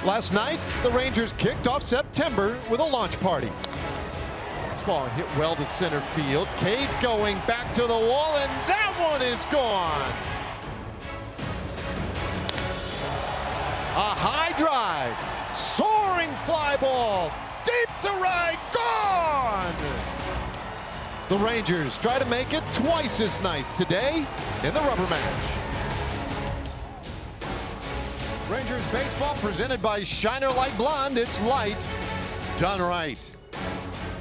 Last night, the Rangers kicked off September with a launch party. This ball hit well to center field. Cade going back to the wall, and that one is gone. A high drive, soaring fly ball, deep to right, gone! The Rangers try to make it twice as nice today in the rubber match. Rangers baseball presented by Shiner Light Blonde. It's light, done right.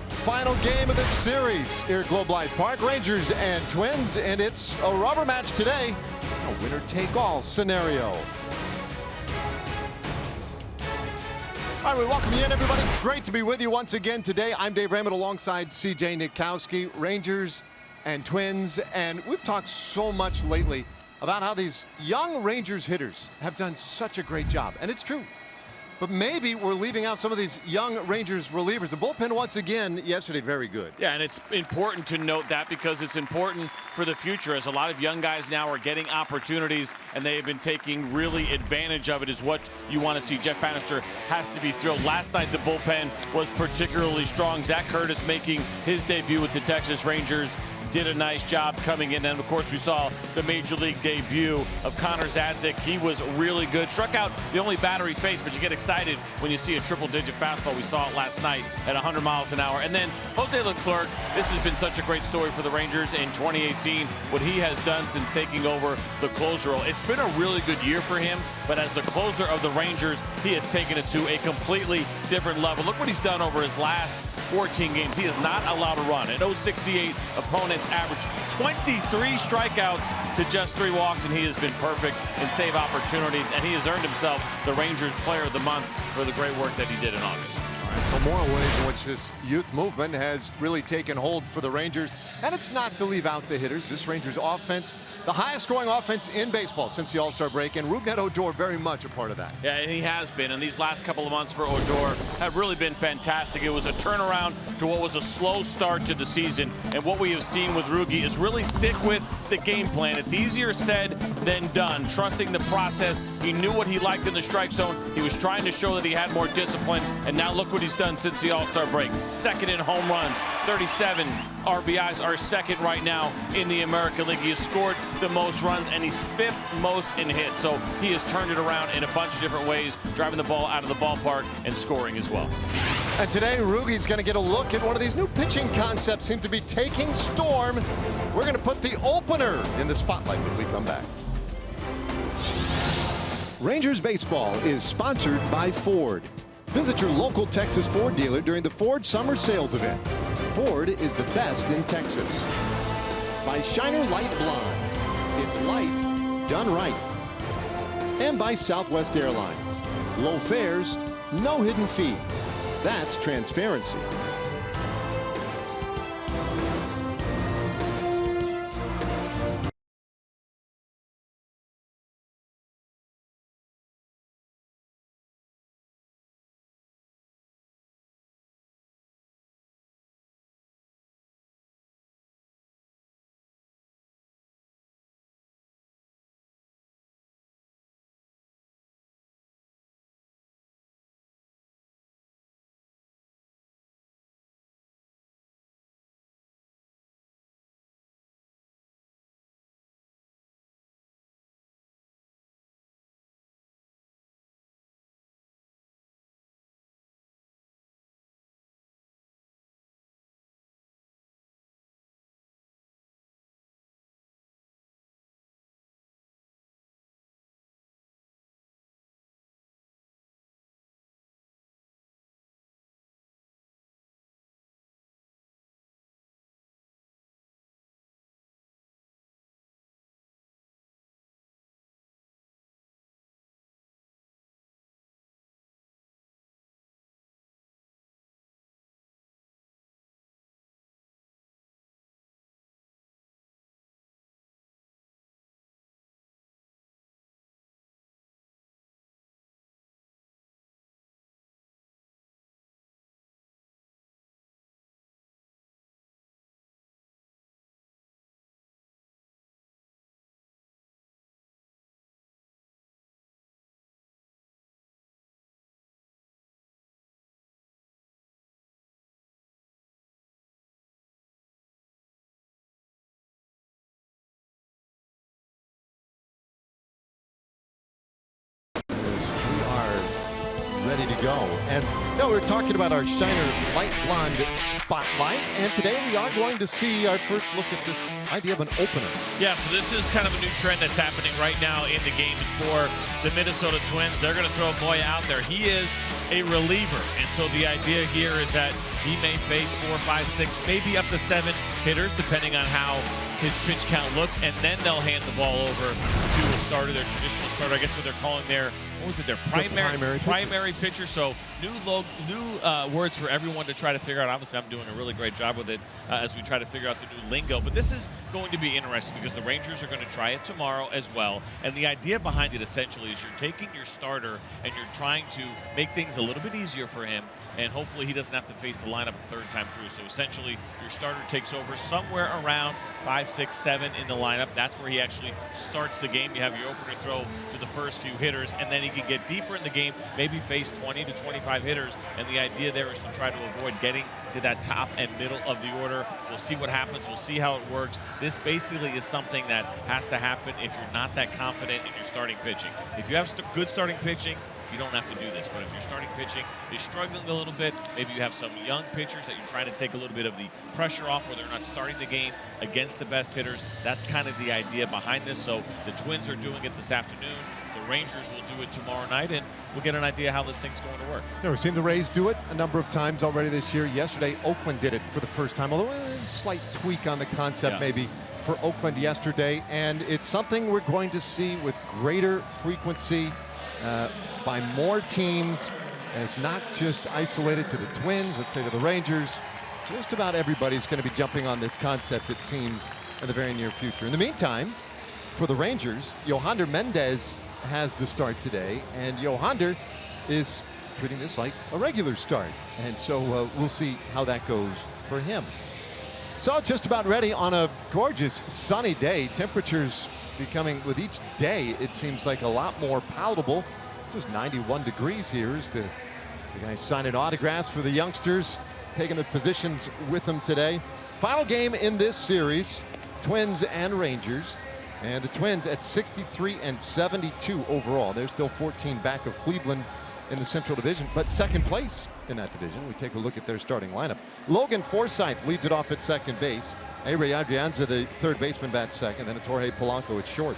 Final game of the series here at Globe Life Park. Rangers and Twins, and it's a rubber match today. A winner-take-all scenario. All right, we welcome you in, everybody. Great to be with you once again today. I'm Dave Raymond alongside CJ Nitkowski. Rangers and Twins, and we've talked so much lately about how these young Rangers hitters have done such a great job, and it's true. But maybe we're leaving out some of these young Rangers relievers. The bullpen, once again, yesterday, very good. Yeah, and it's important to note that because it's important for the future, as a lot of young guys now are getting opportunities, and they have been taking really advantage of it, is what you want to see. Jeff Bannister has to be thrilled. Last night, the bullpen was particularly strong. Zach Curtis making his debut with the Texas Rangers did a nice job coming in. And of course, we saw the major league debut of Connor Zadzik. He was really good. Struck out the only batter he faced, but you get excited when you see a triple-digit fastball. We saw it last night at 100 miles an hour. And then Jose Leclerc, this has been such a great story for the Rangers in 2018, what he has done since taking over the closer role. It's been a really good year for him, but as the closer of the Rangers, he has taken it to a completely different level. Look what he's done over his last 14 games. He is not allowed to run. At 0.68, opponents average 23 strikeouts to just 3 walks, and he has been perfect in save opportunities, and he has earned himself the Rangers Player of the Month for the great work that he did in August. So more ways in which this youth movement has really taken hold for the Rangers. And it's not to leave out the hitters. This Rangers offense, the highest scoring offense in baseball since the All-Star break, and Rougned Odor very much a part of that. Yeah, and he has been. And these last couple of months for Odor have really been fantastic. It was a turnaround to what was a slow start to the season. And what we have seen with Rugi is really stick with the game plan. It's easier said than done. Trusting the process. He knew what he liked in the strike zone. He was trying to show that he had more discipline. And now look what he's done since the All-Star break. Second in home runs, 37 RBIs, are second right now in the American League. He has scored the most runs, and he's 5th most in hits. So he has turned it around in a bunch of different ways, driving the ball out of the ballpark and scoring as well. And today, Rugi's going to get a look at one of these new pitching concepts seem to be taking storm. We're going to put the opener in the spotlight when we come back. Rangers Baseball is sponsored by Ford. Visit your local Texas Ford dealer during the Ford Summer Sales Event. Ford is the best in Texas. By Shiner Light Blonde. It's light, done right. And by Southwest Airlines. Low fares, no hidden fees. That's transparency. to go. And no, we're talking about our Shiner Light Blonde Spotlight, and today we are going to see our first look at this idea of an opener. Yeah, so this is kind of a new trend that's happening right now in the game for the Minnesota Twins. They're going to throw Moya out there. He is a reliever, and so the idea here is that he may face 4, 5, 6, maybe up to 7 hitters, depending on how his pitch count looks, and then they'll hand the ball over to a starter, their traditional starter. I guess what they're calling their, what was it, their primary pitcher. So new words for everyone to try to figure out. Obviously, I'm doing a really great job with it as we try to figure out the new lingo. But this is going to be interesting because the Rangers are going to try it tomorrow as well. And the idea behind it essentially is you're taking your starter and you're trying to make things a little bit easier for him. And hopefully he doesn't have to face the lineup a third time through. So essentially, your starter takes over somewhere around 5, 6, 7 in the lineup. That's where he actually starts the game. You have your opener throw to the first few hitters, and then he can get deeper in the game, maybe face 20 to 25 hitters. And the idea there is to try to avoid getting to that top and middle of the order. We'll see what happens. We'll see how it works. This basically is something that has to happen if you're not that confident in your starting pitching. If you have good starting pitching, you don't have to do this. But if your starting pitching is struggling a little bit, maybe you have some young pitchers that you're trying to take a little bit of the pressure off where they're not starting the game against the best hitters. That's kind of the idea behind this. So the Twins are doing it this afternoon. The Rangers will do it tomorrow night, and we'll get an idea how this thing's going to work. Yeah, we've seen the Rays do it a number of times already this year. Yesterday, Oakland did it for the first time, although a slight tweak on the concept maybe for Oakland yesterday. And it's something we're going to see with greater frequency by more teams. And it's not just isolated to the Twins, let's say to the Rangers. Just about everybody's going to be jumping on this concept, it seems, in the very near future. In the meantime, for the Rangers, Yohander Mendez has the start today, and Yohander is treating this like a regular start. And so we'll see how that goes for him. So just about ready on a gorgeous sunny day. Temperatures becoming, with each day, it seems like a lot more palatable. Just 91 degrees here as the guys signing autographs for the youngsters, taking the positions with them today. Final game in this series, Twins and Rangers. And the Twins at 63 and 72 overall. They're still 14 back of Cleveland in the Central Division, but second place in that division. We take a look at their starting lineup. Logan Forsythe leads it off at second base. Avery Adrianza, the third baseman, bats second. Then it's Jorge Polanco at short.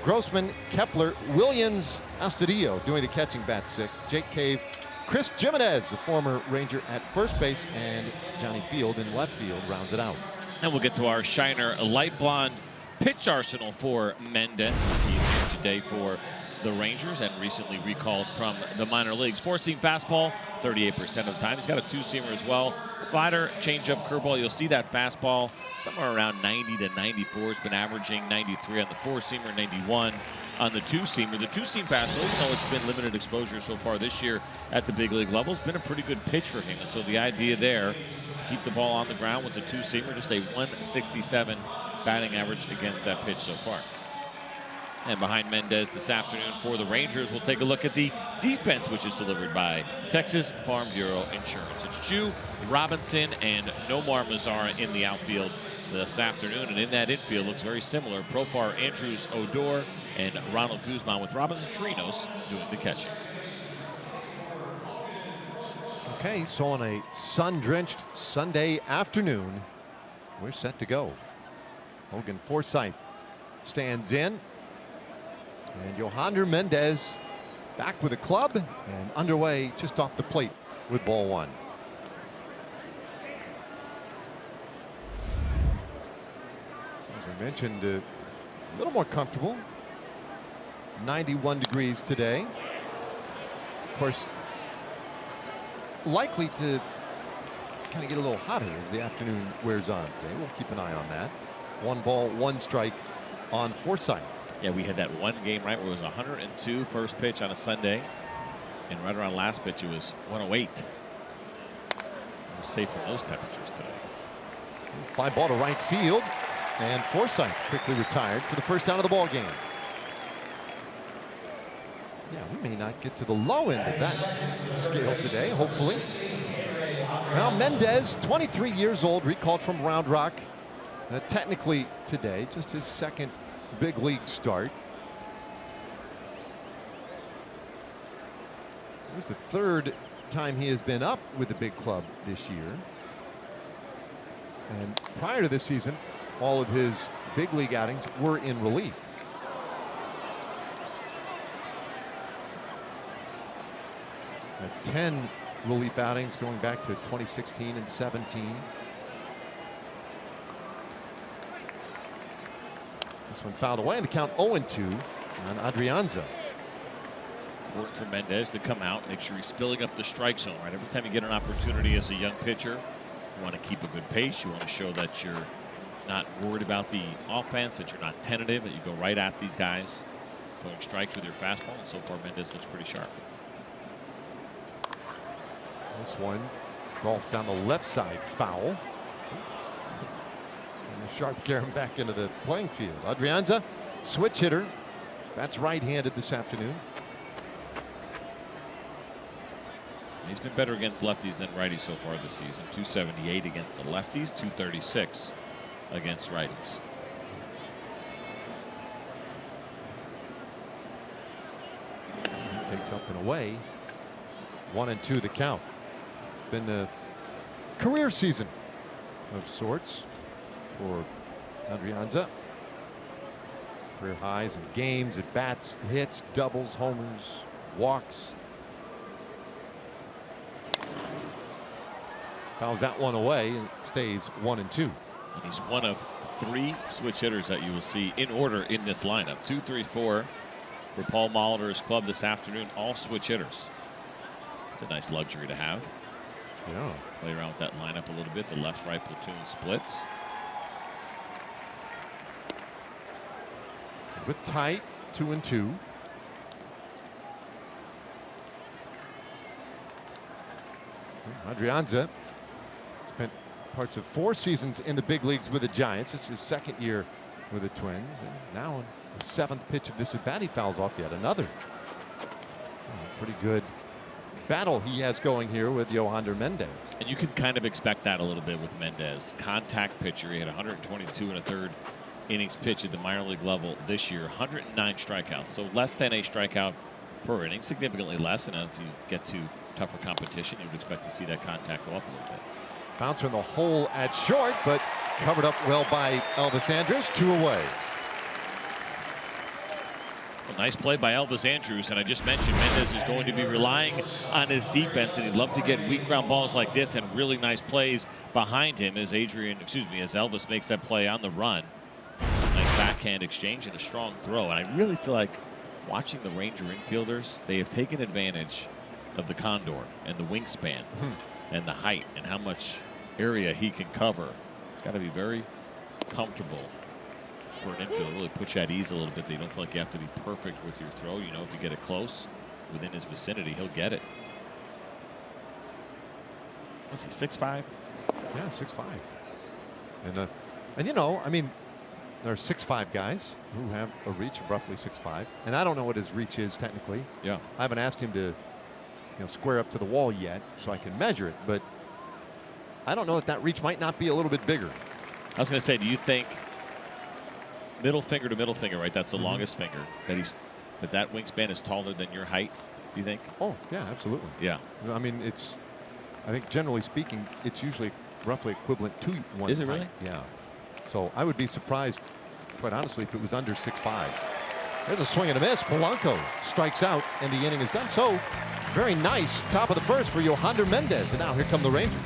Grossman, Kepler, Williams, Astudillo doing the catching, bat sixth. Jake Cave, Chris Jimenez, the former Ranger, at first base, and Johnny Field in left field rounds it out. And we'll get to our Shiner Light Blonde pitch arsenal for Mendez. He's here today for the Rangers and recently recalled from the minor leagues. Four-seam fastball, 38% of the time. He's got a two-seamer as well. Slider, changeup, curveball. You'll see that fastball somewhere around 90 to 94. It's been averaging 93 on the four-seamer, 91 on the two-seamer. The two-seam fastball, even though it's been limited exposure so far this year at the big league level, it's been a pretty good pitch for him. And so the idea there is to keep the ball on the ground with the two-seamer, just a 167 batting average against that pitch so far. And behind Mendez this afternoon for the Rangers, we'll take a look at the defense, which is delivered by Texas Farm Bureau Insurance. It's Chu, Robinson, and Nomar Mazara in the outfield this afternoon. And in that infield looks very similar. Profar, Andrews, Odor, and Ronald Guzman, with Robinson Trinos doing the catching. Okay, so on a sun-drenched Sunday afternoon, we're set to go. Logan Forsythe stands in. And Yohander Mendez back with a club and underway just off the plate with ball one. As we mentioned, a little more comfortable. 91 degrees today. Of course, likely to kind of get a little hotter as the afternoon wears on. Okay, we'll keep an eye on that. 1 ball, 1 strike on Forsythe. Yeah, we had that one game, right, where it was 102 first pitch on a Sunday. And right around last pitch, it was 108. We're safe from those temperatures today. Fly ball to right field. And Forsythe quickly retired for the first down of the ball game. Yeah, we may not get to the low end of that scale today, hopefully. Well, Mendez, 23 years old, recalled from Round Rock. Technically today, just his second big league start. This is the third time he has been up with the big club this year. And prior to this season, all of his big league outings were in relief. At 10 relief outings going back to 2016 and 17. This one fouled away, and the count 0-2 on Adrianza. Important for Mendez to come out, make sure he's filling up the strike zone, right? Every time you get an opportunity as a young pitcher, you want to keep a good pace. You want to show that you're not worried about the offense, that you're not tentative, that you go right at these guys, throwing strikes with your fastball. And so far, Mendez looks pretty sharp. This one golfed down the left side, foul. And the sharp carry him back into the playing field. Adrianza, switch hitter. That's right-handed this afternoon. He's been better against lefties than righties so far this season. 278 against the lefties, 236 against righties. Takes up and away. 1-2 the count. It's been a career season of sorts for Adrianza. Career highs in games, at bats, hits, doubles, homers, walks. Fouls that one away and it stays 1-2. And he's one of 3 switch hitters that you will see in order in this lineup. 2, 3, 4 for Paul Molitor's club this afternoon. All switch hitters. It's a nice luxury to have. Yeah. Play around with that lineup a little bit. The left-right platoon splits. But tight, 2-2. Adrianza spent parts of 4 seasons in the big leagues with the Giants. This is his second year with the Twins. And now on the 7th pitch of this at bat, he fouls off yet another. Pretty good battle he has going here with Yohander Mendez. And you can kind of expect that a little bit with Mendez. Contact pitcher. He had 122 1/3 innings pitched at the minor league level this year. 109 strikeouts. So less than a strikeout per inning. Significantly less. And if you get to tougher competition, you would expect to see that contact go up a little bit. Bouncer in the hole at short, but covered up well by Elvis Andrus. 2 away. A nice play by Elvis Andrus, and I just mentioned Mendez is going to be relying on his defense, and he'd love to get weak ground balls like this and really nice plays behind him as Elvis makes that play on the run. Nice backhand exchange and a strong throw. And I really feel like watching the Ranger infielders, they have taken advantage of the Condor and the wingspan and the height and how much area he can cover. It's got to be very comfortable for an infielder. Really puts you at ease a little bit. That you don't feel like you have to be perfect with your throw. You know, if you get it close within his vicinity, he'll get it. What's he, 6'5"? Yeah, 6'5". And you know, I mean, there are 6'5" guys who have a reach of roughly 6'5", and I don't know what his reach is technically. Yeah. I haven't asked him to, square up to the wall yet, so I can measure it. But I don't know if that reach might not be a little bit bigger. I was going to say, do you think middle finger to middle finger, right? That's the longest finger. That wingspan is taller than your height. Do you think? Oh yeah, absolutely. Yeah. I mean, I think generally speaking, it's usually roughly equivalent to one's Is it really? height. Yeah. So I would be surprised, quite honestly, if it was under 6'5". There's a swing and a miss. Polanco strikes out, and the inning is done. So very nice top of the first for Yohander Mendez. And now here come the Rangers.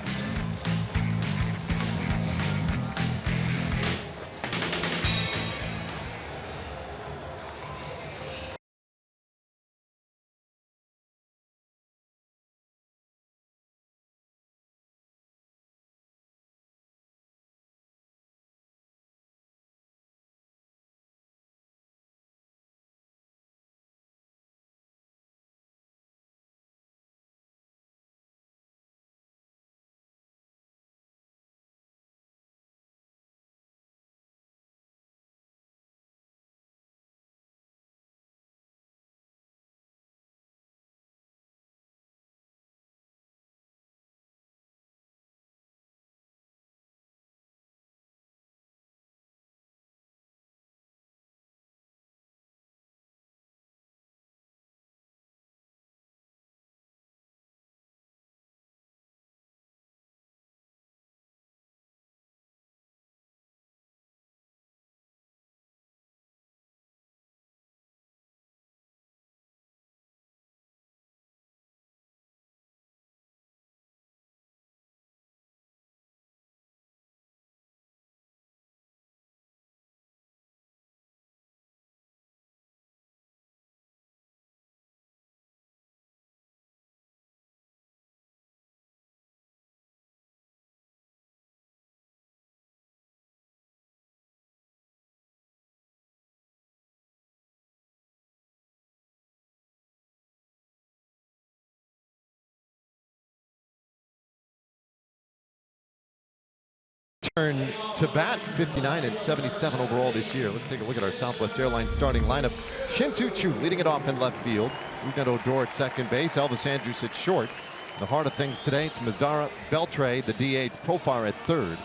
Return to bat, 59 and 77 overall this year. Let's take a look at our Southwest Airlines starting lineup. Shin-Soo Choo leading it off in left field. We've got Odor at second base. Elvis Andrus at short. The heart of things today, it's Mazara Beltre, the DH, Profar at third.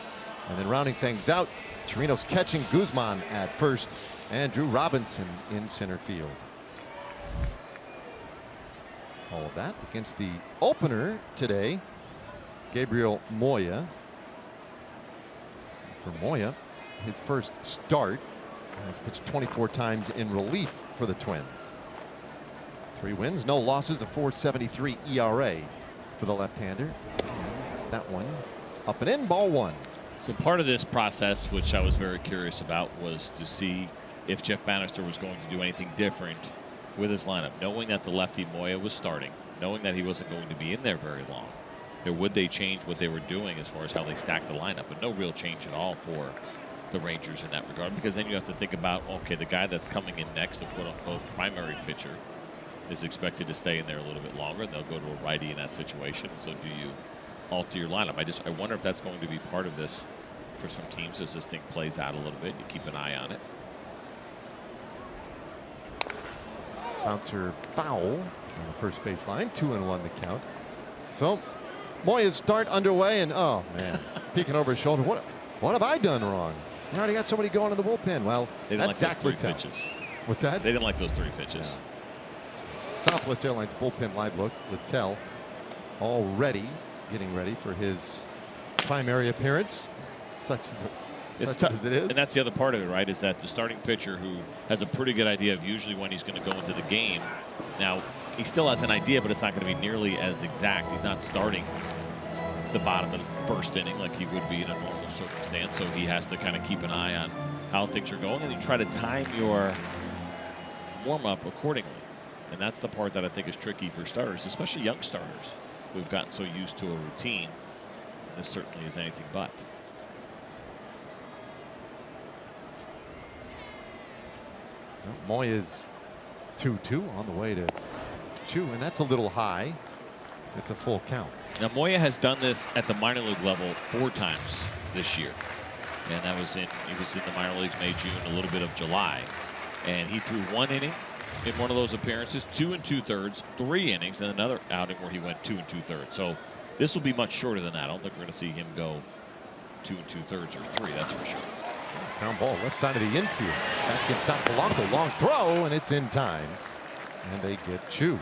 And then rounding things out, Chirinos catching, Guzman at first, and Drew Robinson in center field. All of that against the opener today, Gabriel Moya. For Moya, his first start, has pitched 24 times in relief for the Twins. 3 wins, no losses, a 4.73 ERA for the left-hander. That one up and in, ball 1. So part of this process, which I was very curious about, was to see if Jeff Bannister was going to do anything different with his lineup, knowing that the lefty Moya was starting, knowing that he wasn't going to be in there very long. Or would they change what they were doing as far as how they stacked the lineup? But no real change at all for the Rangers in that regard, because then you have to think about, okay, the guy that's coming in next, the quote-unquote primary pitcher, is expected to stay in there a little bit longer, and they'll go to a righty in that situation. So do you alter your lineup? I wonder if that's going to be part of this for some teams as this thing plays out a little bit. You keep an eye on it. Bouncer foul on the first base line, 2-1 the count. So Moya's start underway, and oh man, peeking over his shoulder. What have I done wrong? I already got somebody going in the bullpen. Well, they didn't that's like Zach those 3 Littell. pitches. What's that? They didn't like those 3 pitches. Yeah. Southwest Airlines bullpen live look. Littell already getting ready for his primary appearance, such as it is. And that's the other part of it, right? Is that the starting pitcher, who has a pretty good idea of usually when he's going to go into the game. Now, he still has an idea, but it's not going to be nearly as exact. He's not starting the bottom of the first inning like he would be in a normal circumstance. So he has to kind of keep an eye on how things are going, and you try to time your warm-up accordingly. And that's the part that I think is tricky for starters, especially young starters who've gotten so used to a routine. This certainly is anything but. Moya's 2-2 on the way to Choo, and that's a little high. It's a full count. Now Moya has done this at the minor league level 4 times this year, and that was he was in the minor leagues May, June, a little bit of July, and he threw 1 inning in one of those appearances, 2 2/3, 3 innings, and another outing where he went 2 2/3. So this will be much shorter than that. I don't think we're going to see him go 2 2/3 or 3. That's for sure. Ground ball left side of the infield. That can stop Polanco. Long throw, and it's in time. And they get Choo.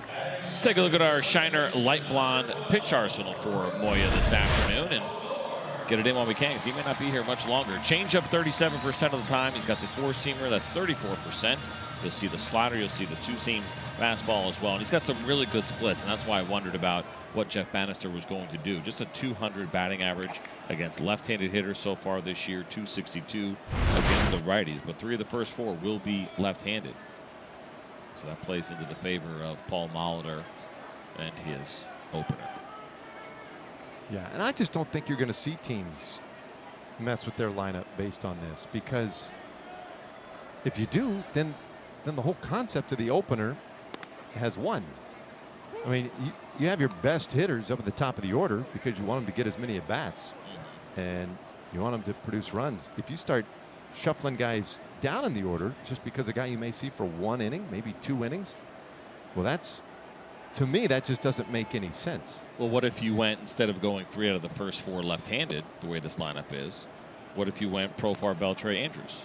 Take a look at our Shiner light blonde pitch arsenal for Moya this afternoon, and get it in while we can, because he may not be here much longer. Changeup 37% of the time. He's got the 4-seamer, that's 34%. You'll see the slider, you'll see the 2-seam fastball as well. And he's got some really good splits, and that's why I wondered about what Jeff Bannister was going to do. Just a 200 batting average against left-handed hitters so far this year, 262 against the righties. But 3 of the first 4 will be left-handed. So that plays into the favor of Paul Molitor and his opener. Yeah, and I just don't think you're going to see teams mess with their lineup based on this, because if you do, then the whole concept of the opener has won. I mean, you have your best hitters up at the top of the order because you want them to get as many at-bats, and you want them to produce runs. If you start shuffling guys down in the order just because a guy you may see for 1 inning, maybe 2 innings, well, that's, to me, that just doesn't make any sense. Well, what if you went, instead of going 3 out of the first 4 left-handed, the way this lineup is, what if you went Profar, Beltre, Andrus?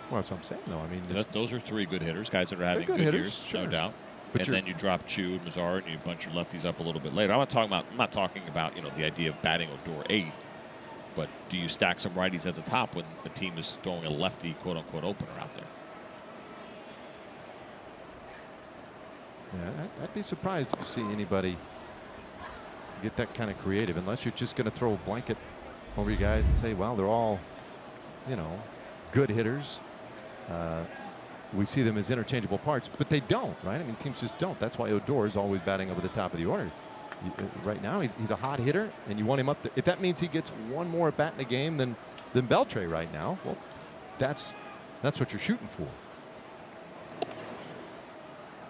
Well, that's what I'm saying, though. I mean, those are 3 good hitters, guys that are having good years, sure. No doubt. But and then you drop Choo and Mazar, and you bunch your lefties up a little bit later. I'm not talking about the idea of batting Odor 8th, but do you stack some righties at the top when the team is throwing a lefty quote-unquote opener out there? Yeah, I'd be surprised to see anybody get that kind of creative, unless you're just going to throw a blanket over you guys and say, well, they're all, good hitters. We see them as interchangeable parts, but they don't, right? I mean, teams just don't. That's why Odor is always batting over the top of the order. Right now, he's a hot hitter, and you want him up there. If that means he gets 1 more at bat in a game than Beltre right now, well, that's what you're shooting for.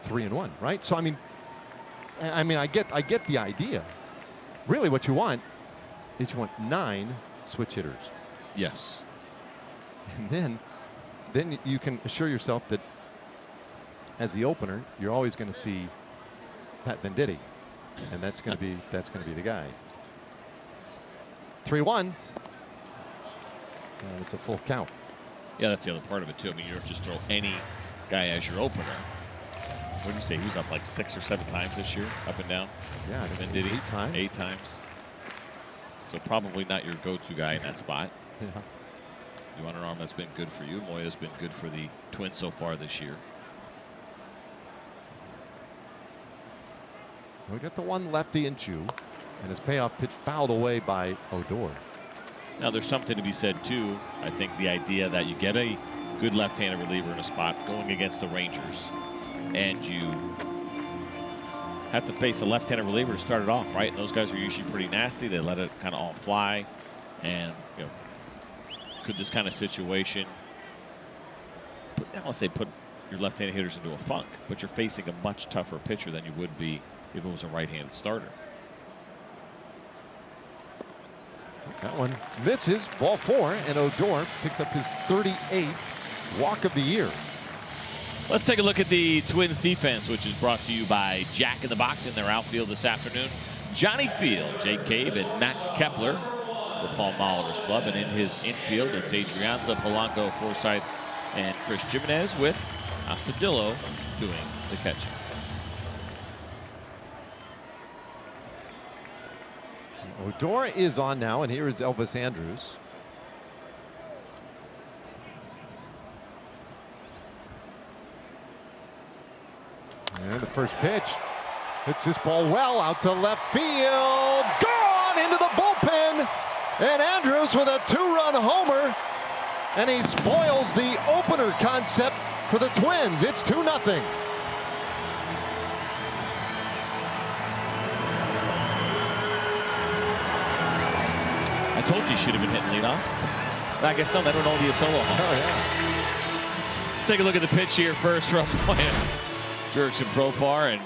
3-1, right? So I mean, I get the idea. Really, what you want is 9 switch hitters. Yes. And then you can assure yourself that as the opener, you're always going to see Pat Venditti, and that's going to be the guy. 3-1, and it's a full count. Yeah, that's the other part of it too. I mean, you don't just throw any guy as your opener. What do you say? He was up like 6 or 7 times this year, up and down. Yeah, Venditti, 8 times. 8 times. So probably not your go-to guy in that spot. Yeah. You want an arm that's been good for you. Moya's been good for the Twins so far this year. We got the one lefty in Chu, and his payoff pitch fouled away by Odor. Now there's something to be said too. I think the idea that you get a good left-handed reliever in a spot going against the Rangers, and you have to face a left-handed reliever to start it off, right? And those guys are usually pretty nasty. They let it kind of all fly, and you know, could this kind of situation put, I don't want to say put your left-handed hitters into a funk, but you're facing a much tougher pitcher than you would be if it was a right-handed starter. That one misses, ball 4, and Odor picks up his 38th walk of the year. Let's take a look at the Twins defense, which is brought to you by Jack in the Box in their outfield this afternoon. Johnny Field, Jake Cave, and Max Kepler for Paul Molitor's club. And in his infield, it's Adrianza, Polanco, Forsythe, and Chris Jimenez, with Astudillo doing the catching. Odor is on now, and here is Elvis Andrus. And the first pitch hits this ball well out to left field. Gone into the bullpen. And Andrus with a 2-run homer. And he spoils the opener concept for the Twins. It's 2-0. I told you should have been hitting leadoff. I guess no, that would only be a solo home. Oh, yeah. Let's take a look at the pitch here first from Moyes. Jurickson Profar, and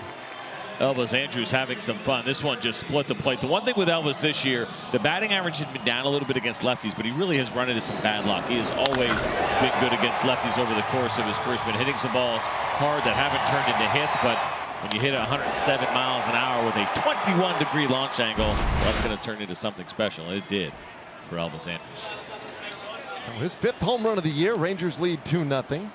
Elvis Andrus having some fun. This one just split the plate. The one thing with Elvis this year, the batting average has been down a little bit against lefties, but he really has run into some bad luck. He has always been good against lefties over the course of his career. He's been hitting some balls hard that haven't turned into hits, but when you hit 107 miles an hour with a 21-degree launch angle, well, that's going to turn into something special. And it did for Elvis Andrus. His 5th home run of the year. Rangers lead 2-0.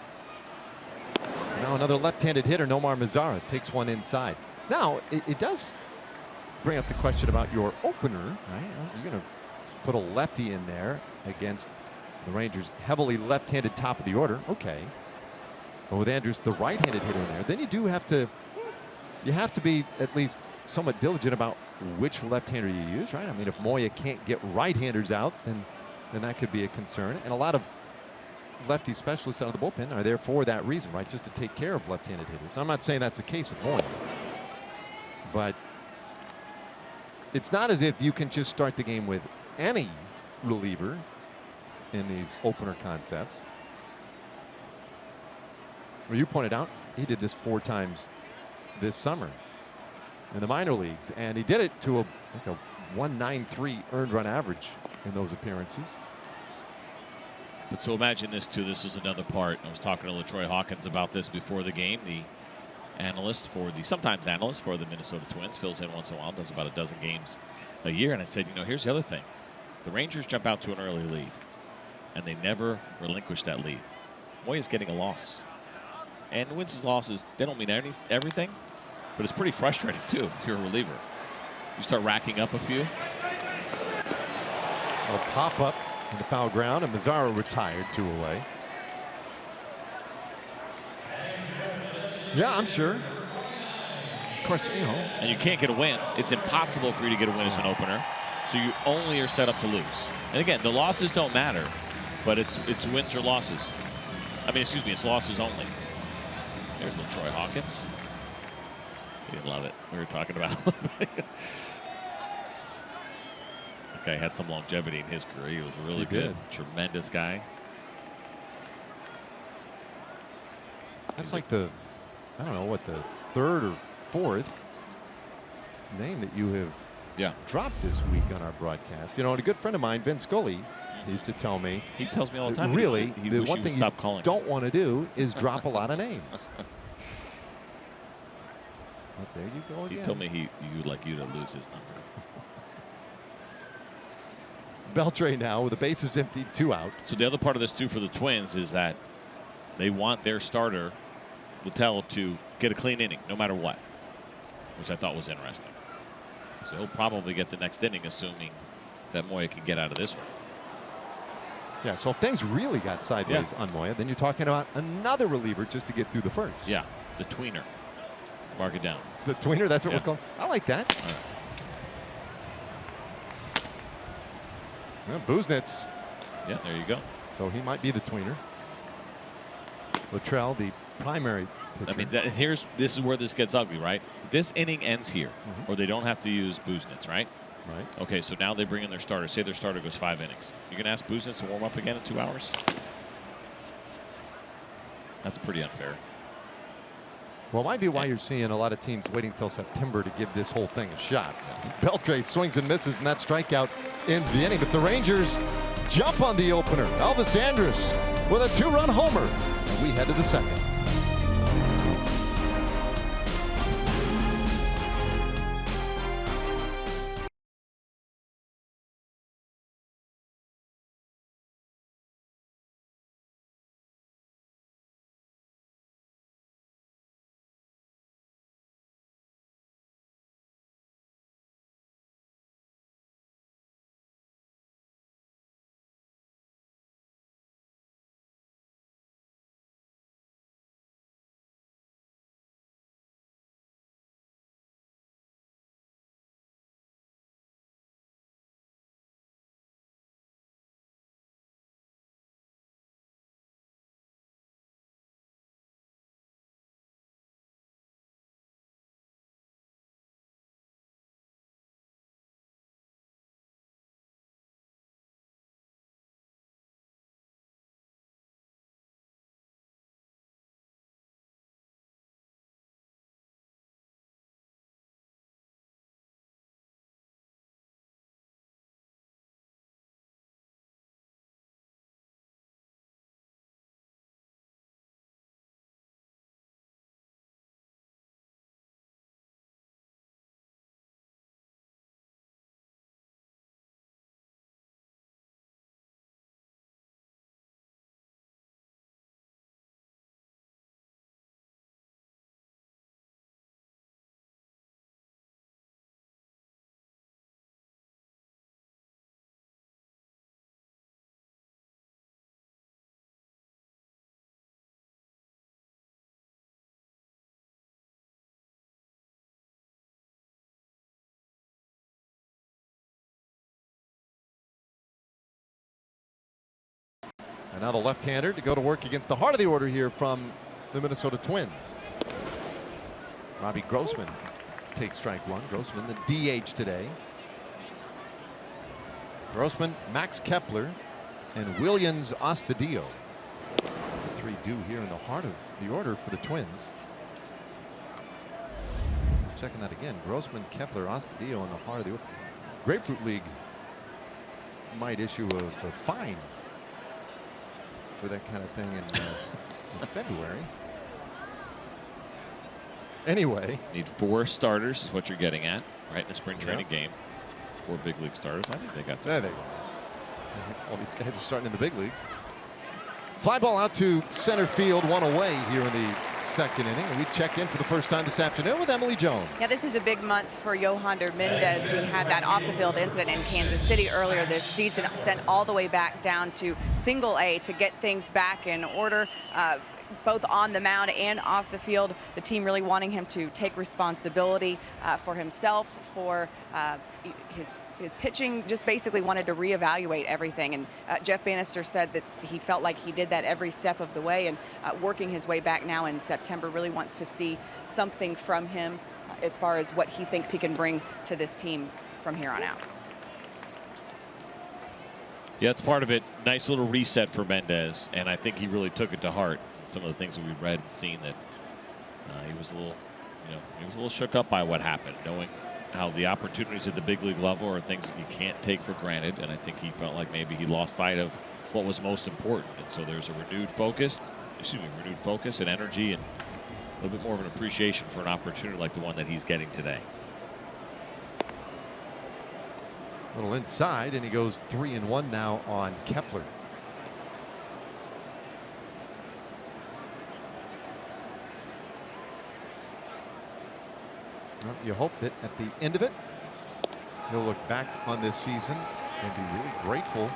Now another left-handed hitter, Nomar Mazara, takes one inside. Now, it does bring up the question about your opener, right? You're going to put a lefty in there against the Rangers' heavily left-handed top of the order. Okay. But with Andrus, the right-handed hitter in there, then you have to be at least somewhat diligent about which left-hander you use, right? I mean, if Moya can't get right-handers out, then that could be a concern. And a lot of lefty specialists out of the bullpen are there for that reason, right? Just to take care of left-handed hitters. I'm not saying that's the case with Moya, but it's not as if you can just start the game with any reliever in these opener concepts. Well, you pointed out he did this 4 times this summer in the minor leagues, and he did it to a 1.93 earned run average in those appearances. But so imagine this too. This is another part. I was talking to LaTroy Hawkins about this before the game. The sometimes analyst for the Minnesota Twins, fills in once in a while, does about a dozen games a year. And I said, here's the other thing. The Rangers jump out to an early lead, and they never relinquish that lead. Moya's getting a loss. And wins and losses, they don't mean everything, but it's pretty frustrating too if you're a reliever. You start racking up a few. A pop-up in the foul ground, and Mazara retired 2 away. Yeah, I'm sure. Of course, And you can't get a win. It's impossible for you to get a win as an opener. So you only are set up to lose. And again, the losses don't matter, but it's wins or losses. I mean, excuse me, it's losses only. There's LaTroy Hawkins. He didn't love it. We were talking about that guy had some longevity in his career. He was really good. Tremendous guy. That's like the, I don't know what, the 3rd or 4th name that you have dropped this week on our broadcast. You know, and a good friend of mine, Vince Scully, used to tell me. He tells me all the time. Really, he the one thing you don't want to do is drop a lot of names. But there you go again. He told me he would like you to lose his number. Beltre now with the bases empty, 2 out. So the other part of this too for the Twins is that they want their starter, Littell, to get a clean inning no matter what, which I thought was interesting. So he'll probably get the next inning, assuming that Moya can get out of this one. Yeah, so if things really got sideways on Moya, then you're talking about another reliever just to get through the first. Yeah, the tweener. Mark it down. The tweener, that's what we're calling. I like that. All right. Well, Buznitz. Yeah, there you go. So he might be the tweener. Luttrell, the primary pitcher. I mean, this is where this gets ugly, right? This inning ends here, or they don't have to use Buznitz, right? Right. Okay, so now they bring in their starter. Say their starter goes 5 innings. You can ask Buznitz to warm up again in 2 hours? That's pretty unfair. Well, it might be why you're seeing a lot of teams waiting until September to give this whole thing a shot. Beltre swings and misses, and that strikeout ends the inning. But the Rangers jump on the opener. Elvis Andrus with a 2-run homer. And we head to the second. And now the left-hander to go to work against the heart of the order here from the Minnesota Twins. Robbie Grossman takes strike one. Grossman, the DH today. Grossman, Max Kepler, and Williams Astudillo. The 3 due here in the heart of the order for the Twins. Just checking that again. Grossman, Kepler, Astudillo in the heart of the order. Grapefruit League might issue a fine for that kind of thing in February. Anyway. Need 4 starters is what you're getting at, right, in the spring training game. 4 big league starters. I think they got that. There they go. All these guys are starting in the big leagues. Fly ball out to center field, 1 away here in the second inning. And we check in for the first time this afternoon with Emily Jones. Yeah, this is a big month for Yohander Mendez. He had that off-the-field incident in Kansas City earlier this season, sent all the way back down to Single A to get things back in order. Both on the mound and off the field, the team really wanting him to take responsibility for himself, for his pitching, just basically wanted to reevaluate everything. And Jeff Bannister said that he felt like he did that every step of the way, and working his way back now in September, really wants to see something from him as far as what he thinks he can bring to this team from here on out. Yeah, it's part of it. Nice little reset for Mendez, and I think he really took it to heart. Some of the things that we've read and seen, that he was a little, he was a little shook up by what happened, knowing how the opportunities at the big league level are things that you can't take for granted, and I think he felt like maybe he lost sight of what was most important. And so there's a renewed focus and energy, and a little bit more of an appreciation for an opportunity like the one that he's getting today. A little inside, and he goes 3-1 now on Kepler. Well, you hope that at the end of it, he'll look back on this season and be really grateful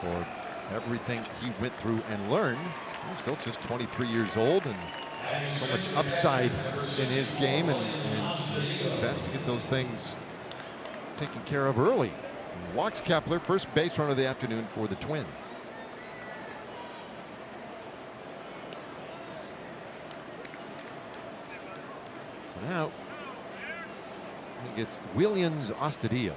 for everything he went through and learned. He's still just 23 years old, and so much upside in his game, and best to get those things taken care of early. Walks Kepler, first base runner of the afternoon for the Twins. So now he gets Williams Astudillo.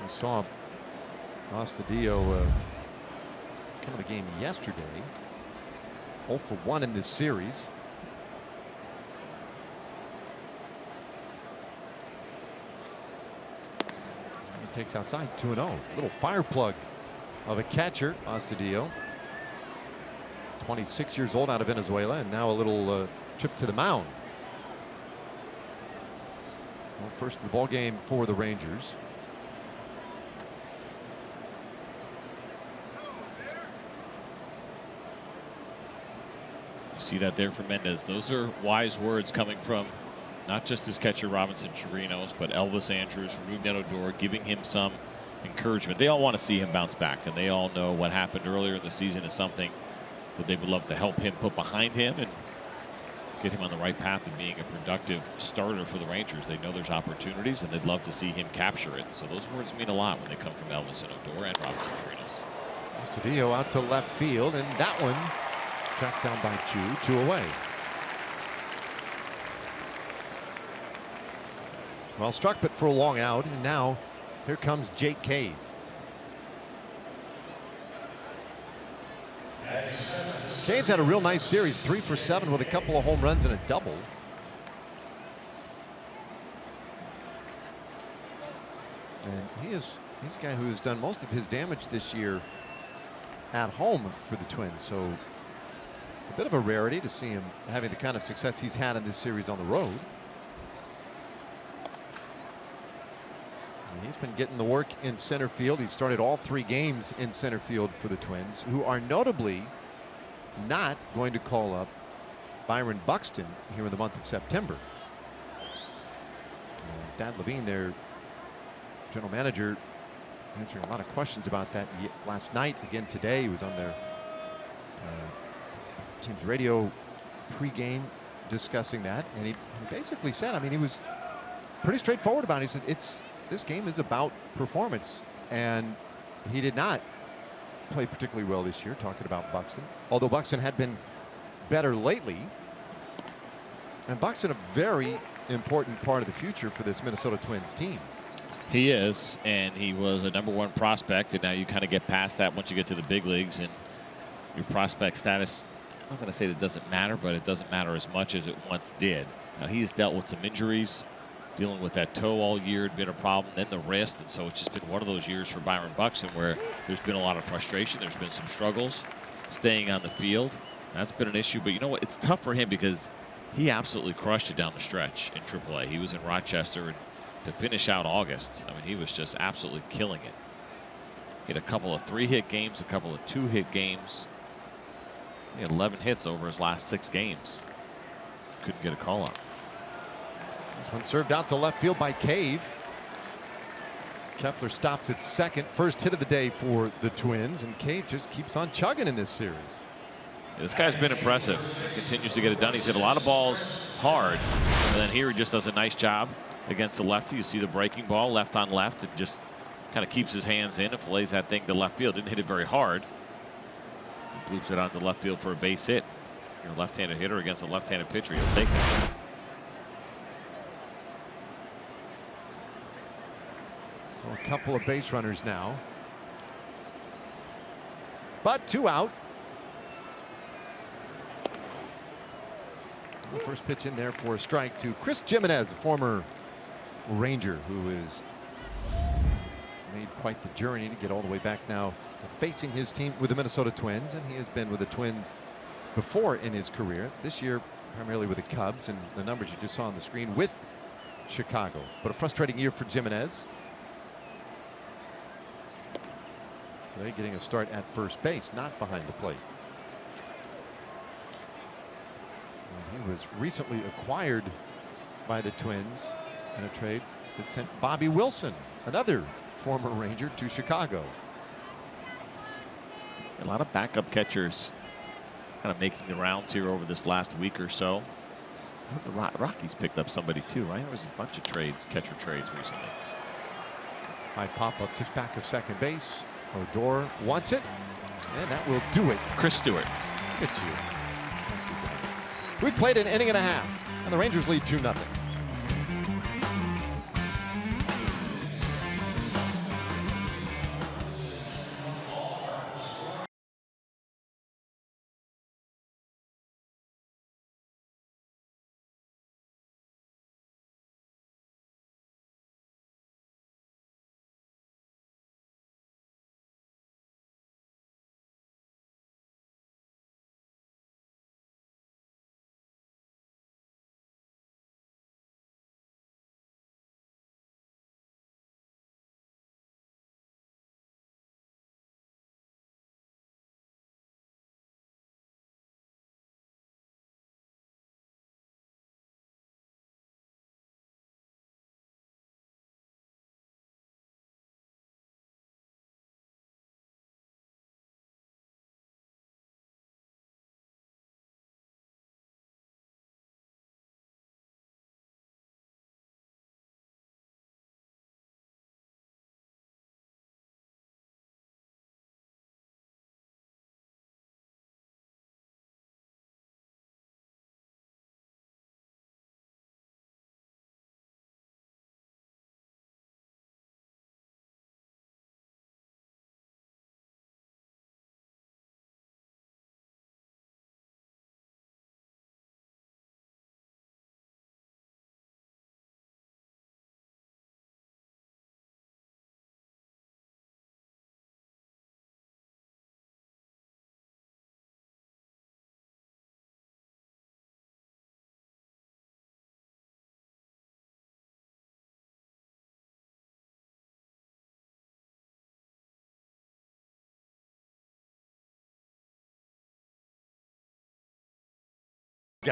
We saw Astudillo come to the game yesterday. 0 for 1 in this series. He takes outside 2-0. Little fire plug of a catcher, Astudillo. 26 years old, out of Venezuela, and now a little trip to the mound. Well, first of the ball game for the Rangers. You see that there from Mendez. Those are wise words coming from not just his catcher Robinson Chirinos, but Elvis Andrus, Rougned Odor, giving him some encouragement. They all want to see him bounce back, and they all know what happened earlier in the season is something that they would love to help him put behind him and get him on the right path of being a productive starter for the Rangers. They know there's opportunities, and they'd love to see him capture it. So those words mean a lot when they come from Elvis and Odor and Robinson Chirinos. Astudillo out to left field, and that one tracked down by two away. Well struck, but for a long out, and now here comes Jake Cave. Cave's had a real nice series, 3 for 7 with a couple of home runs and a double. And he's a guy who has done most of his damage this year at home for the Twins. So a bit of a rarity to see him having the kind of success he's had in this series on the road. And he's been getting the work in center field. He started all 3 games in center field for the Twins, who are notably not going to call up Byron Buxton here in the month of September. Dan Levine, their general manager, answering a lot of questions about that last night. Again today, he was on their team's radio pregame discussing that, and he basically said, I mean, he was pretty straightforward about it. He said this game is about performance, and he did not play particularly well this year, talking about Buxton, although Buxton had been better lately. And Buxton, a very important part of the future for this Minnesota Twins team. He is, and he was a #1 prospect, and now you kind of get past that once you get to the big leagues, and your prospect status, I'm not going to say that it doesn't matter, but it doesn't matter as much as it once did. Now, he's dealt with some injuries, dealing with that toe all year had been a problem, then the wrist, and so it's just been one of those years for Byron Buxton where there's been a lot of frustration, there's been some struggles staying on the field. That's been an issue, but you know what? It's tough for him because he absolutely crushed it down the stretch in AAA. He was in Rochester, and to finish out August, I mean, he was just absolutely killing it. He had a couple of 3-hit games, a couple of 2-hit games. He had 11 hits over his last 6 games. Couldn't get a call up. This one served out to left field by Cave. Kepler stops at second. First hit of the day for the Twins, and Cave just keeps on chugging in this series. Yeah, this guy's been impressive. He continues to get it done. He's hit a lot of balls hard, and then here he just does a nice job against the lefty. You see the breaking ball left on left, and just kind of keeps his hands in and fillets that thing to left field. Didn't hit it very hard. He bloops it onto left field for a base hit. You're a left-handed hitter against a left-handed pitcher, you'll take that. So a couple of base runners now. but 2 out. The first pitch in there for a strike to Chris Jimenez, a former Ranger who has made quite the journey to get all the way back now to facing his team with the Minnesota Twins, and he has been with the Twins before in his career. This year primarily with the Cubs, and the numbers you just saw on the screen with Chicago. But a frustrating year for Jimenez. Today getting a start at first base, not behind the plate. And he was recently acquired by the Twins in a trade that sent Bobby Wilson, another former Ranger, to Chicago. A lot of backup catchers kind of making the rounds here over this last week or so. The Rockies picked up somebody too, right? There was a bunch of trades, catcher trades recently. High pop-up just back of second base. Odor wants it, and that will do it. Chris Stewart. Look at you. We played an inning and a half, and the Rangers lead 2-0.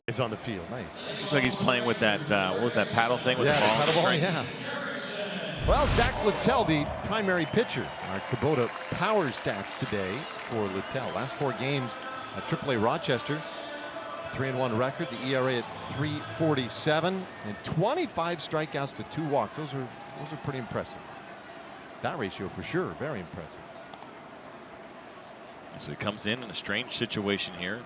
Guys on the field, nice. Looks like he's playing with that, what was that paddle thing with the ball? Paddle ball, yeah. Well, Zach Littell, the primary pitcher. Our Kubota power stats today for Littell. Last 4 games at AAA Rochester, 3-1 record. The ERA at 3.47 and 25 strikeouts to 2 walks. Those are pretty impressive. That ratio for sure, very impressive. So he comes in a strange situation here.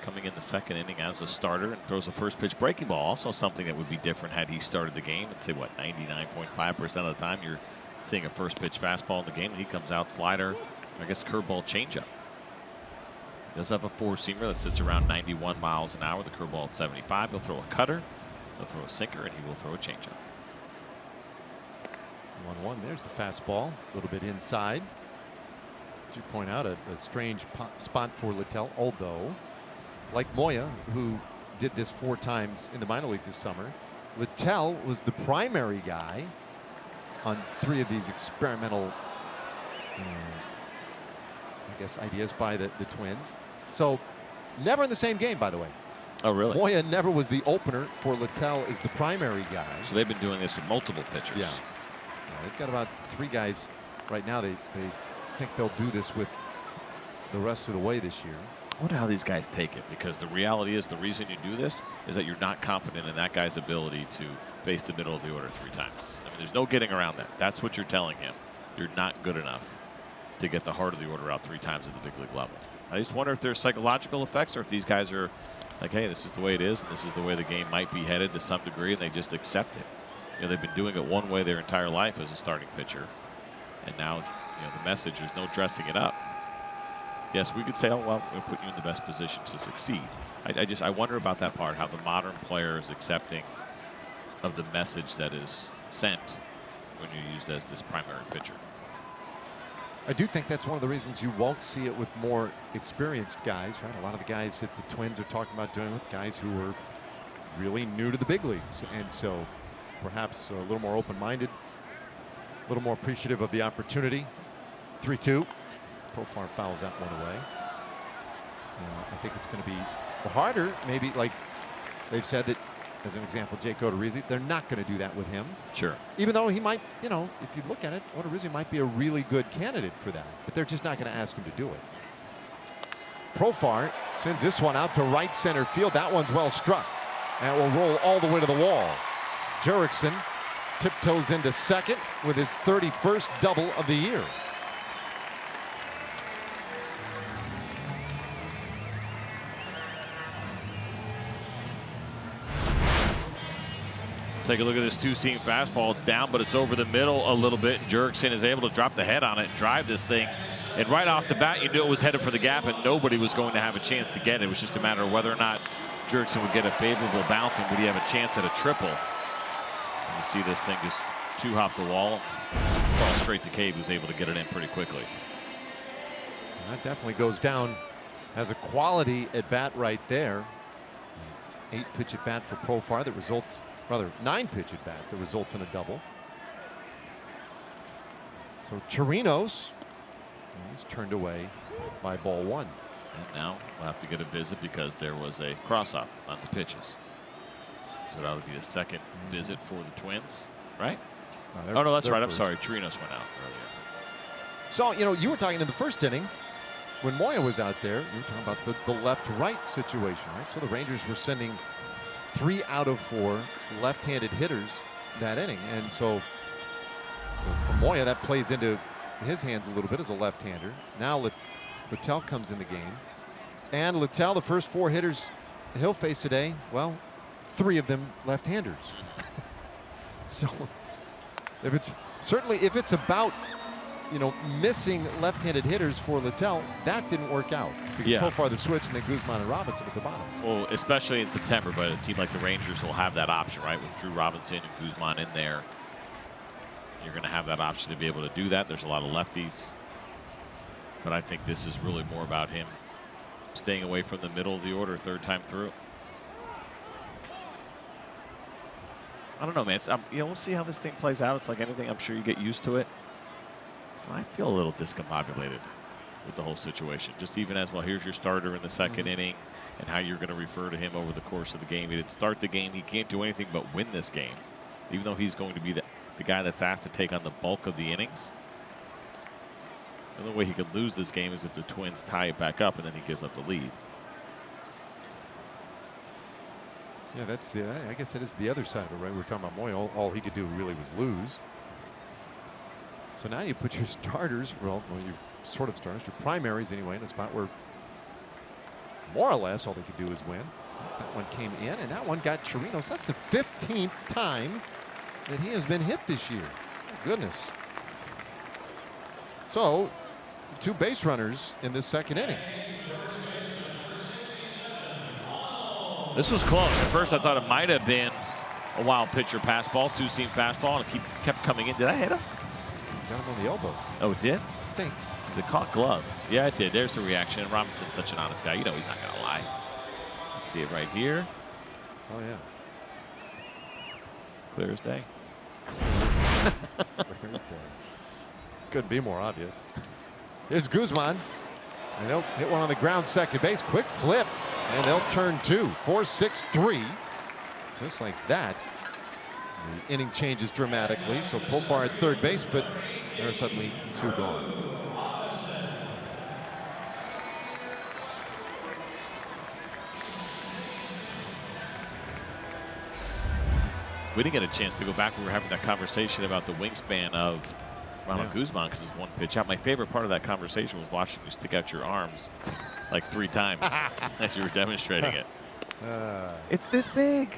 Coming in the second inning as a starter and throws a first pitch breaking ball. Also something that would be different had he started the game. I'd say what, 99.5% of the time you're seeing a first pitch fastball in the game. And he comes out slider, I guess curveball changeup. He does have a 4-seamer that sits around 91 miles an hour. The curveball at 75. He'll throw a cutter, he'll throw a sinker, and he will throw a changeup. 1-1. There's the fastball, a little bit inside. As you point out, a strange spot for Littell, although like Moya, who did this 4 times in the minor leagues this summer, Littell was the primary guy on 3 of these experimental, I guess, ideas by the Twins. So never in the same game, by the way. Oh, really? Moya never was the opener for Littell as the primary guy. So they've been doing this with multiple pitchers. Yeah. They've got about 3 guys right now. They think they'll do this with the rest of the way this year. I wonder how these guys take it, because the reality is the reason you do this is that you're not confident in that guy's ability to face the middle of the order 3 times. I mean, there's no getting around that. That's what you're telling him. You're not good enough to get the heart of the order out 3 times at the big league level. I just wonder if there's psychological effects, or if these guys are like, hey, this is the way it is, and this is the way the game might be headed to some degree, and they just accept it. You know, they've been doing it one way their entire life as a starting pitcher, and now, you know, the message is no dressing it up. Yes, we could say, oh, well, we'll put you in the best position to succeed. I wonder about that part, how the modern player is accepting of the message that is sent when you're used as this primary pitcher. I do think that's one of the reasons you won't see it with more experienced guys, right? A lot of the guys that the Twins are talking about doing with guys who are really new to the big leagues. And so perhaps a little more open-minded, a little more appreciative of the opportunity. 3-2. Profar fouls that one away. I think it's going to be harder, maybe, like they've said that, as an example, Jake Odorizzi, they're not going to do that with him. Sure. Even though he might, you know, if you look at it, Odorizzi might be a really good candidate for that. But they're just not going to ask him to do it. Profar sends this one out to right center field. That one's well struck. And it will roll all the way to the wall. Jurickson tiptoes into second with his 31st double of the year. Take a look at this two-seam fastball. It's down, but it's over the middle a little bit. Jurickson is able to drop the head on it and drive this thing. And right off the bat, you knew it was headed for the gap, and nobody was going to have a chance to get it. It was just a matter of whether or not Jurickson would get a favorable bounce, and would he have a chance at a triple. And you see this thing just two-hop the wall, fall straight to Cave, who's able to get it in pretty quickly. That definitely goes down as a quality at bat right there. 8-pitch at bat for Profar that results. Rather, 9-pitch at bat that results in a double. So Chirinos is turned away by ball one. And now we'll have to get a visit because there was a cross-up on the pitches. So that'll be the second visit for the Twins, right? Oh, no, that's right. I'm sorry. Chirinos went out earlier. So, you know, you were talking in the first inning when Moya was out there. You were talking about the left-right situation, right? So the Rangers were sending 3 out of 4 left-handed hitters that inning. And so for Moya, that plays into his hands a little bit as a left-hander. Now Littell comes in the game. And Littell, the first 4 hitters he'll face today, well, 3 of them left-handers. So if it's about, you know, missing left-handed hitters for Littell, that didn't work out. Yeah. Profar the switch, and then Guzman and Robinson at the bottom. Well, especially in September, but a team like the Rangers will have that option, right? With Drew Robinson and Guzman in there, you're going to have that option to be able to do that. There's a lot of lefties. But I think this is really more about him staying away from the middle of the order third time through. I don't know, man. You know, we'll see how this thing plays out. It's like anything. I'm sure you get used to it. I feel a little discombobulated with the whole situation. Just even as, well, here's your starter in the second inning and how you're going to refer to him over the course of the game. He didn't start the game. He can't do anything but win this game, even though he's going to be the guy that's asked to take on the bulk of the innings. The only way he could lose this game is if the Twins tie it back up and then he gives up the lead. Yeah, that's I guess that is the other side of it, right? We're talking about Moya. All he could do really was lose. So now you put your starters, well, your sort of starters, your primaries anyway, in a spot where more or less all they could do is win. That one came in, and that one got Chirinos. That's the 15th time that he has been hit this year. Goodness. So 2 base runners in this second inning. This was close. At first I thought it might have been a wild pitcher pass ball, two-seam fastball, and it kept coming in. Did I hit him? Got him on the elbow. Oh, it did? I think. It caught glove. Yeah, it did. There's the reaction. And Robinson's such an honest guy. You know he's not going to lie. Let's see it right here. Oh, yeah. Clear as day. Clear as day. Couldn't be more obvious. Here's Guzman. And they'll hit one on the ground, second base. Quick flip. And they'll turn 2. 4-6-3. Just like that. The inning changes dramatically. So Profar at third base, but there are suddenly 2 gone. We didn't get a chance to go back. We were having that conversation about the wingspan of Ronald Guzman because it's 1 pitch out. My favorite part of that conversation was watching you stick out your arms like 3 times as you were demonstrating it. It's this big.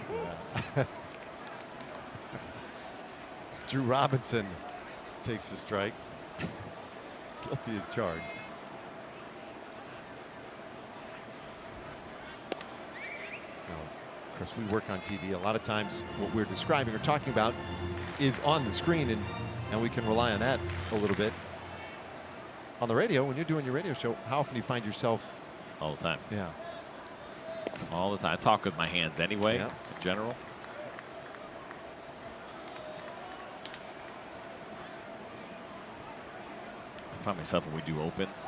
Drew Robinson takes a strike. Guilty as charged. Of course, we work on TV. A lot of times what we're describing or talking about is on the screen, and we can rely on that a little bit. On the radio, when you're doing your radio show, how often do you find yourself? All the time. Yeah. All the time. I talk with my hands anyway, in general. I find myself when we do opens,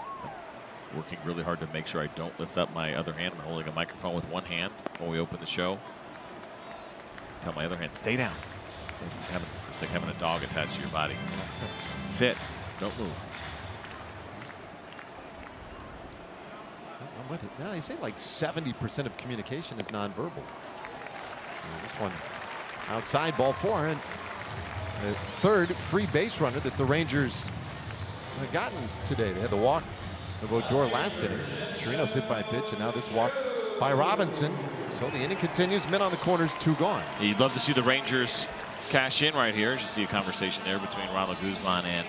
working really hard to make sure I don't lift up my other hand. I'm holding a microphone with one hand when we open the show. Tell my other hand, stay down. It's like having a dog attached to your body. Sit, don't move. Now they say like 70% of communication is nonverbal. This one outside, ball 4, and the third free base runner that the Rangers have gotten today. They had the walk of Odor last inning. Chirinos hit by a pitch, and now this walk by Robinson. So the inning continues. Men on the corners, 2 gone. You'd love to see the Rangers cash in right here. You see a conversation there between Ronald Guzman and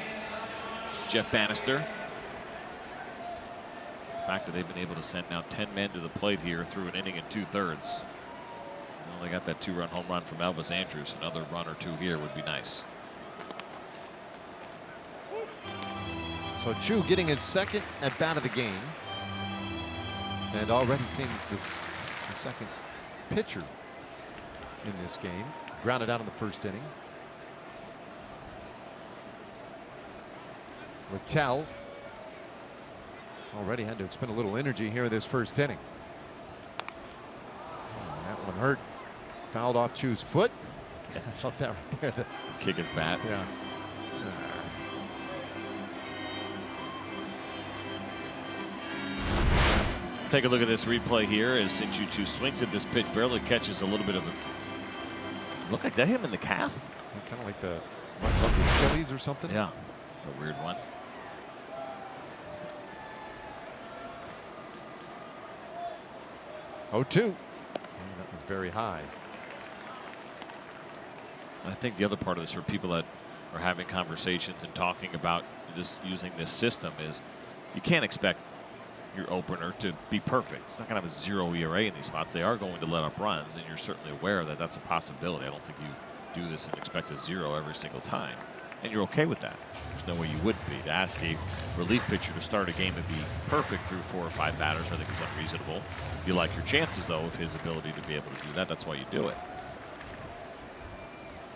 Jeff Bannister. The fact that they've been able to send now 10 men to the plate here through an inning and 2/3. Well, they got that 2-run home run from Elvis Andrus. Another run or 2 here would be nice. So Chu getting his second at bat of the game, and already seeing the second pitcher in this game. Grounded out in the first inning. Littell already had to expend a little energy here in this first inning. Oh, that one hurt. Fouled off Chu's foot. I love that right there. Kick his bat. Yeah. Take a look at this replay here as Sin-Chu Chu swings at this pitch, barely catches a little bit of a. Look like that hit him in the calf. Kind of like the Achilles or something. Yeah, a weird one. Oh, 2. That was very high. I think the other part of this for people that are having conversations and talking about just using this system is you can't expect your opener to be perfect. It's not going to have a 0 ERA in these spots. They are going to let up runs, and you're certainly aware that that's a possibility. I don't think you do this and expect a 0 every single time. And you're okay with that. There's no way you would be. To ask a relief pitcher to start a game and be perfect through 4 or 5 batters, I think is unreasonable. You like your chances, though, of his ability to be able to do that. That's why you do it.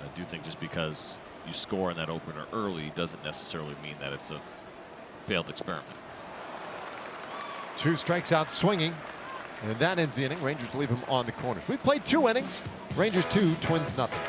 I do think just because you score in that opener early doesn't necessarily mean that it's a failed experiment. 2 strikes out swinging, and that ends the inning. Rangers leave him on the corners. We've played 2 innings. Rangers 2, Twins nothing.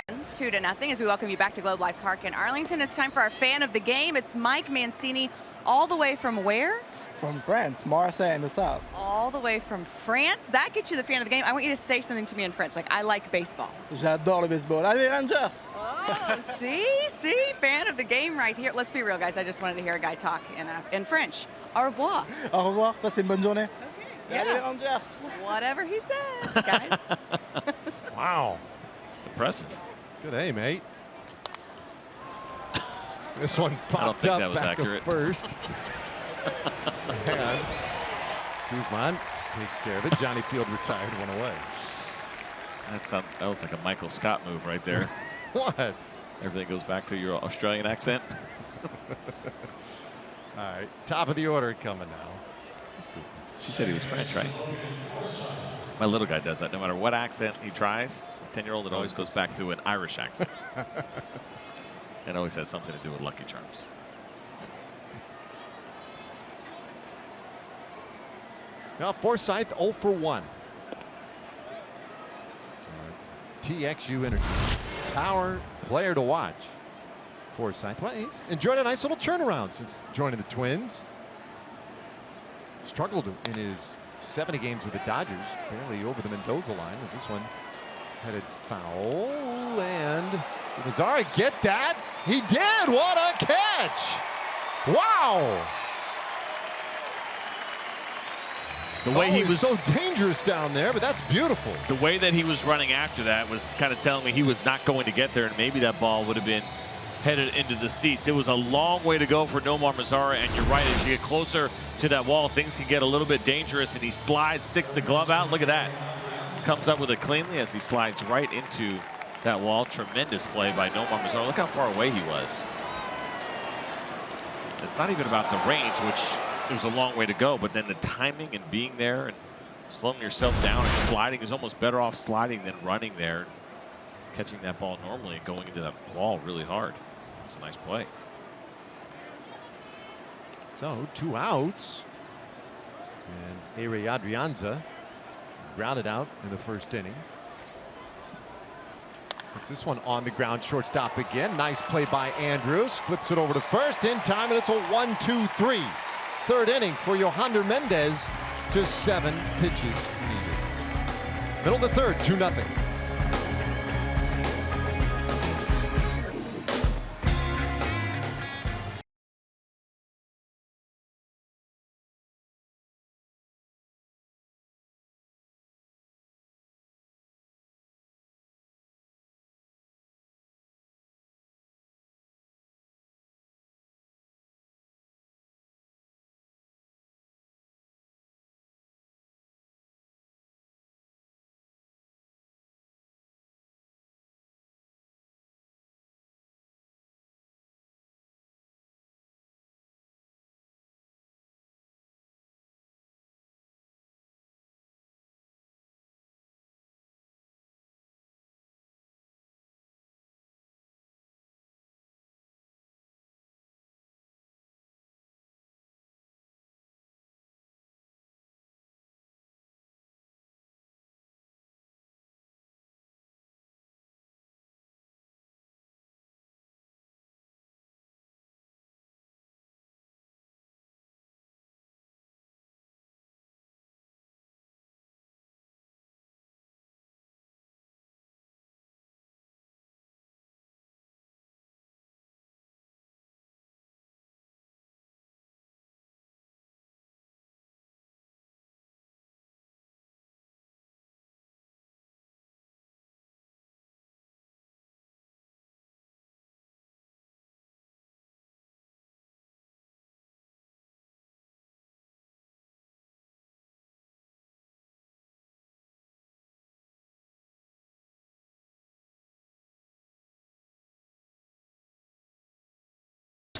Twins 2-0 as we welcome you back to Globe Life Park in Arlington. It's time for our fan of the game. It's Mike Mancini, all the way from where? From France, Marseille in the south. All the way from France. That gets you the fan of the game. I want you to say something to me in French, like I like baseball. J'adore le baseball. Allez Rangers! Oh, see, fan of the game right here. Let's be real, guys. I just wanted to hear a guy talk in French. Au revoir. Au revoir. Passez une bonne journée. Okay. Allez Rangers! Whatever he says, guys. Wow. It's impressive. Good aim, mate. This one I don't popped think up that was back accurate. to first. And Guzman takes care of it. Johnny Field retired, one away. That was like a Michael Scott move right there. What? Everything goes back to your Australian accent. All right, top of the order coming now. She said he was French, right? My little guy does that. No matter what accent he tries, 10-year-old, it always goes back to an Irish accent. It always has something to do with Lucky Charms. Now Forsythe 0 for 1. TXU Energy. Power player to watch. Forsythe, well, he's enjoyed a nice little turnaround since joining the Twins. Struggled in his 70 games with the Dodgers, barely over the Mendoza line as this one headed foul. And did Mazzara get that? He did! What a catch! Wow! The way he was so dangerous down there, but that's beautiful. The way that he was running after that was kind of telling me he was not going to get there, and maybe that ball would have been headed into the seats. It was a long way to go for Nomar Mazzara, and you're right, as you get closer to that wall, things can get a little bit dangerous, and he slides, sticks the glove out. Look at that. Comes up with it cleanly as he slides right into that wall. Tremendous play by Nomar Mazzara. Look how far away he was. It's not even about the range, which it was a long way to go, but then the timing and being there and slowing yourself down and sliding is almost better off sliding than running there. Catching that ball normally and going into that wall really hard. It's a nice play. So 2 outs. And Ari Adrianza grounded out in the first inning. Puts this one on the ground, shortstop again. Nice play by Andrews. Flips it over to first in time, and it's a 1-2-3. Third inning for Yohander Mendez. Just 7 pitches needed. Middle of the third, 2-0.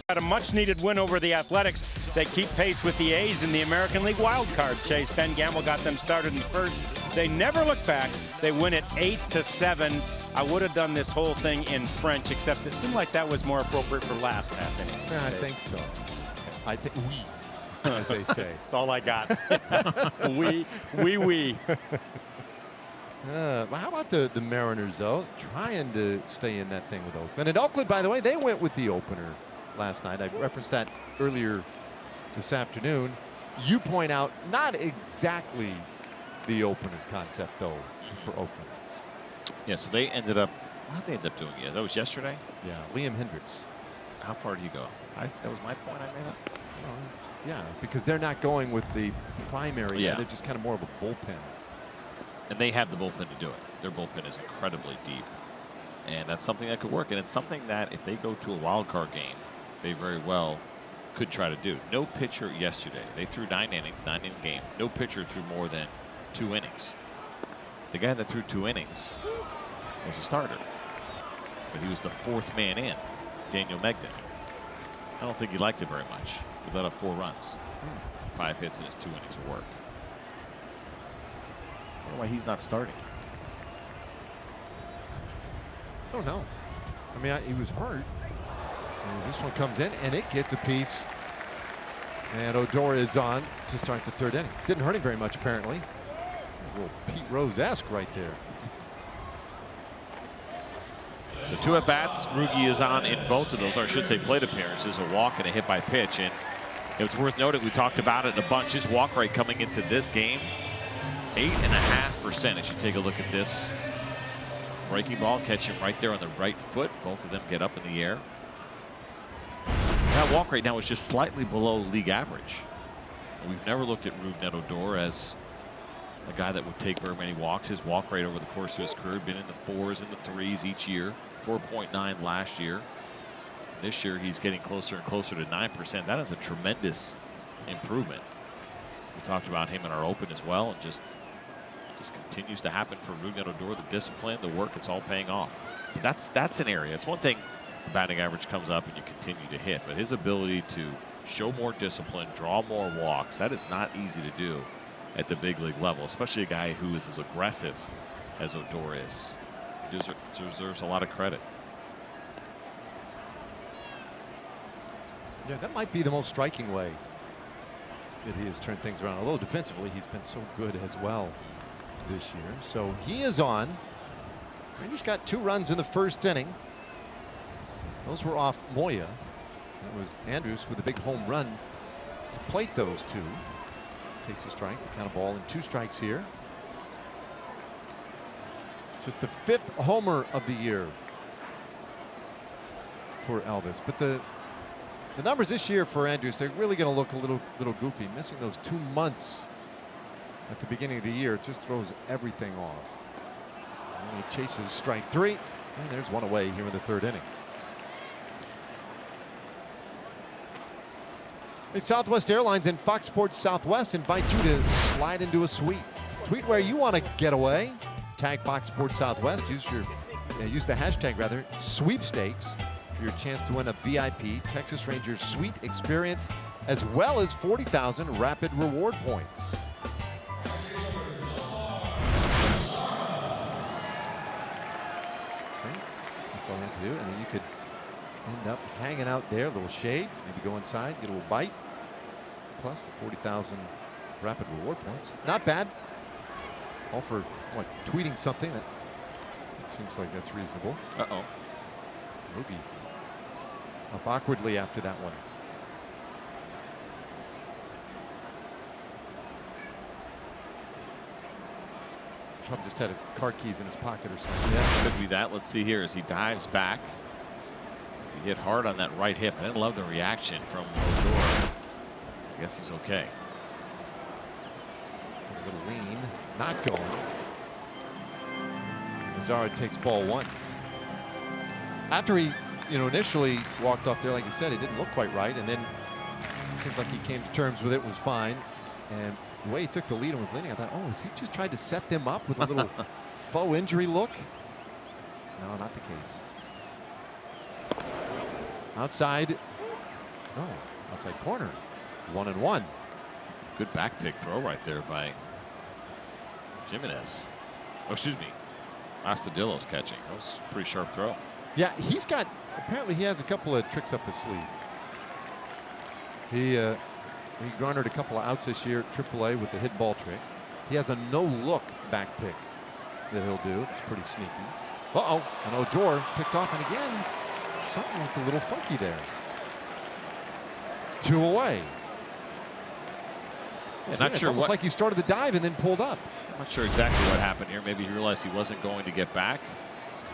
Got a much-needed win over the Athletics. They keep pace with the A's in the American League wild card chase. Ben Gamble got them started in the first. They never look back. They win it 8-7. I would have done this whole thing in French, except it seemed like that was more appropriate for last half inning. Yeah, I think so. I think we, as they say. That's all I got. Oui. Well, how about the Mariners, though? Trying to stay in that thing with Oakland. And Oakland, by the way, they went with the opener last night. I referenced that earlier this afternoon. You point out not exactly the opener concept, though, for Oakland. Yeah, so they ended up, what did they end up doing? Yeah, that was yesterday? Yeah, Liam Hendricks. How far do you go? That was my point I made up. Yeah, because they're not going with the primary. Yeah. They're just kind of more of a bullpen. And they have the bullpen to do it. Their bullpen is incredibly deep. And that's something that could work. And it's something that if they go to a wild card game, they very well could try to do. No pitcher yesterday. They threw 9 innings, 9-inning game. No pitcher threw more than 2 innings. The guy that threw 2 innings was a starter. But he was the 4th man in, Daniel Megden. I don't think he liked it very much. He let up 4 runs. 5 hits in his 2 innings of work. I don't know why he's not starting. I don't know. I mean, he was hurt. And this one comes in, and it gets a piece. And Odor is on to start the 3rd inning. Didn't hurt him very much, apparently. A little Pete Rose-esque right there. So 2 at-bats. Rugi is on in both of those, or I should say plate appearances, a walk and a hit by pitch. And it's worth noting, we talked about it in a bunch. His walk rate coming into this game, 8.5%. As you take a look at this breaking ball, catch him right there on the right foot. Both of them get up in the air. That walk rate now is just slightly below league average. We've never looked at Rougned Odor as a guy that would take very many walks. His walk rate over the course of his career been in the 4s and the 3s each year. 4.9 last year. This year he's getting closer and closer to 9%. That is a tremendous improvement. We talked about him in our open as well, and just continues to happen for Rougned Odor. The discipline, the work, it's all paying off. That's an area. It's one thing the batting average comes up and you continue to hit, but his ability to show more discipline, draw more walks, that is not easy to do at the big league level, especially a guy who is as aggressive as Odor is. He deserves a lot of credit. Yeah, that might be the most striking way that he has turned things around. Although defensively, he's been so good as well this year. So he is on. Rangers got 2 runs in the 1st inning. Those were off Moya. It was Andrus with a big home run to plate those 2. Takes a strike. The count of ball and 2 strikes here. Just the 5th homer of the year for Elvis. But the numbers this year for Andrus, they're really going to look a little goofy. Missing those 2 months at the beginning of the year just throws everything off. And he chases strike 3, and there's one away here in the 3rd inning. Hey, Southwest Airlines and Fox Sports Southwest invite you to slide into a suite. Tweet where you want to get away. Tag Fox Sports Southwest. Use the hashtag rather sweepstakes for your chance to win a VIP Texas Rangers suite experience, as well as 40,000 rapid reward points. See, that's all you have to do, and then you could end up hanging out there, a little shade, maybe go inside, get a little bite, plus the 40,000 rapid reward points. Not bad. All for what, tweeting something that it seems like that's reasonable. Uh-oh. Ruby up awkwardly after that one. Trump just had his car keys in his pocket or something. Yeah, could be that. Let's see here as he dives back. He hit hard on that right hip. I didn't love the reaction from Odor. I guess he's okay. A little lean, not going. Zara takes ball 1. After he, initially walked off there, like you said, he didn't look quite right, and then it seemed like he came to terms with it, was fine. And the way he took the lead and was leaning, I thought, oh, has he just tried to set them up with a little faux injury look? No, not the case. Outside, outside corner, 1-1. Good back pick throw right there by Jimenez. Oh, excuse me. Astudillo's catching. That was a pretty sharp throw. Yeah, apparently he has a couple of tricks up his sleeve. He garnered a couple of outs this year at AAA with the hit ball trick. He has a no-look back pick that he'll do. It's pretty sneaky. Uh-oh, and Odor picked off, and again, something looked a little funky there. 2 away. Yeah, not sure almost what. Like he started the dive and then pulled up. I'm not sure exactly what happened here. Maybe he realized he wasn't going to get back.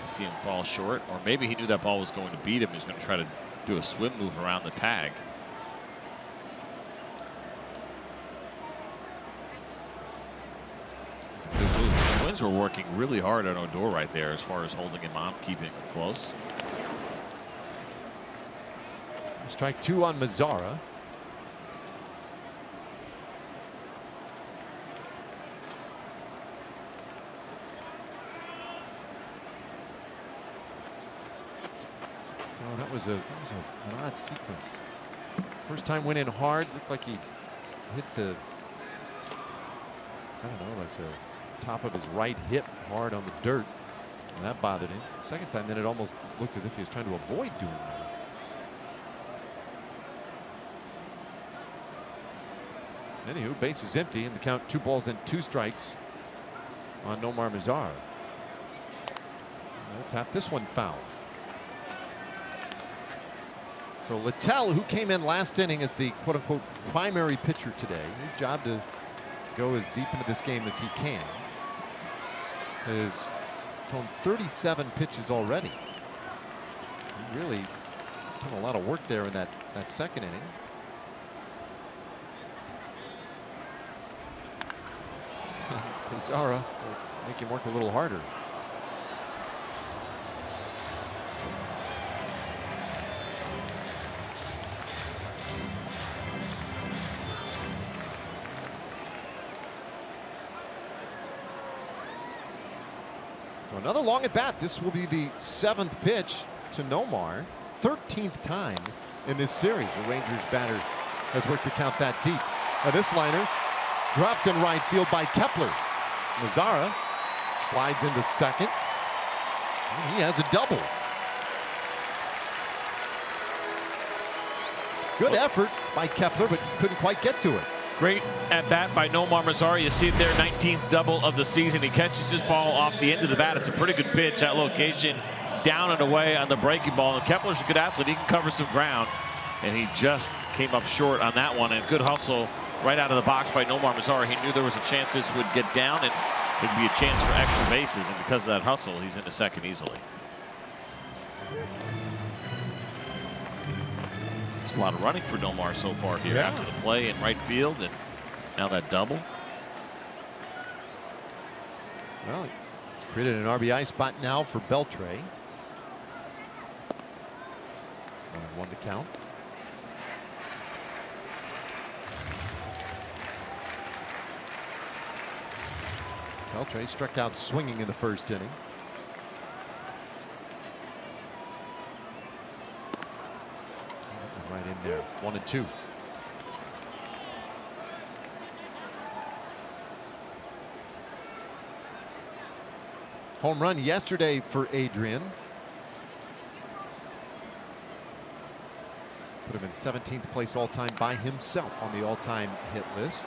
I see him fall short, or maybe he knew that ball was going to beat him. He's going to try to do a swim move around the tag. It's a good move. The Twins were working really hard on Odor right there as far as holding him on, keeping him close. Strike 2 on Mazzara. Oh, that was an odd sequence. First time went in hard, looked like he hit the, I don't know, like the top of his right hip hard on the dirt, and that bothered him. Second time, then it almost looked as if he was trying to avoid doing that. Anywho, base is empty, and the count 2 balls and 2 strikes on Nomar Mazara. They'll tap this one foul. So Littell, who came in last inning as the quote-unquote primary pitcher today, his job to go as deep into this game as he can, has thrown 37 pitches already. He really done a lot of work there in that second inning. Mazzara will make him work a little harder. So another long at bat. This will be the 7th pitch to Nomar. 13th time in this series the Rangers batter has worked the count that deep. Now this liner dropped in right field by Kepler. Mazzara slides into second. And he has a double. Good effort by Kepler, but couldn't quite get to it. Great at bat by Nomar Mazzara. You see it there, 19th double of the season. He catches his ball off the end of the bat. It's a pretty good pitch at location, down and away on the breaking ball. And Kepler's a good athlete. He can cover some ground, and he just came up short on that one. And good hustle right out of the box by Nomar Mazzara. He knew there was a chance this would get down, and it'd be a chance for extra bases. And because of that hustle, he's into second easily. A lot of running for Nomar so far here after the play in right field, and now that double. Well, it's created an RBI spot now for Beltre. 1-1 to count. Beltre struck out swinging in the first inning. Right in there, 1-2. Home run yesterday for Adrian. Put him in 17th place all-time by himself on the all-time hit list.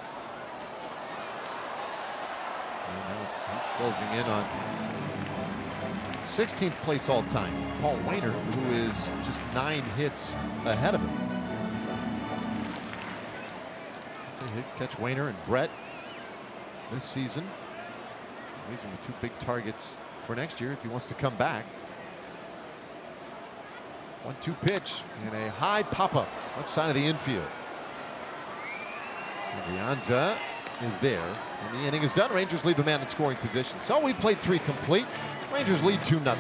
And now he's closing in on 16th place all-time. Paul Wainer, who is just 9 hits ahead of him. So he'd catch Wainer and Brett this season. Amazing, with 2 big targets for next year if he wants to come back. 1-2 pitch and a high pop-up left side of the infield. Brianza is there, and the inning is done. Rangers leave a man in scoring position. So we played 3 complete. Rangers lead 2-0.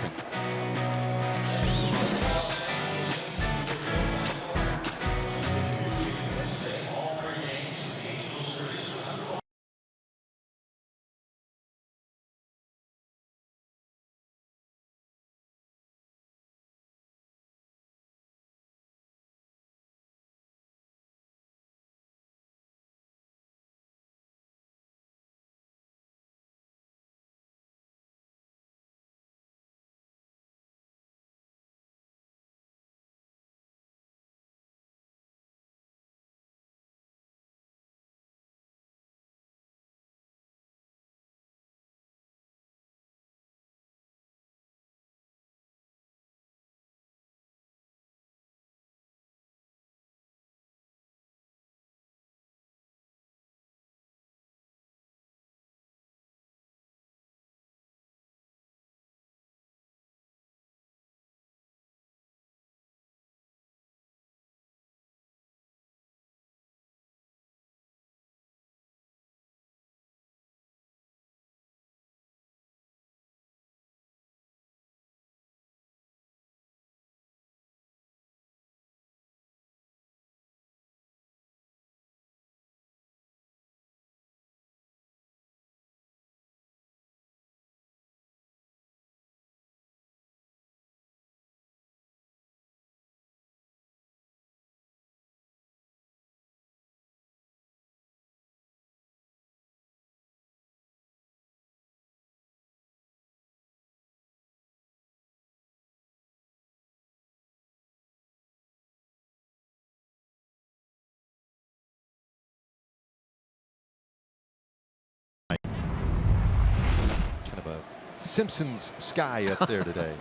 Simpsons sky up there today.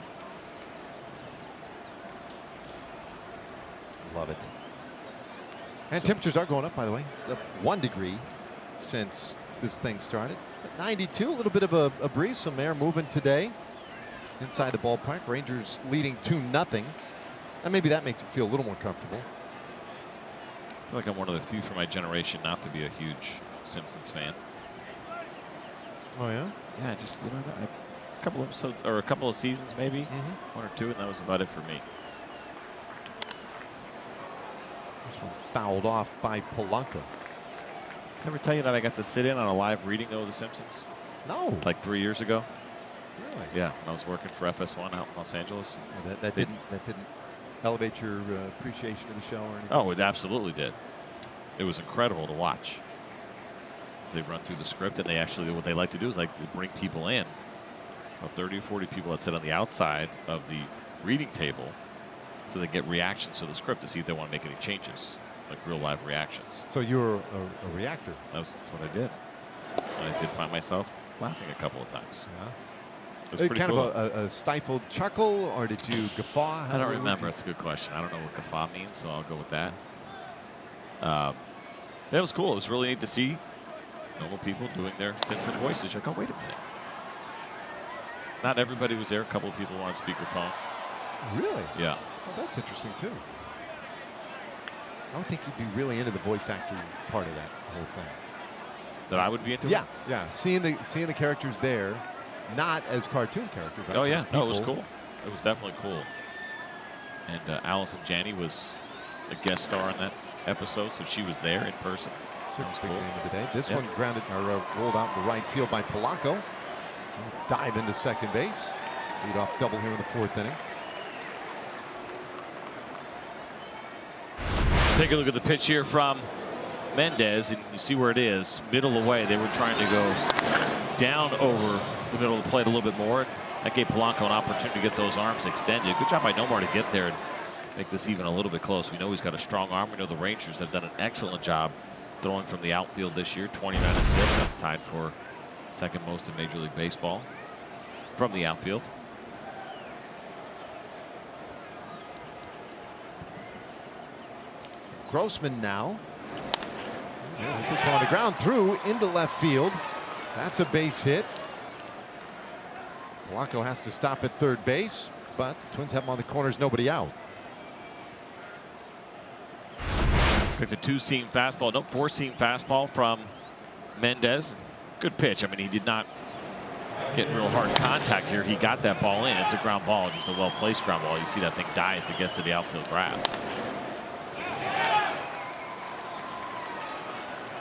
Love it. And So temperatures are going up, by the way. It's up 1 degree since this thing started. At 92, a little bit of a breeze, some air moving today inside the ballpark. Rangers leading 2-0. And maybe that makes it feel a little more comfortable. I feel like I'm one of the few from my generation not to be a huge Simpsons fan. Oh, yeah? Yeah, just a couple episodes or a couple of seasons maybe, 1 or 2, and that was about it for me. This one fouled off by Polanco. Ever tell you that I got to sit in on a live reading of The Simpsons? No. Like 3 years ago. Really? Yeah, when I was working for FS1 out in Los Angeles. That didn't elevate your appreciation of the show or anything? Oh, it absolutely did. It was incredible to watch. They run through the script, and they actually, what they like to do is like to bring people in. About 30 or 40 people that sit on the outside of the reading table, so they get reactions to the script to see if they want to make any changes, like real live reactions. So you were a reactor. That's what I did. And I did find myself laughing a couple of times. Yeah. It was pretty kind cool. of a stifled chuckle, or did you guffaw? I don't remember. That's a good question. I don't know what guffaw means, so I'll go with that. That was cool. It was really neat to see normal people doing their Simpson voices. You're like, oh, wait a minute. Not everybody was there. A couple of people were on speakerphone. Really? Yeah. Well, that's interesting, too. I would think you'd be really into the voice actor part of that whole thing. That I would be into? Yeah, yeah. Seeing the characters there, not as cartoon characters. Right? Oh, yeah. As No, it was people. cool. It was definitely cool. And Allison Janney was a guest star in that episode, so she was there in person. Sixth big cool. game of the day. This Yeah. one grounded or rolled out in the right field by Polanco. Dive into second base. Lead off double here in the 4th inning. Take a look at the pitch here from Mendez, and you see where it is. Middle away. They were trying to go down over the middle of the plate a little bit more. That gave Polanco an opportunity to get those arms extended. Good job by Nomar to get there and make this even a little bit close. We know he's got a strong arm. We know the Rangers have done an excellent job throwing from the outfield this year. 29 assists. That's tied for second most in Major League Baseball from the outfield. Grossman now. Yeah, hit this one on the ground through into left field. That's a base hit. Polanco has to stop at third base, but the Twins have him on the corners, nobody out. Picked a 2-seam fastball. Nope, 4-seam fastball from Mendez. Good pitch. I mean, he did not get real hard contact here. He got that ball in. It's a ground ball, just a well-placed ground ball. You see that thing die as it gets to the outfield grass.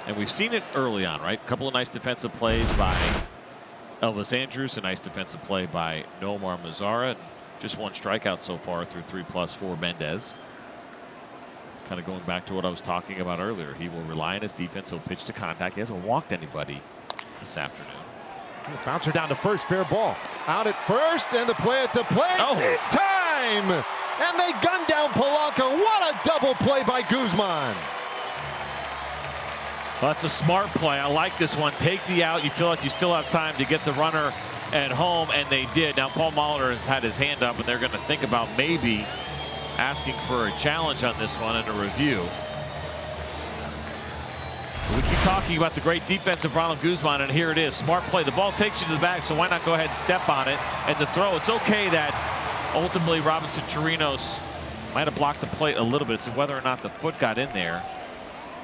And we've seen it early on, right? A couple of nice defensive plays by Elvis Andrus, a nice defensive play by Nomar Mazara. Just 1 strikeout so far through 3+ for Mendez. Kind of going back to what I was talking about earlier. He will rely on his defense. He'll pitch to contact. He hasn't walked anybody this afternoon. Bouncer down to first, fair ball. Out at first, and the play at the plate in time! And they gun down Polanco. What a double play by Guzman. Well, that's a smart play. I like this one. Take the out. You feel like you still have time to get the runner at home, and they did. Now, Paul Molitor has had his hand up, and they're going to think about maybe asking for a challenge on this one and a review. We keep talking about the great defense of Ronald Guzman, and here it is. Smart play. The ball takes you to the bag, so why not go ahead and step on it? And the throw, it's okay that ultimately Robinson Chirinos might have blocked the plate a little bit. So whether or not the foot got in there.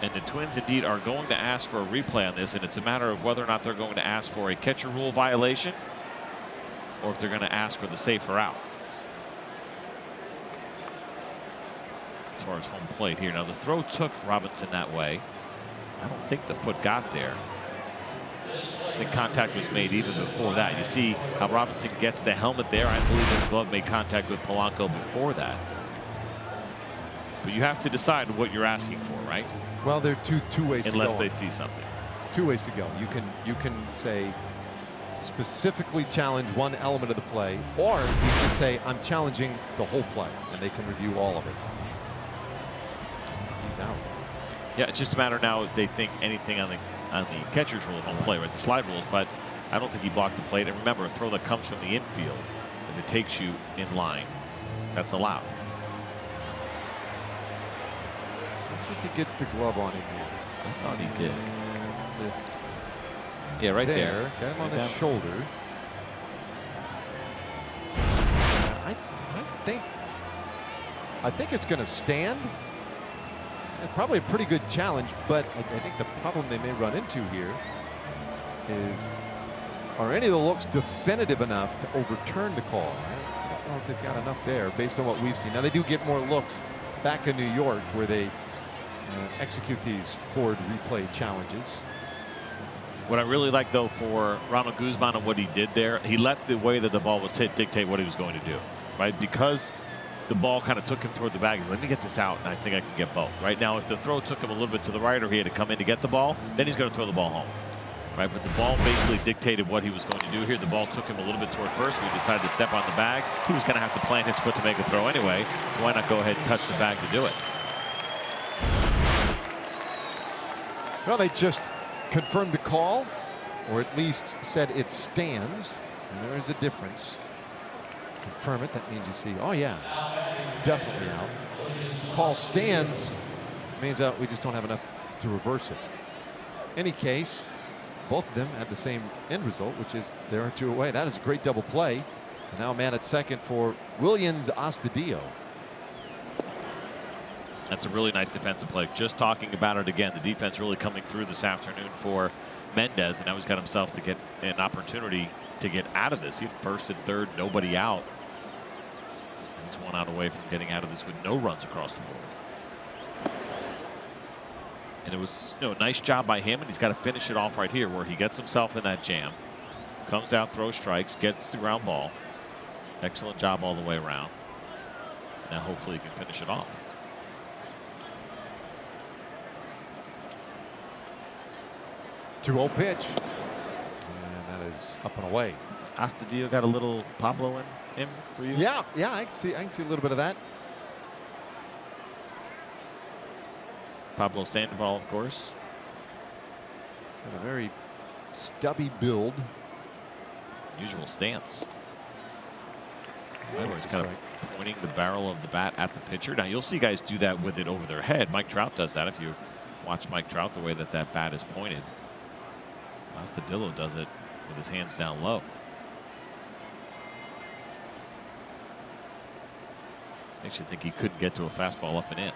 And the Twins indeed are going to ask for a replay on this, and it's a matter of whether or not they're going to ask for a catcher rule violation or if they're going to ask for the safer out. As far as home plate here. Now the throw took Robinson that way. I don't think the foot got there. I think contact was made even before that. You see how Robinson gets the helmet there. I believe his glove made contact with Polanco before that. But you have to decide what you're asking for, right? Well, there are two ways to go. Unless they see something. 2 ways to go. You can say specifically challenge one element of the play, or you can just say I'm challenging the whole play, and they can review all of it. He's out. Yeah, it's just a matter now if they think anything on the catcher's rule of home play, right? The slide rules, but I don't think he blocked the plate. And remember, a throw that comes from the infield, if it takes you in line, that's allowed. Let's see if he gets the glove on him here. I thought he did. Yeah, right there. Got him on the shoulder. I think it's going to stand. Probably a pretty good challenge, but I think the problem they may run into here is, are any of the looks definitive enough to overturn the call? I don't know if they've got enough there based on what we've seen. Now they do get more looks back in New York where they execute these Ford replay challenges. What I really like, though, for Ronald Guzman and what he did there, he let the way that the ball was hit dictate what he was going to do, right? Because the ball kind of took him toward the bag. He's like, let me get this out, and I think I can get both. Right now, if the throw took him a little bit to the right or he had to come in to get the ball, then he's going to throw the ball home. Right, but the ball basically dictated what he was going to do here. The ball took him a little bit toward first. He decided to step on the bag. He was going to have to plant his foot to make a throw anyway, so why not go ahead and touch the bag to do it? Well, they just confirmed the call, or at least said it stands, and there is a difference. Confirm it, that means you see, oh yeah, definitely out. Call stands means we just don't have enough to reverse it. Any case, both of them have the same end result, which is there are two away. That is a great double play. And now a man at second for Williams Astudillo. That's a really nice defensive play. Just talking about it again, the defense really coming through this afternoon for Mendez, and now he's got himself to get an opportunity to get out of this. He had first and third, nobody out. He's 1 out away from getting out of this with no runs across the board. And it was, a nice job by him, and he's got to finish it off right here where he gets himself in that jam, comes out, throws strikes, gets the ground ball. Excellent job all the way around. Now hopefully he can finish it off. Two-0 pitch, and that is up and away. Astudillo got a little Pablo in him for you? Yeah, I can see a little bit of that. Pablo Sandoval, of course. He's got a very stubby build. Usual stance. He's kind of pointing the barrel of the bat at the pitcher. Now you'll see guys do that with it over their head. Mike Trout does that. If you watch Mike Trout, the way that bat is pointed. Astudillo does it with his hands down low. Makes you think he couldn't get to a fastball up and in.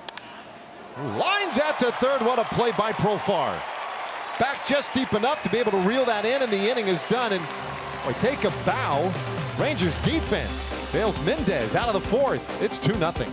Lines out to third. What a play by Profar. Back just deep enough to be able to reel that in, and the inning is done. And we take a bow. Rangers defense bails Mendez out of the fourth. It's 2-0.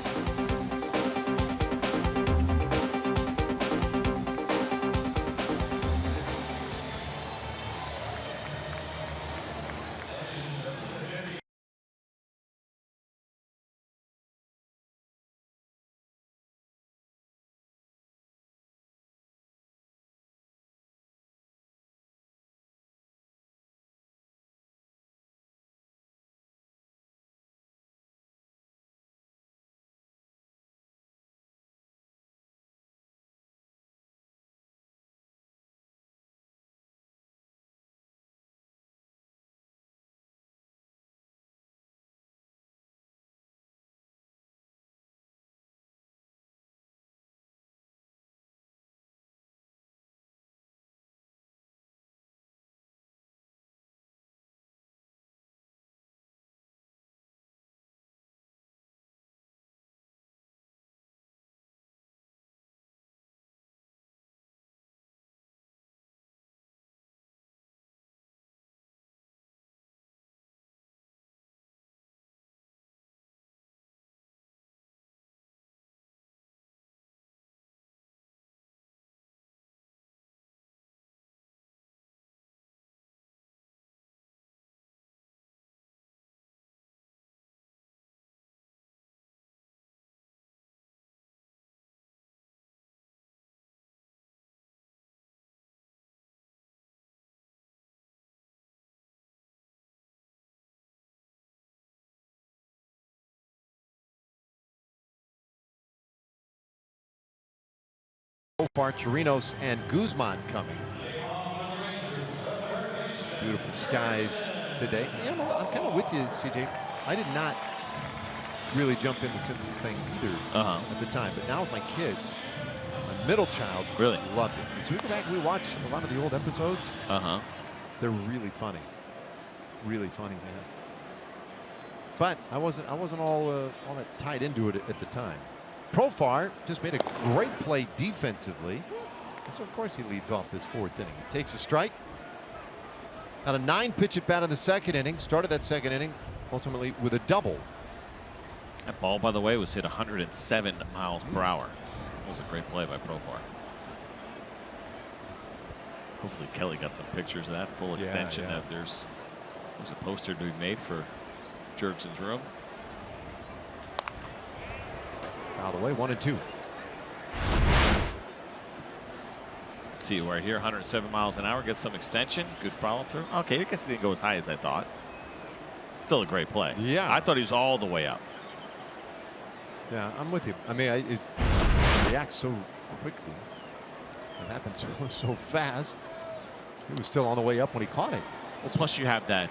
So far, Chirinos and Guzman coming. Beautiful skies today. Yeah, I'm kind of with you, CJ. I did not really jump in the Simpsons thing either at the time, but now with my kids, my middle child really loved it. And so we go back and we watch a lot of the old episodes. They're really funny. Really funny, man. But I wasn't all that tied into it at the time. Profar just made a great play defensively. And so of course he leads off this 4th inning. He takes a strike. Out of 9 pitch at bat in the 2nd inning. Started that 2nd inning ultimately with a double. That ball, by the way, was hit 107 miles per hour. That was a great play by Profar. Hopefully Kelly got some pictures of that full extension. That there's a poster to be made for Jurickson's room. Out of the way, 1-2. Let's see, right here, 107 miles an hour, gets some extension. Good follow through. Okay, I guess he didn't go as high as I thought. Still a great play. Yeah. I thought he was all the way up. Yeah, I'm with you. I mean, it reacts so quickly. It happens so fast. He was still on the way up when he caught it. Well, plus you have that,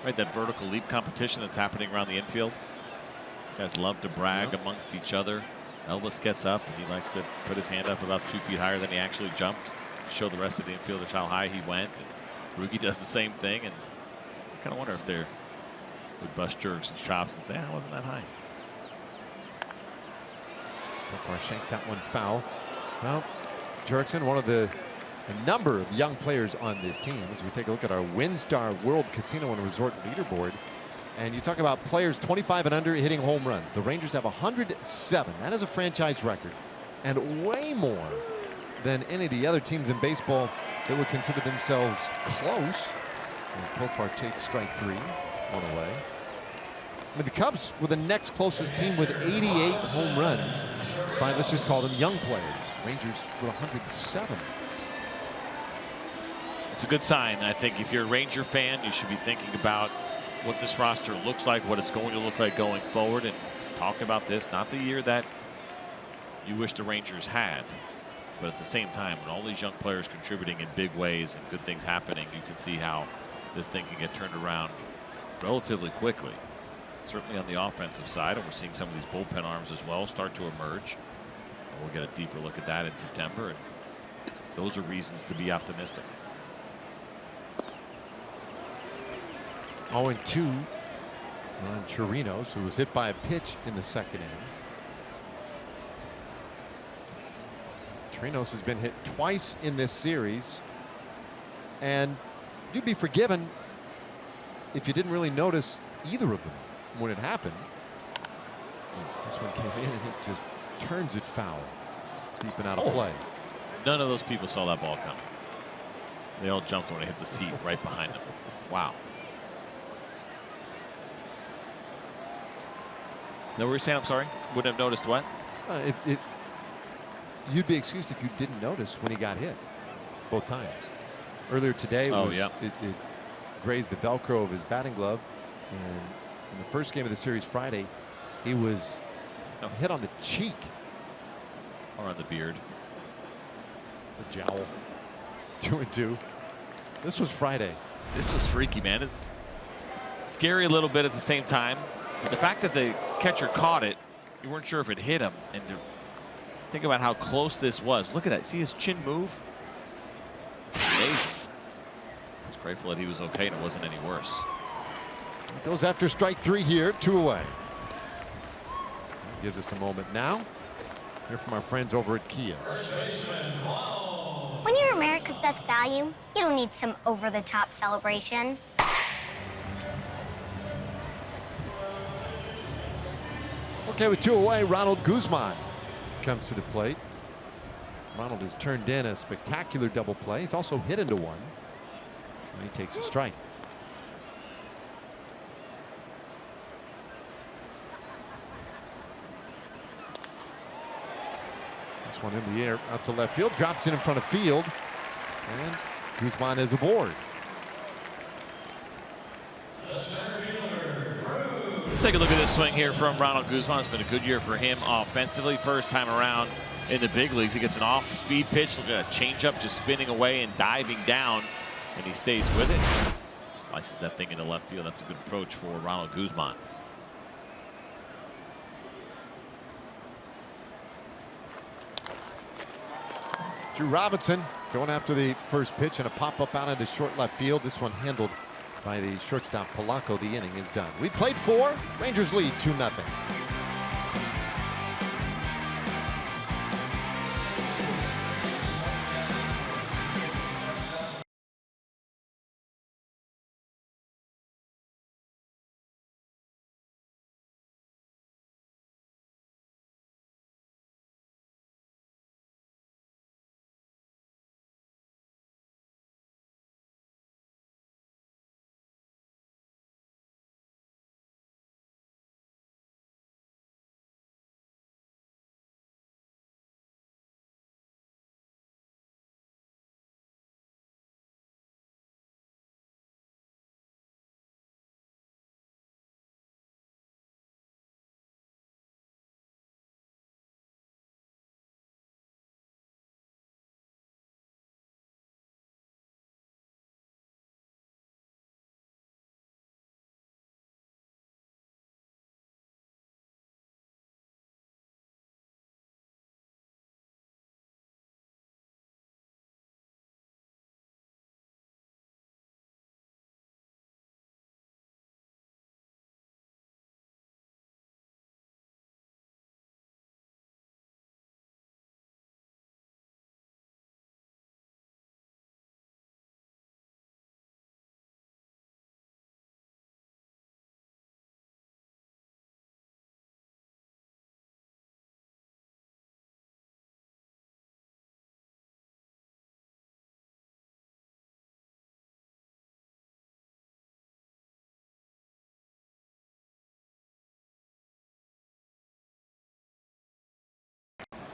right, that vertical leap competition that's happening around the infield. These guys love to brag amongst each other. Elvis gets up and he likes to put his hand up about 2 feet higher than he actually jumped. Show the rest of the infielders how high he went. And Rugi does the same thing, and I kind of wonder if they would bust Jurickson's chops and say, I wasn't that high. Profar shanks that one foul. Well, Jurickson, one of a number of young players on this team. As we take a look at our WinStar World Casino and Resort leaderboard, and you talk about players 25 and under hitting home runs. The Rangers have 107. That is a franchise record, and way more than any of the other teams in baseball that would consider themselves close. And Profar takes strike 3, one away. I mean, the Cubs were the next closest team with 88 home runs by, let's just call them young players. Rangers with 107. It's a good sign. I think if you're a Ranger fan, you should be thinking about what this roster looks like, what it's going to look like going forward, and talk about this, not the year that you wish the Rangers had, but at the same time, when all these young players contributing in big ways and good things happening, you can see how this thing can get turned around relatively quickly. Certainly on the offensive side, and we're seeing some of these bullpen arms as well start to emerge. And we'll get a deeper look at that in September, and those are reasons to be optimistic. 0-2 on Chirinos, who was hit by a pitch in the 2nd inning. Chirinos has been hit twice in this series, and you'd be forgiven if you didn't really notice either of them when it happened. This one came in and it just turns it foul, deep and out of play. None of those people saw that ball coming. They all jumped when it hit the seat right behind them. Wow. No, what were you saying? I'm sorry. Wouldn't have noticed what? You'd be excused if you didn't notice when he got hit both times. Earlier today, it grazed the Velcro of his batting glove, and in the first game of the series Friday, he was hit on the cheek. Or on the beard. The jowl. 2-2. This was Friday. This was freaky, man. It's scary a little bit at the same time. But the fact that the catcher caught it, you weren't sure if it hit him. And to think about how close this was. Look at that. See his chin move? Amazing. I was grateful that he was okay and it wasn't any worse. He goes after strike 3 here, 2 away. Gives us a moment now. Hear from our friends over at Kia. When you're America's best value, you don't need some over-the-top celebration. Okay, with 2 away, Ronald Guzman comes to the plate. Ronald has turned in a spectacular double play. He's also hit into one. And he takes a strike. This one in the air, out to left field, drops in front of field, and Guzman is aboard. Let's take a look at this swing here from Ronald Guzman. It's been a good year for him offensively. First time around in the big leagues. He gets an off-speed pitch. Look at a changeup just spinning away and diving down. and he stays with it. Slices that thing into left field. That's a good approach for Ronald Guzman. Drew Robinson going after the first pitch and a pop-up out into short left field. This one handled by the shortstop Polanco. The inning is done. We played 4. Rangers lead 2-0.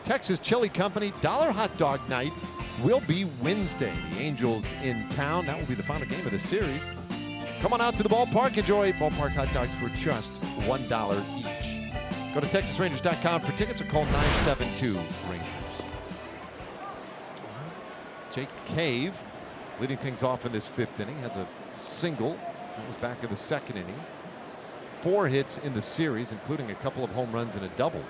Texas Chili Company Dollar Hot Dog Night will be Wednesday. The Angels in town. That will be the final game of the series. Come on out to the ballpark. Enjoy ballpark hot dogs for just $1 each. Go to TexasRangers.com for tickets or call 972-RANGERS. Jake Cave leading things off in this 5th inning. Has a single. That was back in the 2nd inning. 4 hits in the series, including a couple of home runs and a double.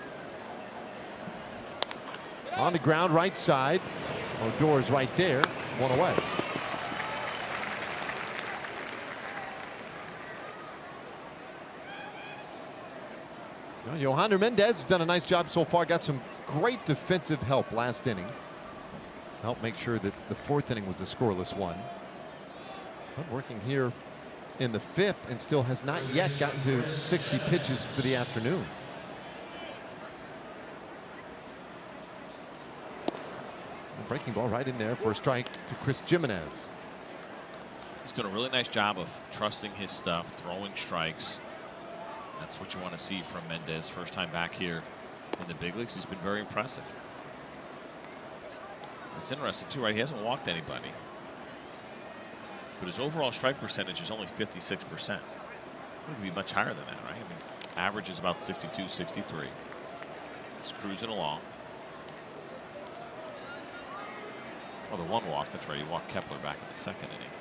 On the ground, right side. Odor's right there. 1 away. Well, Yohander Mendez has done a nice job so far. Got some great defensive help last inning. Helped make sure that the 4th inning was a scoreless one. But working here in the 5th and still has not yet gotten to 60 pitches for the afternoon. Breaking ball right in there for a strike to Chris Jimenez. He's done a really nice job of trusting his stuff, throwing strikes. That's what you want to see from Mendez. First time back here in the big leagues. He's been very impressive. It's interesting too, right? He hasn't walked anybody, but his overall strike percentage is only 56%. It would be much higher than that, right? I mean, average is about 62, 63. He's cruising along. Oh, the 1 walk, that's right. He walked Kepler back in the 2nd inning.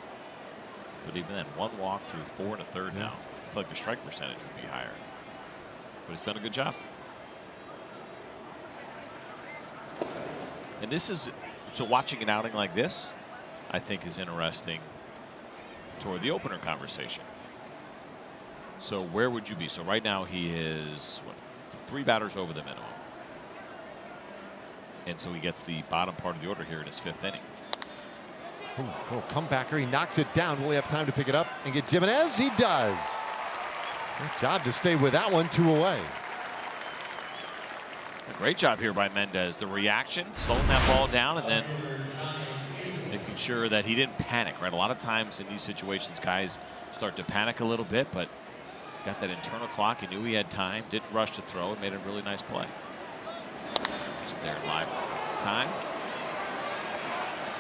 But even then, 1 walk through 4 1/3 now. I feel like the strike percentage would be higher. But he's done a good job. And this is, so watching an outing like this, I think is interesting toward the opener conversation. So where would you be? So right now he is, what, 3 batters over the minimum. And so he gets the bottom part of the order here in his 5th inning. Oh, comebacker. He knocks it down. Will he have time to pick it up and get Jimenez? He does. Good job to stay with that one. 2 away. A great job here by Mendez. The reaction, slowing that ball down, and then making sure that he didn't panic, right? A lot of times in these situations, guys start to panic a little bit, but got that internal clock. He knew he had time, didn't rush to throw, and made a really nice play. There live time.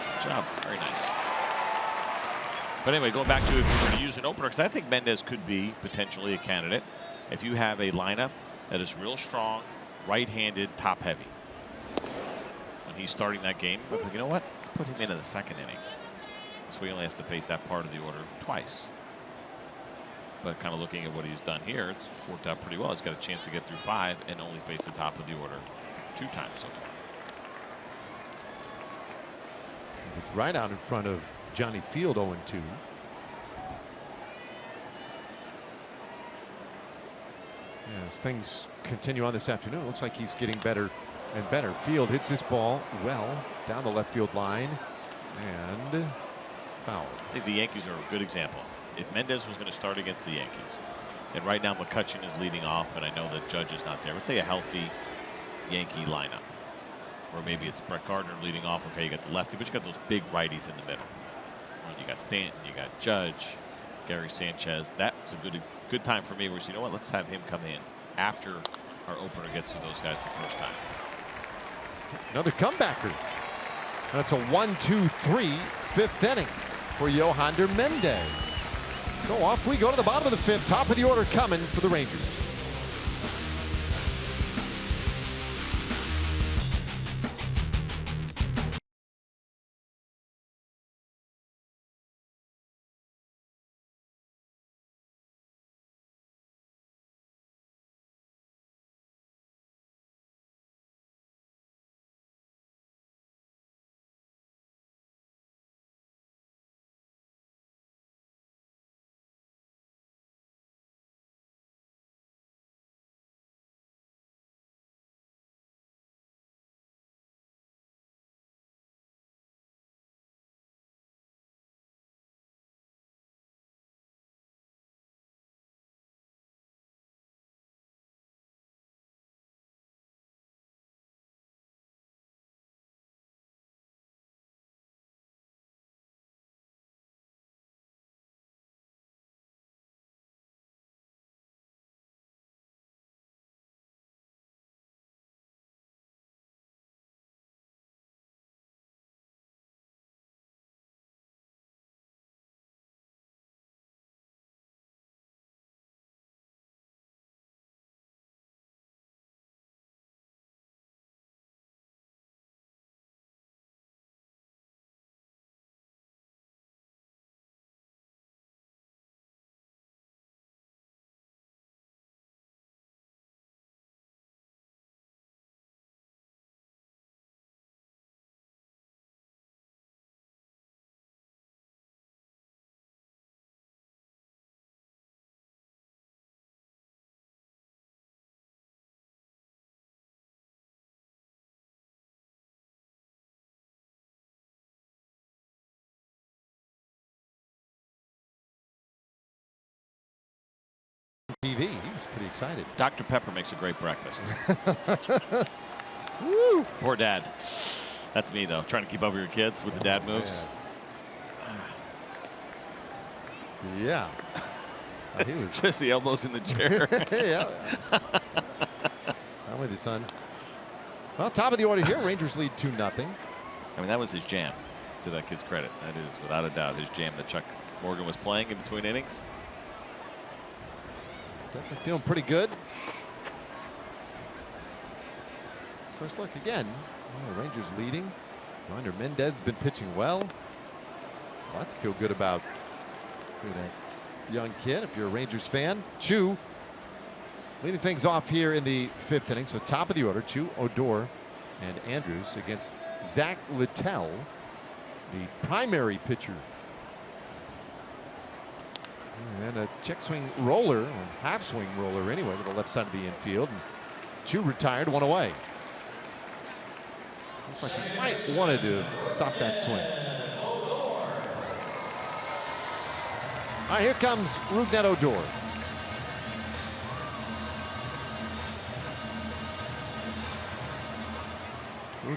Good job. Very nice. But anyway, going back to if you're going to use an opener, because I think Mendez could be potentially a candidate if you have a lineup that is real strong, right-handed, top-heavy. When he's starting that game, you know what? Let's put him in the 2nd inning. So he only has to face that part of the order twice. But kind of looking at what he's done here, it's worked out pretty well. He's got a chance to get through 5 and only face the top of the order 2 times so far. It's right out in front of Johnny Field, 0-2. As things continue on this afternoon, it looks like he's getting better and better. Field hits his ball well down the left field line and foul. I think the Yankees are a good example. If Mendez was going to start against the Yankees, and right now McCutchen is leading off, and I know that Judge is not there. Let's say a healthy Yankee lineup, or maybe it's Brett Gardner leading off. Okay, you got the lefty, but you got those big righties in the middle. Well, you got Stanton, you got Judge, Gary Sanchez. That's a good time for me. Where you know what? Let's have him come in after our opener gets to those guys the first time. Another comebacker. That's a 1-2-3 fifth inning for Yohander Mendez. So off we go to the bottom of the 5th. Top of the order coming for the Rangers. TV. He was pretty excited. Dr. Pepper makes a great breakfast. Woo! Poor dad. That's me though, trying to keep up with your kids with the dad moves. Yeah. He was just the elbows in the chair. Yeah. I'm with you, son. Well, top of the order here. Rangers lead 2-0. I mean, that was his jam, to that kid's credit. That is, without a doubt, his jam that Chuck Morgan was playing in between innings. Definitely feeling pretty good. First look again. Oh, Rangers leading. Yohander Mendez has been pitching well. Lot to feel good about for that young kid if you're a Rangers fan. Chu leading things off here in the 5th inning. So top of the order, Chu, Odor, and Andrews against Zach Littell, the primary pitcher. And a check swing roller, or half swing roller anyway, to the left side of the infield. And Chu retired, 1 away. Looks like he might wanted to stop that swing. All right, here comes Rougned Odor.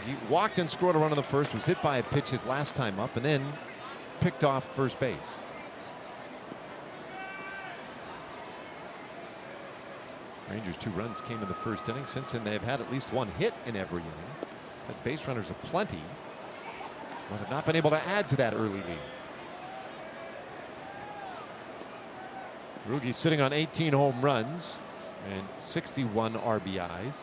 He walked and scored a run on the first, was hit by a pitch his last time up, and then picked off first base. Rangers 2 runs came in the first inning. Since then, they've had at least 1 hit in every inning. Had base runners aplenty, but have not been able to add to that early lead. Rugi sitting on 18 home runs and 61 RBIs.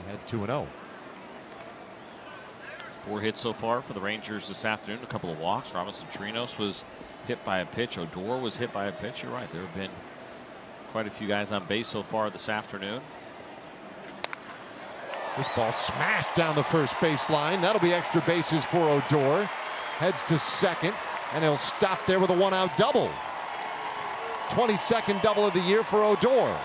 He had 2-0. 4 hits so far for the Rangers this afternoon. A couple of walks. Robinson Trinos was hit by a pitch. Odor was hit by a pitch. You're right. There have been quite a few guys on base so far this afternoon. This ball smashed down the first baseline. That'll be extra bases for Odor. Heads to second, and he'll stop there with a 1-out double. 22nd double of the year for Odor.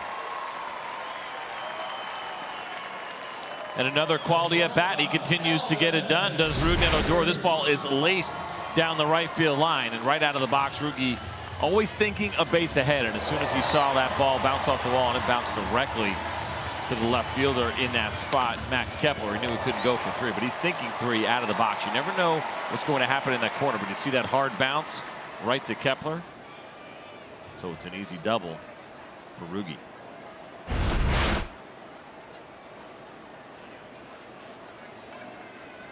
And another quality at bat. He continues to get it done. Does Rougned Odor. This ball is laced down the right field line and right out of the box. Rougned always thinking a base ahead, and as soon as he saw that ball bounce off the wall and it bounced directly to the left fielder in that spot, Max Kepler, he knew he couldn't go for 3, but he's thinking 3 out of the box. You never know what's going to happen in that corner, but you see that hard bounce right to Kepler. So it's an easy double for Rougned.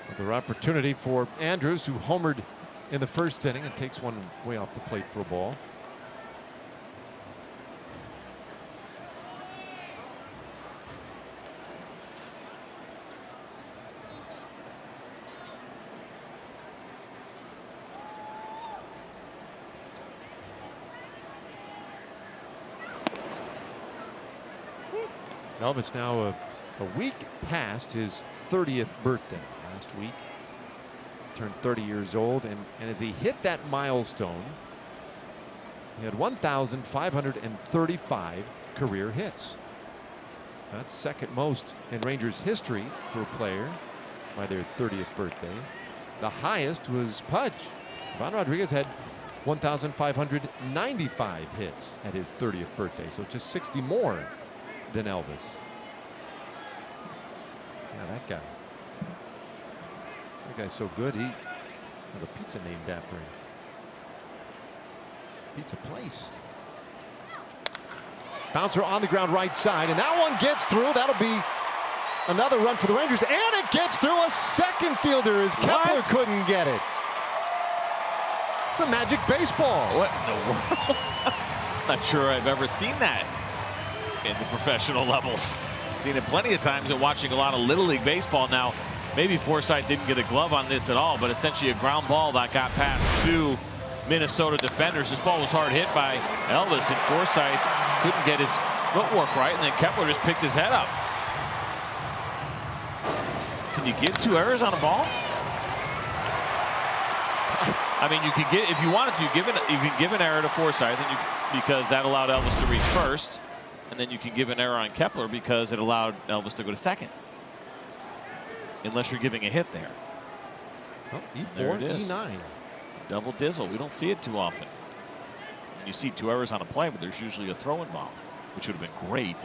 Another opportunity for Andrews, who homered in the first inning and takes one way off the plate for a ball. Elvis now a week past his 30th birthday. Last week turned 30 years old, and as he hit that milestone, he had 1,535 career hits. That's second most in Rangers history for a player by their 30th birthday. The highest was Pudge. Ivan Rodriguez had 1,595 hits at his 30th birthday, so just 60 more than Elvis. Yeah, that guy. That guy's so good, he has a pizza named after him. Pizza place. Bouncer on the ground right side, and that one gets through. That'll be another run for the Rangers, and it gets through a second fielder as Kepler couldn't get it. It's a magic baseball. What in the world? Not sure I've ever seen that in the professional levels. Seen it plenty of times and watching a lot of Little League baseball. Now, maybe Forsythe didn't get a glove on this at all, but essentially a ground ball that got past 2 Minnesota defenders. This ball was hard hit by Elvis, and Forsythe couldn't get his footwork right, and then Kepler just picked his head up. Can you give 2 errors on a ball? I mean, you can get, if you wanted to, you can give an error to Forsythe, and because that allowed Elvis to reach first, and then you can give an error on Kepler because it allowed Elvis to go to second. Unless you're giving a hit there. Oh, E4, E9. Double dizzle. We don't see it too often. And you see 2 errors on a play, but there's usually a throw involved, which would have been great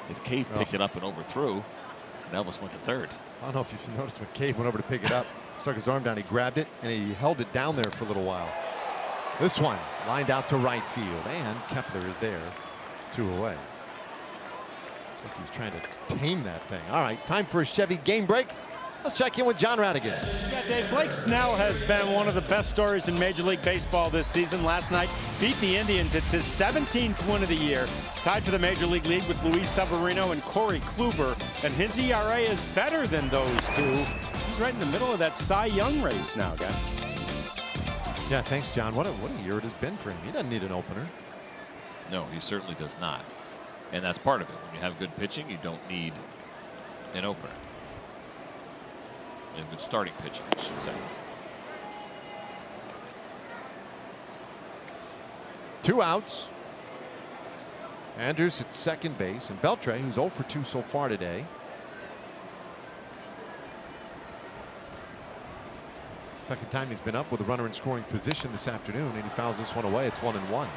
if Cave picked it up and overthrew, and Elvis went to third. I don't know if you noticed when Cave went over to pick it up, stuck his arm down, he grabbed it, and he held it down there for a little while. This one lined out to right field, and Kepler is there, 2 away. Looks like he was trying to tame that thing. All right, time for a Chevy game break. Let's check in with John Radigan. Yeah, Dave, Blake Snell has been one of the best stories in Major League Baseball this season. Last night, beat the Indians. It's his 17th win of the year. Tied for the Major League lead with Luis Severino and Corey Kluber. And his ERA is better than those 2. He's right in the middle of that Cy Young race now, guys. Yeah, thanks, John. What a year it has been for him. He doesn't need an opener. No, he certainly does not. And that's part of it. When you have good pitching, you don't need an opener. And good starting pitching, I should say. 2 outs. Andrews at second base, and Beltre, who's 0 for 2 so far today. Second time he's been up with a runner in scoring position this afternoon, and he fouls this one away. It's 1-1.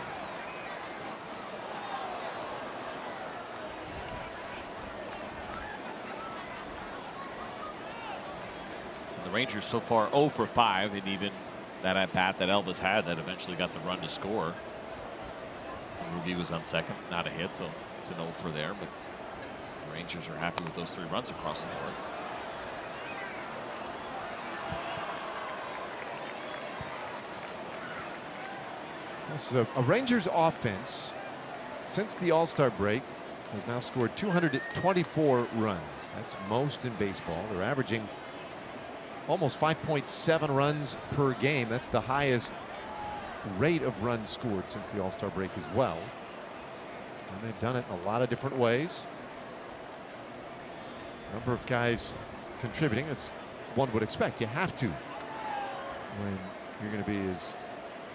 The Rangers so far 0 for 5, and even that at bat that Elvis had that eventually got the run to score. Rougned was on second, not a hit, so it's an 0 for there, but the Rangers are happy with those 3 runs across the board. This is a Rangers offense since the All-Star break has now scored 224 runs. That's most in baseball. They're averaging almost 5.7 runs per game. That's the highest rate of runs scored since the All-Star break as well. And they've done it a lot of different ways. Number of guys contributing, as one would expect. You have to when you're going to be as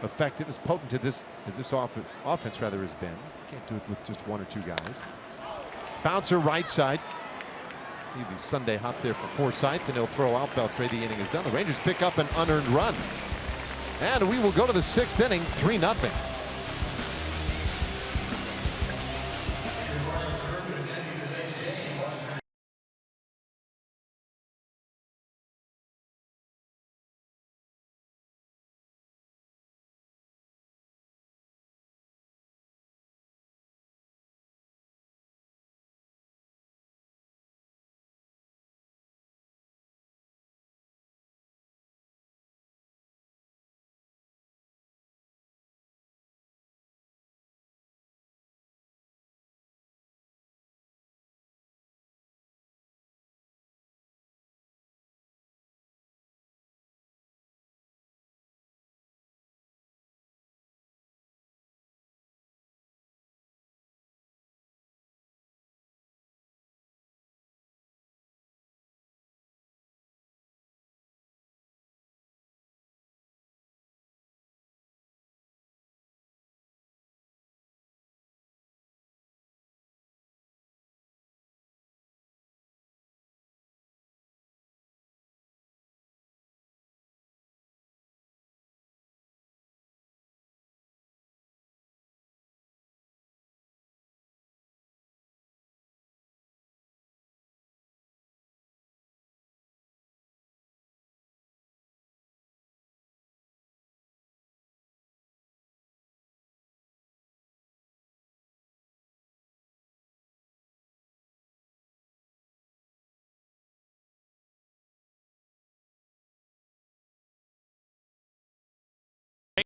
effective, as potent as this offense rather has been. You can't do it with just one or two guys. Bouncer right side. Easy Sunday hop there for Forsythe, and he'll throw out. Beltre, the inning is done. The Rangers pick up an unearned run. And we will go to the 6th inning, 3-0.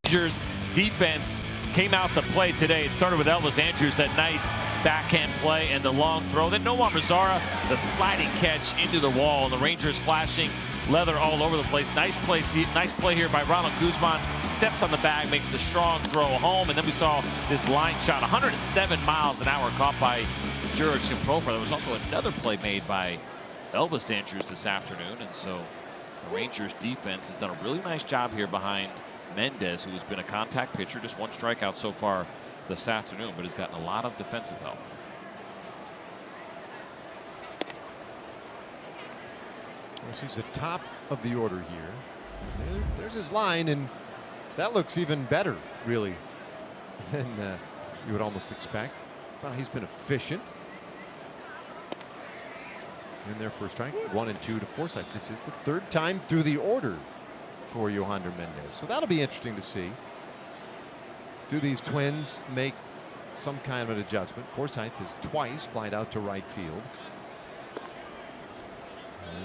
Rangers defense came out to play today. It started with Elvis Andrews, that nice backhand play and the long throw. Then Nomar Mazara, the sliding catch into the wall, and the Rangers flashing leather all over the place. Nice play here by Ronald Guzman. Steps on the bag, makes the strong throw home, and then we saw this line shot, 107 miles an hour, caught by Jurickson Profar. There was also another play made by Elvis Andrews this afternoon, and so the Rangers defense has done a really nice job here behind Mendez, who has been a contact pitcher, just one strikeout so far this afternoon, but has gotten a lot of defensive help. This is the top of the order here. There's his line, and that looks even better, really, than you would almost expect. Well, he's been efficient. In their first strike, 1 and 2 to Forsythe. This is the 3rd time through the order for Yohander Mendez. So that'll be interesting to see. Do these Twins make some kind of an adjustment? Forsythe has twice flied out to right field. And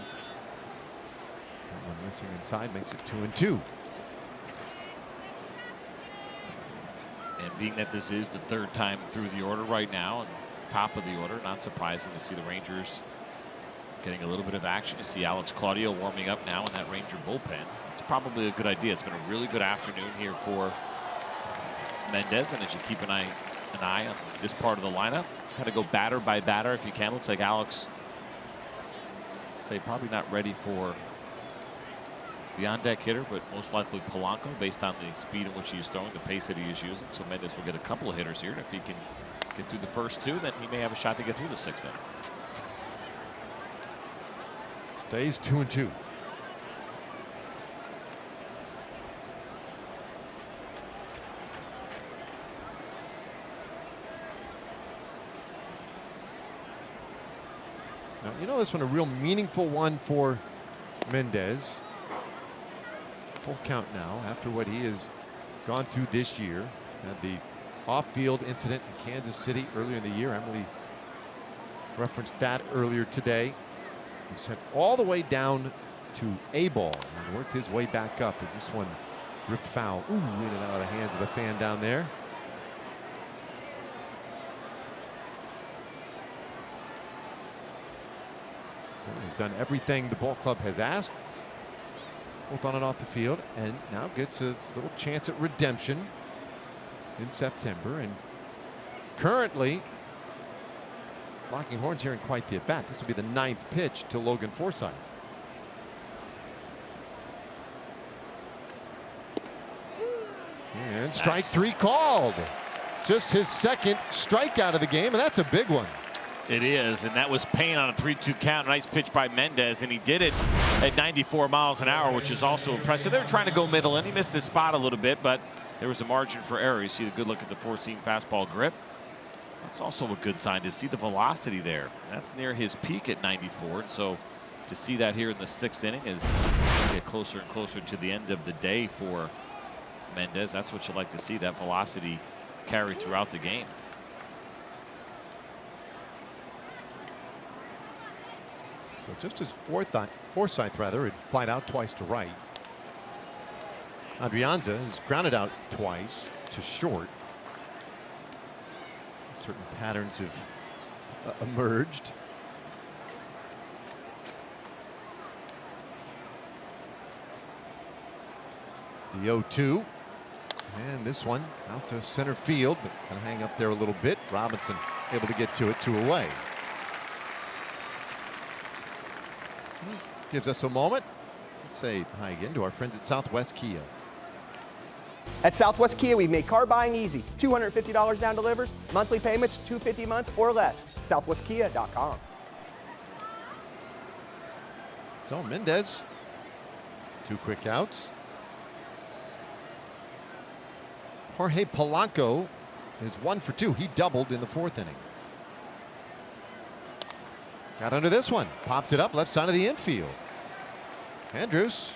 that one missing inside makes it 2 and 2. And being that this is the 3rd time through the order right now, and top of the order, not surprising to see the Rangers getting a little bit of action. You see Alex Claudio warming up now in that Ranger bullpen. It's probably a good idea. It's been a really good afternoon here for Mendez, and as you keep an eye on this part of the lineup, kind of go batter by batter if you can. Looks like Alex, say, probably not ready for the on-deck hitter, but most likely Polanco, based on the speed in which he is throwing, the pace that he is using. So Mendez will get a couple of hitters here, and if he can get through the first 2, then he may have a shot to get through the 6th inning. Stays 2 and 2. Now, you know, this one a real meaningful one for Mendez. Full count now after what he has gone through this year. Had the off-field incident in Kansas City earlier in the year. Emily referenced that earlier today. He sent all the way down to A ball and worked his way back up as this one ripped foul. Ooh, in and out of the hands of a fan down there. So he's done everything the ball club has asked. both on and off the field, and now gets a little chance at redemption in September. And currently locking horns here in quite the at-bat. This will be the 9th pitch to Logan Forsythe. And strike 3 called. Just his 2nd strikeout of the game, and that's a big one. It is, and that was Payne on a 3-2 count. Nice pitch by Mendez, and he did it at 94 miles an hour, which is also impressive. They're trying to go middle, and he missed his spot a little bit, but there was a margin for error. You see the good look at the 4-seam fastball grip. That's also a good sign to see the velocity there. That's near his peak at 94, so to see that here in the 6th inning is get closer and closer to the end of the day for Mendez. That's what you like to see, that velocity carry throughout the game. So just as Forsythe rather had flied out twice to right. Adrianza has grounded out twice to short. Certain patterns have emerged. The 0-2. And this one out to center field, but going to hang up there a little bit. Robinson able to get to it, 2 away. Gives us a moment. Let's say hi again to our friends at Southwest Kia. At Southwest Kia, we've made car buying easy. $250 down delivers, monthly payments $250 a month or less. SouthwestKia.com. So Mendez, 2 quick outs. Jorge Polanco is 1 for 2. He doubled in the 4th inning. Got under this one, popped it up left side of the infield. Andrews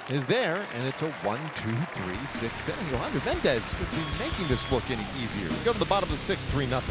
is there, and it's a 1-2-3 6th inning. Yohander Mendez would be making this look any easier. We go to the bottom of the 6th, 3-0.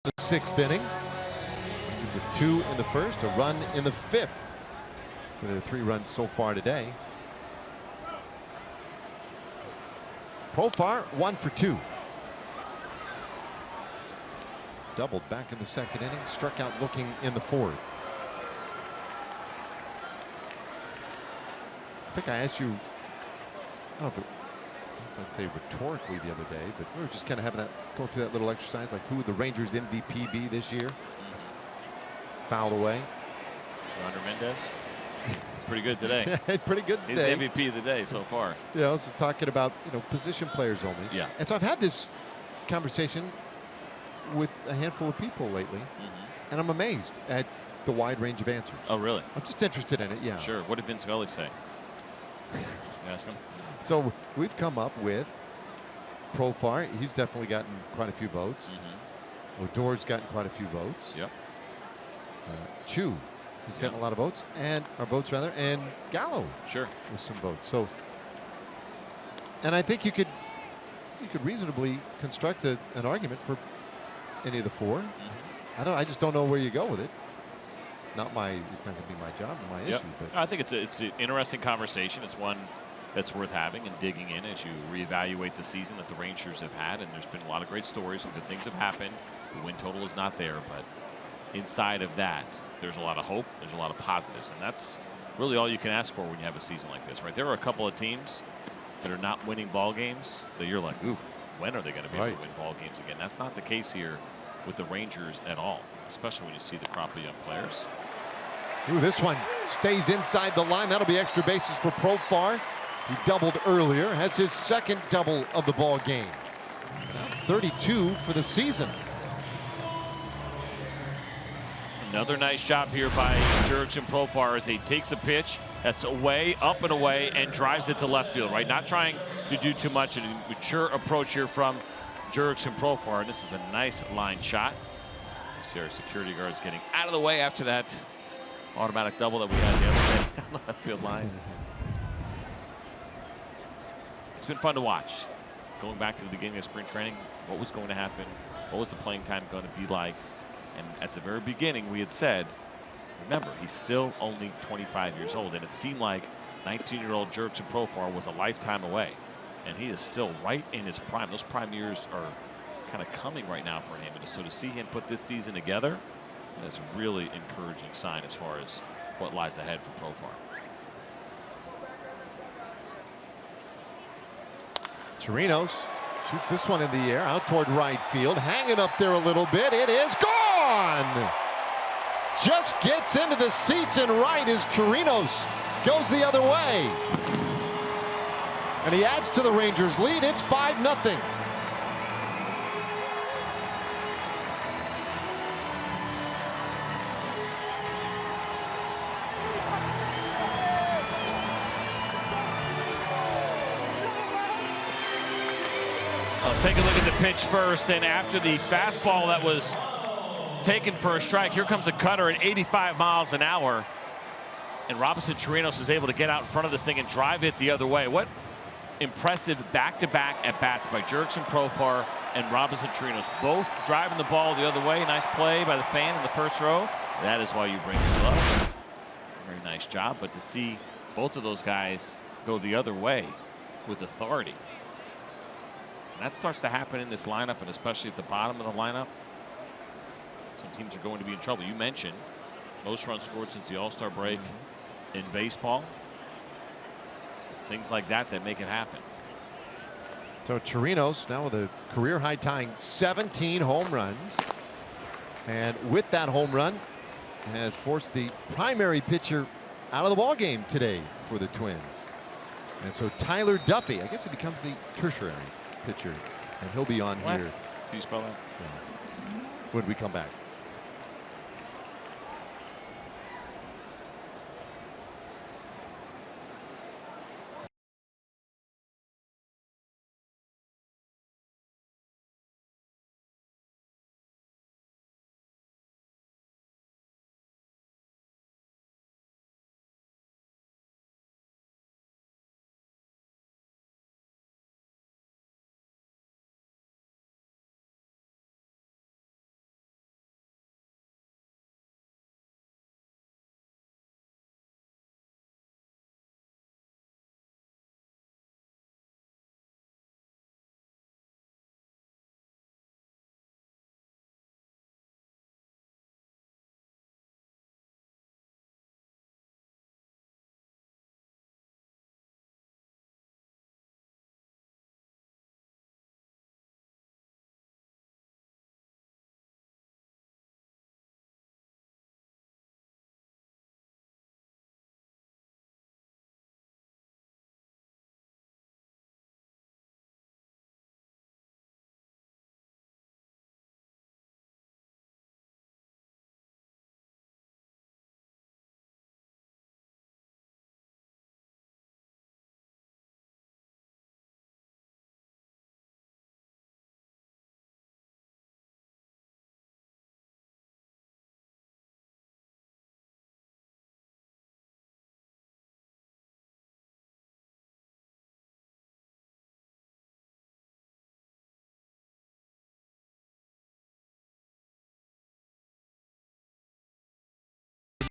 The 6th inning. With 2 in the 1st, a run in the 5th. For their 3 runs so far today. Profar 1 for 2. Doubled back in the 2nd inning, struck out looking in the 4th. I think I asked you, I don't know if I'd say rhetorically the other day, but we were just kind of having that, going through that little exercise, like who would the Rangers MVP be this year? Fouled away. Yohander Mendez. Pretty good today. Pretty good today. He's MVP of the day so far. Yeah, also talking about, position players only. Yeah. And so I've had this conversation with a handful of people lately, and I'm amazed at the wide range of answers. Oh, really? I'm just interested in it, yeah. Sure. What did Vince Scully say? You ask him. So we've come up with Profar, he's definitely gotten quite a few votes. Odor's gotten quite a few votes. Yep. Chu, he's gotten a lot of votes, and Gallo, sure, with some votes. So, and I think you could reasonably construct an argument for any of the four. I just don't know where you go with it. It's not going to be my job or my issue. But I think it's an interesting conversation. It's one that's worth having and digging in as you reevaluate the season that the Rangers have had. And there's been a lot of great stories and good things have happened. The win total is not there, but inside of that, there's a lot of hope. There's a lot of positives, and that's really all you can ask for when you have a season like this, right? There are a couple of teams that are not winning ball games that you're like, ooh, when are they going to be able to win ball games again? That's not the case here with the Rangers at all, especially when you see the crop of young players. Ooh, this one stays inside the line. That'll be extra bases for Profar. He doubled earlier, has his second double of the ball game. 32 for the season. Another nice job here by Jurickson Profar as he takes a pitch that's away, up and away, and drives it to left field, right? Not trying to do too much. A mature approach here from Jurickson Profar, and this is a nice line shot. You see our security guards getting out of the way after that automatic double that we had the other day on the left field line. It's been fun to watch. Going back to the beginning of spring training, what was going to happen? What was the playing time going to be like? And at the very beginning, we had said, remember, he's still only 25 years old, and it seemed like 19-year-old Jurickson Profar was a lifetime away, and he is still right in his prime. Those prime years are kind of coming right now for him, and so to see him put this season together is a really encouraging sign as far as what lies ahead for Profar. Chirinos shoots this one in the air out toward right field, hanging up there a little bit. It is gone. Just gets into the seats and right as Chirinos goes the other way. And he adds to the Rangers' lead. It's 5-0. Take a look at the pitch first, and after the fastball that was taken for a strike, here comes a cutter at 85 miles an hour, and Robinson Chirinos is able to get out in front of this thing and drive it the other way. What impressive back-to-back at-bats by Jurickson Profar and Robinson Chirinos, both driving the ball the other way. Nice play by the fan in the first row. That is why you bring the glove. Very nice job, but to see both of those guys go the other way with authority, and that starts to happen in this lineup, and especially at the bottom of the lineup. Some teams are going to be in trouble. You mentioned most runs scored since the All-Star break in baseball. It's things like that that make it happen. So Chirinos now with a career high tying 17 home runs. And with that home run has forced the primary pitcher out of the ball game today for the Twins. And so Tyler Duffy, I guess he becomes the tertiary pitcher, and he'll be on here. Can you spell that? When we come back.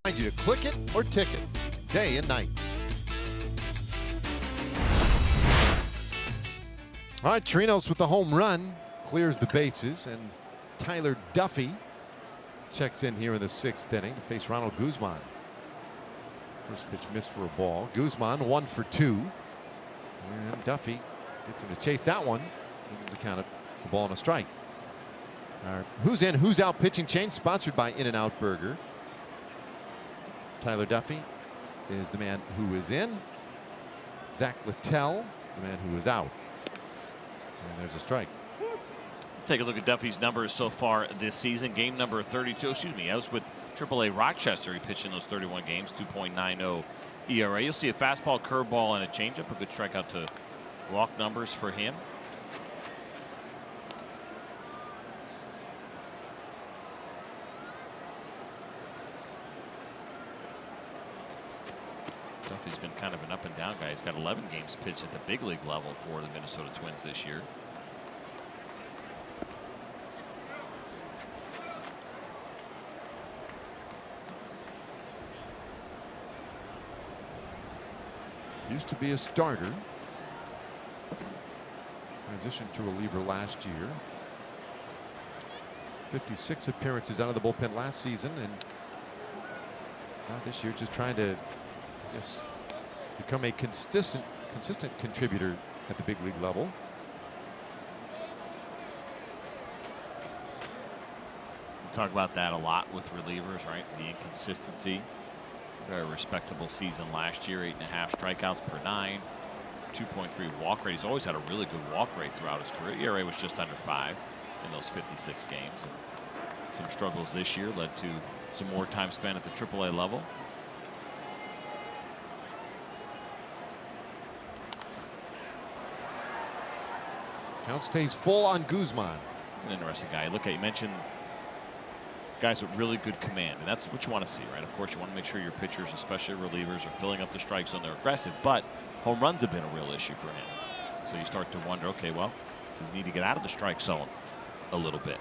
remind you to click it or tick it, day and night. All right, Trinos with the home run, clears the bases, and Tyler Duffy checks in here in the 6th inning to face Ronald Guzman. First pitch missed for a ball. Guzman 1 for 2. And Duffy gets him to chase that one. Gives the count of a ball and a strike. All right, who's in, who's out pitching change, sponsored by In-N-Out Burger. Tyler Duffy is the man who is in. Zach Littell, the man who is out. And there's a strike. Take a look at Duffy's numbers so far this season. Game number 32, excuse me, I was with AAA Rochester. He pitched in those 31 games, 2.90 ERA. You'll see a fastball, curveball, and a changeup. A good strikeout to walk numbers for him. Duffy's been kind of an up and down guy. He's got 11 games pitched at the big league level for the Minnesota Twins this year. Used to be a starter. Transitioned to reliever last year. 56 appearances out of the bullpen last season, and now this year just trying to, I guess, become a consistent contributor at the big league level. We talk about that a lot with relievers, right? The inconsistency. Very respectable season last year, 8.5 strikeouts per 9, 2.3 walk rate. He's always had a really good walk rate throughout his career. ERA was just under 5 in those 56 games. And some struggles this year led to some more time spent at the AAA level. Count stays full on Guzman. He's an interesting guy. Look at, you mentioned guys with really good command, and that's what you want to see, right? Of course, you want to make sure your pitchers, especially relievers, are filling up the strike zone. They're aggressive, but home runs have been a real issue for him. So you start to wonder, okay, well, does he need to get out of the strike zone a little bit?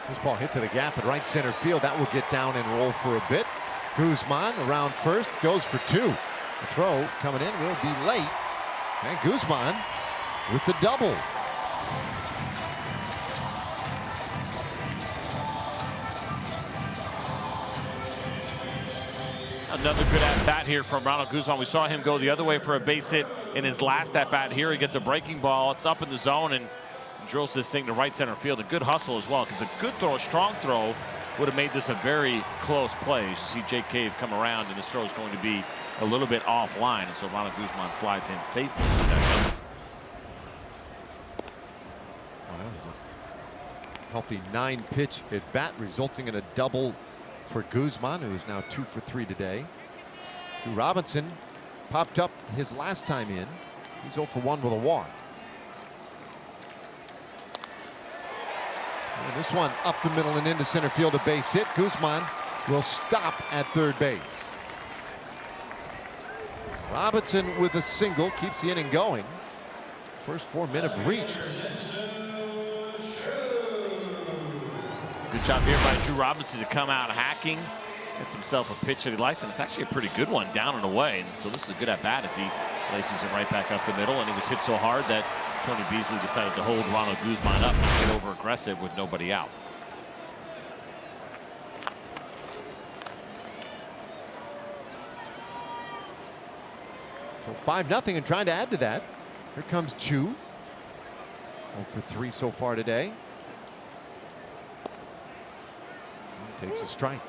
This ball hit to the gap at right center field. That will get down and roll for a bit. Guzman around first, goes for 2. The throw coming in will be late, and Guzman with the double. Another good at-bat here from Ronald Guzman. We saw him go the other way for a base hit in his last at-bat here. He gets a breaking ball. It's up in the zone and drills this thing to right center field. A good hustle as well, because a good throw, a strong throw, would have made this a very close play. As you see Jake Cave come around, and this throw is going to be a little bit offline. And so Ronald Guzman slides in safely. Healthy 9-pitch at bat, resulting in a double for Guzman, who is now 2 for 3 today. Drew Robinson popped up his last time in. He's 0 for 1 with a walk. And this one up the middle and into center field, a base hit. Guzman will stop at third base. Robinson with a single keeps the inning going. First 4 men have reached. Good job here by Drew Robinson to come out hacking. Gets himself a pitch that he likes, and it's actually a pretty good one down and away. And so this is a good at-bat as he laces it right back up the middle. And he was hit so hard that Tony Beasley decided to hold Ronald Guzman up, not get over aggressive with nobody out. So 5-0 and trying to add to that. Here comes Chu. 0 for 3 so far today. Takes a strike.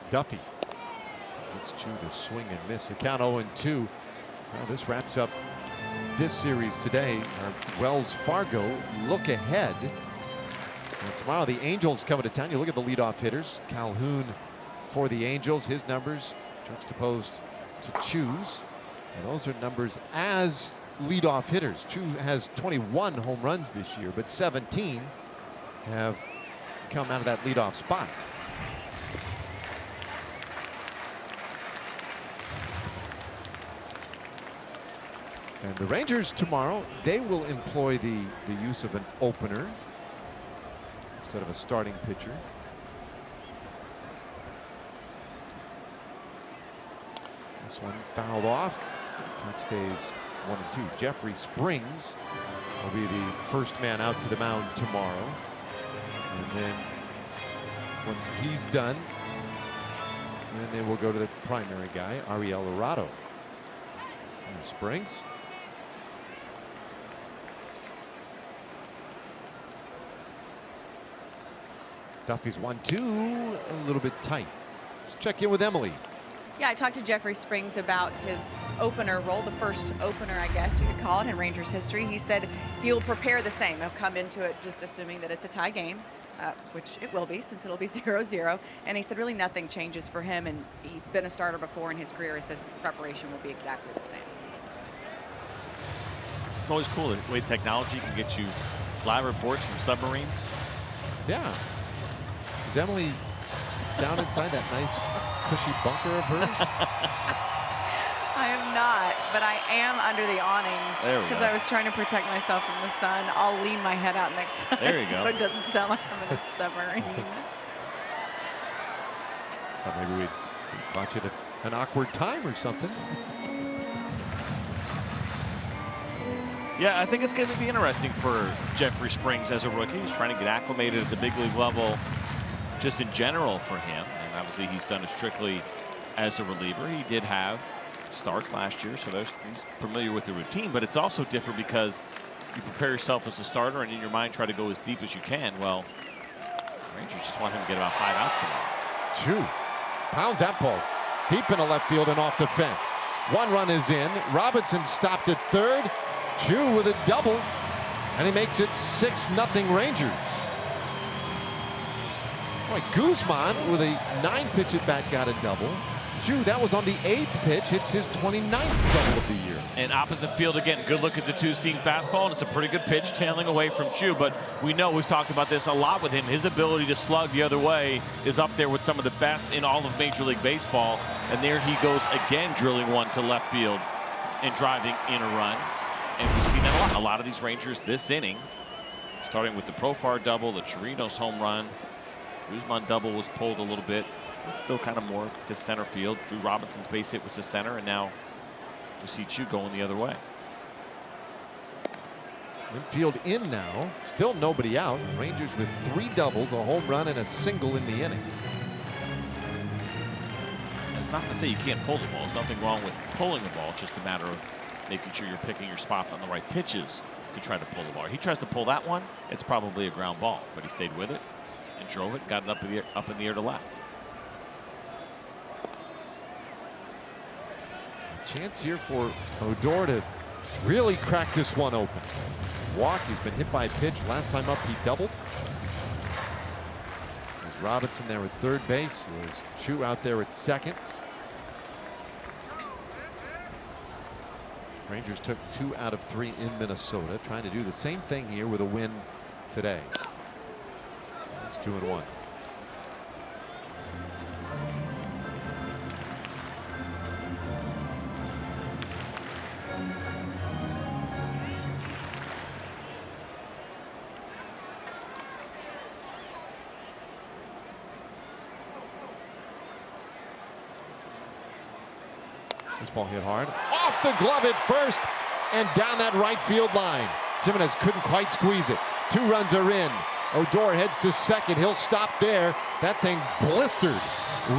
Duffy gets Chu to swing and miss. The count 0-2. Well, this wraps up this series today. Our Wells Fargo look ahead. And tomorrow the Angels coming to town. You look at the leadoff hitters. Calhoun for the Angels. His numbers juxtaposed to Chu's. And those are numbers as leadoff hitters. Chu has 21 home runs this year, but 17 have come out of that leadoff spot. And the Rangers tomorrow, they will employ the use of an opener instead of a starting pitcher. This one fouled off. Count stays 1-2. Jeffrey Springs will be the first man out to the mound tomorrow. And then once he's done, then they will go to the primary guy, Ariel Arado. There's Springs. Duffy's 1-2, a little bit tight. Let's check in with Emily. Yeah, I talked to Jeffrey Springs about his opener role, the first opener, I guess you could call it, in Rangers history. He said he'll prepare the same. He'll come into it just assuming that it's a tie game, which it will be since it'll be 0-0. And he said really nothing changes for him, and he's been a starter before in his career. He says his preparation will be exactly the same. It's always cool the way technology can get you live reports from submarines. Yeah. Is Emily down inside that nice cushy bunker of hers? I am not, but I am under the awning because I was trying to protect myself from the sun. I'll lean my head out next time. There you go. So it doesn't sound like I'm in a submarine. Thought maybe we'd watch it at an awkward time or something. Yeah, I think it's going to be interesting for Jeffrey Springs as a rookie. He's trying to get acclimated at the big league level just in general for him. And obviously he's done it strictly as a reliever. He did have starts last year, so he's familiar with the routine. But it's also different because you prepare yourself as a starter and in your mind try to go as deep as you can. Well, Rangers just want him to get about 5 outs tomorrow. Chu pounds that ball deep into left field and off the fence. 1 run is in. Robinson stopped at third. Chu with a double, and he makes it 6-0 Rangers. Boy, Guzman with a 9-pitch at bat got a double. Chu, that was on the 8th pitch. It's his 29th double of the year. And opposite field again, good look at the 2-seam fastball, and it's a pretty good pitch tailing away from Chu. But we know, we've talked about this a lot with him, his ability to slug the other way is up there with some of the best in all of Major League Baseball. And there he goes again, drilling one to left field and driving in a run. And we've seen that a lot of these Rangers this inning, starting with the Profar double, the Chirinos home run. Guzman double was pulled a little bit. It's still kind of more to center field. Drew Robinson's base hit was to center, and now we see Chu going the other way. Infield in now. Still nobody out. Rangers with 3 doubles, a home run, and a single in the inning. It's not to say you can't pull the ball. There's nothing wrong with pulling the ball. It's just a matter of making sure you're picking your spots on the right pitches to try to pull the ball. He tries to pull that one, it's probably a ground ball, but he stayed with it and drove it, got it up in the air to left. A chance here for Odor to really crack this one open. Walk, he's been hit by a pitch. Last time up, he doubled. There's Robinson there at third base. There's Chu out there at second. Rangers took 2 out of 3 in Minnesota, trying to do the same thing here with a win today. It's 2-1. This ball hit hard. Off the glove at first and down that right field line. Jimenez couldn't quite squeeze it. 2 runs are in. Odor heads to second. He'll stop there. That thing blistered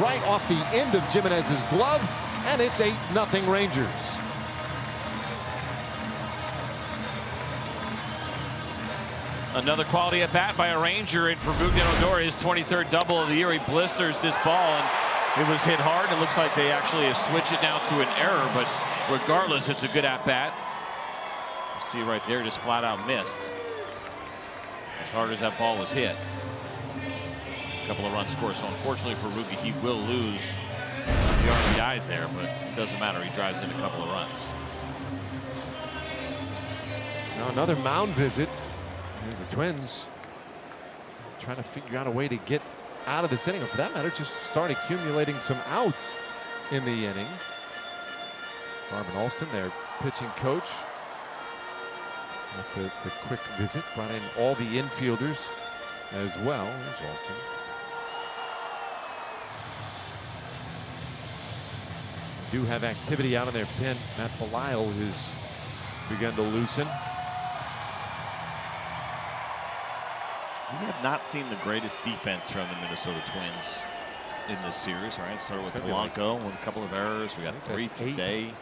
right off the end of Jimenez's glove, and it's 8-0 Rangers. Another quality at bat by a Ranger, and for Bogdan Odor, his 23rd double of the year. He blisters this ball, and it was hit hard. It looks like they actually have switched it now to an error, but regardless, it's a good at bat. You see right there, just flat out missed. As hard as that ball was hit. A couple of runs scored, so unfortunately for Rugi, he will lose RBIs there, but it doesn't matter. He drives in a couple of runs. Now another mound visit as the Twins trying to figure out a way to get out of this inning, or for that matter, just start accumulating some outs in the inning. Marvin Alston, their pitching coach, with the quick visit, brought in all the infielders as well. There's Alston. Do have activity out in their pen. Matt Belisle has begun to loosen. We have not seen the greatest defense from the Minnesota Twins in this series, right? Started with Polanco with a couple of errors. We got 3 today.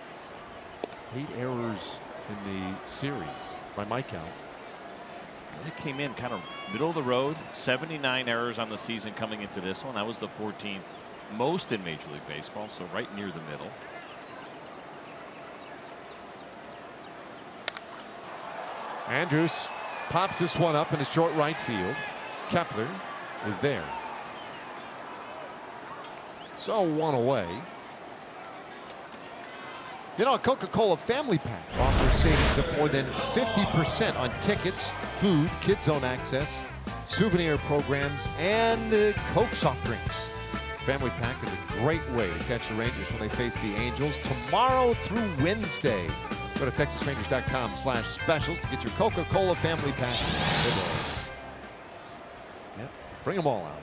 8 errors in the series by my count. It came in kind of middle of the road. 79 errors on the season coming into this one. That was the 14th most in Major League Baseball, so right near the middle. Andrews pops this one up in the short right field. Kepler is there. So 1 away. You know, a Coca-Cola family pack offers savings of more than 50% on tickets, food, kids zone access, souvenir programs, and Coke soft drinks. Family pack is a great way to catch the Rangers when they face the Angels tomorrow through Wednesday. Go to TexasRangers.com/specials to get your Coca-Cola family pack today. Yep, bring them all out.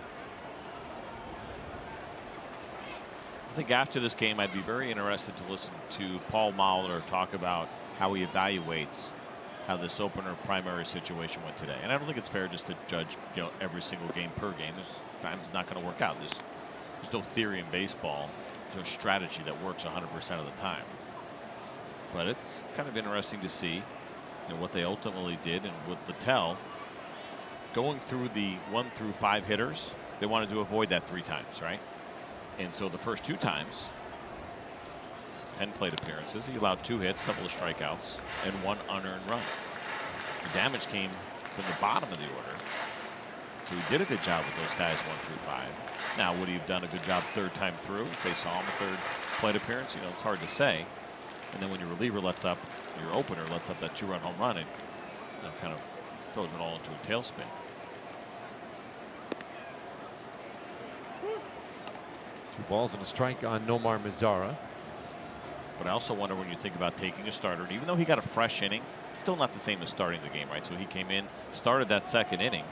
I think after this game, I'd be very interested to listen to Paul Molitor talk about how he evaluates how this opener primary situation went today. And I don't think it's fair just to judge, you know, every single game per game. There's times it's not going to work out. There's no theory in baseball. There's no strategy that works 100% of the time. But it's kind of interesting to see, you know, what they ultimately did, and with Littell going through the 1 through 5 hitters, they wanted to avoid that 3 times, right? And so the first 2 times, it's 10 plate appearances. He allowed 2 hits, a couple of strikeouts, and 1 unearned run. The damage came from the bottom of the order. So he did a good job with those guys 1 through 5. Now, would he have done a good job 3rd time through if they saw him a 3rd plate appearance? You know, it's hard to say. And then when your reliever lets up, your opener lets up that 2-run home run, it, you know, kind of throws it all into a tailspin. 2 balls and a strike on Nomar Mazara. But I also wonder, when you think about taking a starter, and even though he got a fresh inning, it's still not the same as starting the game, right? So he came in, started that 2nd inning,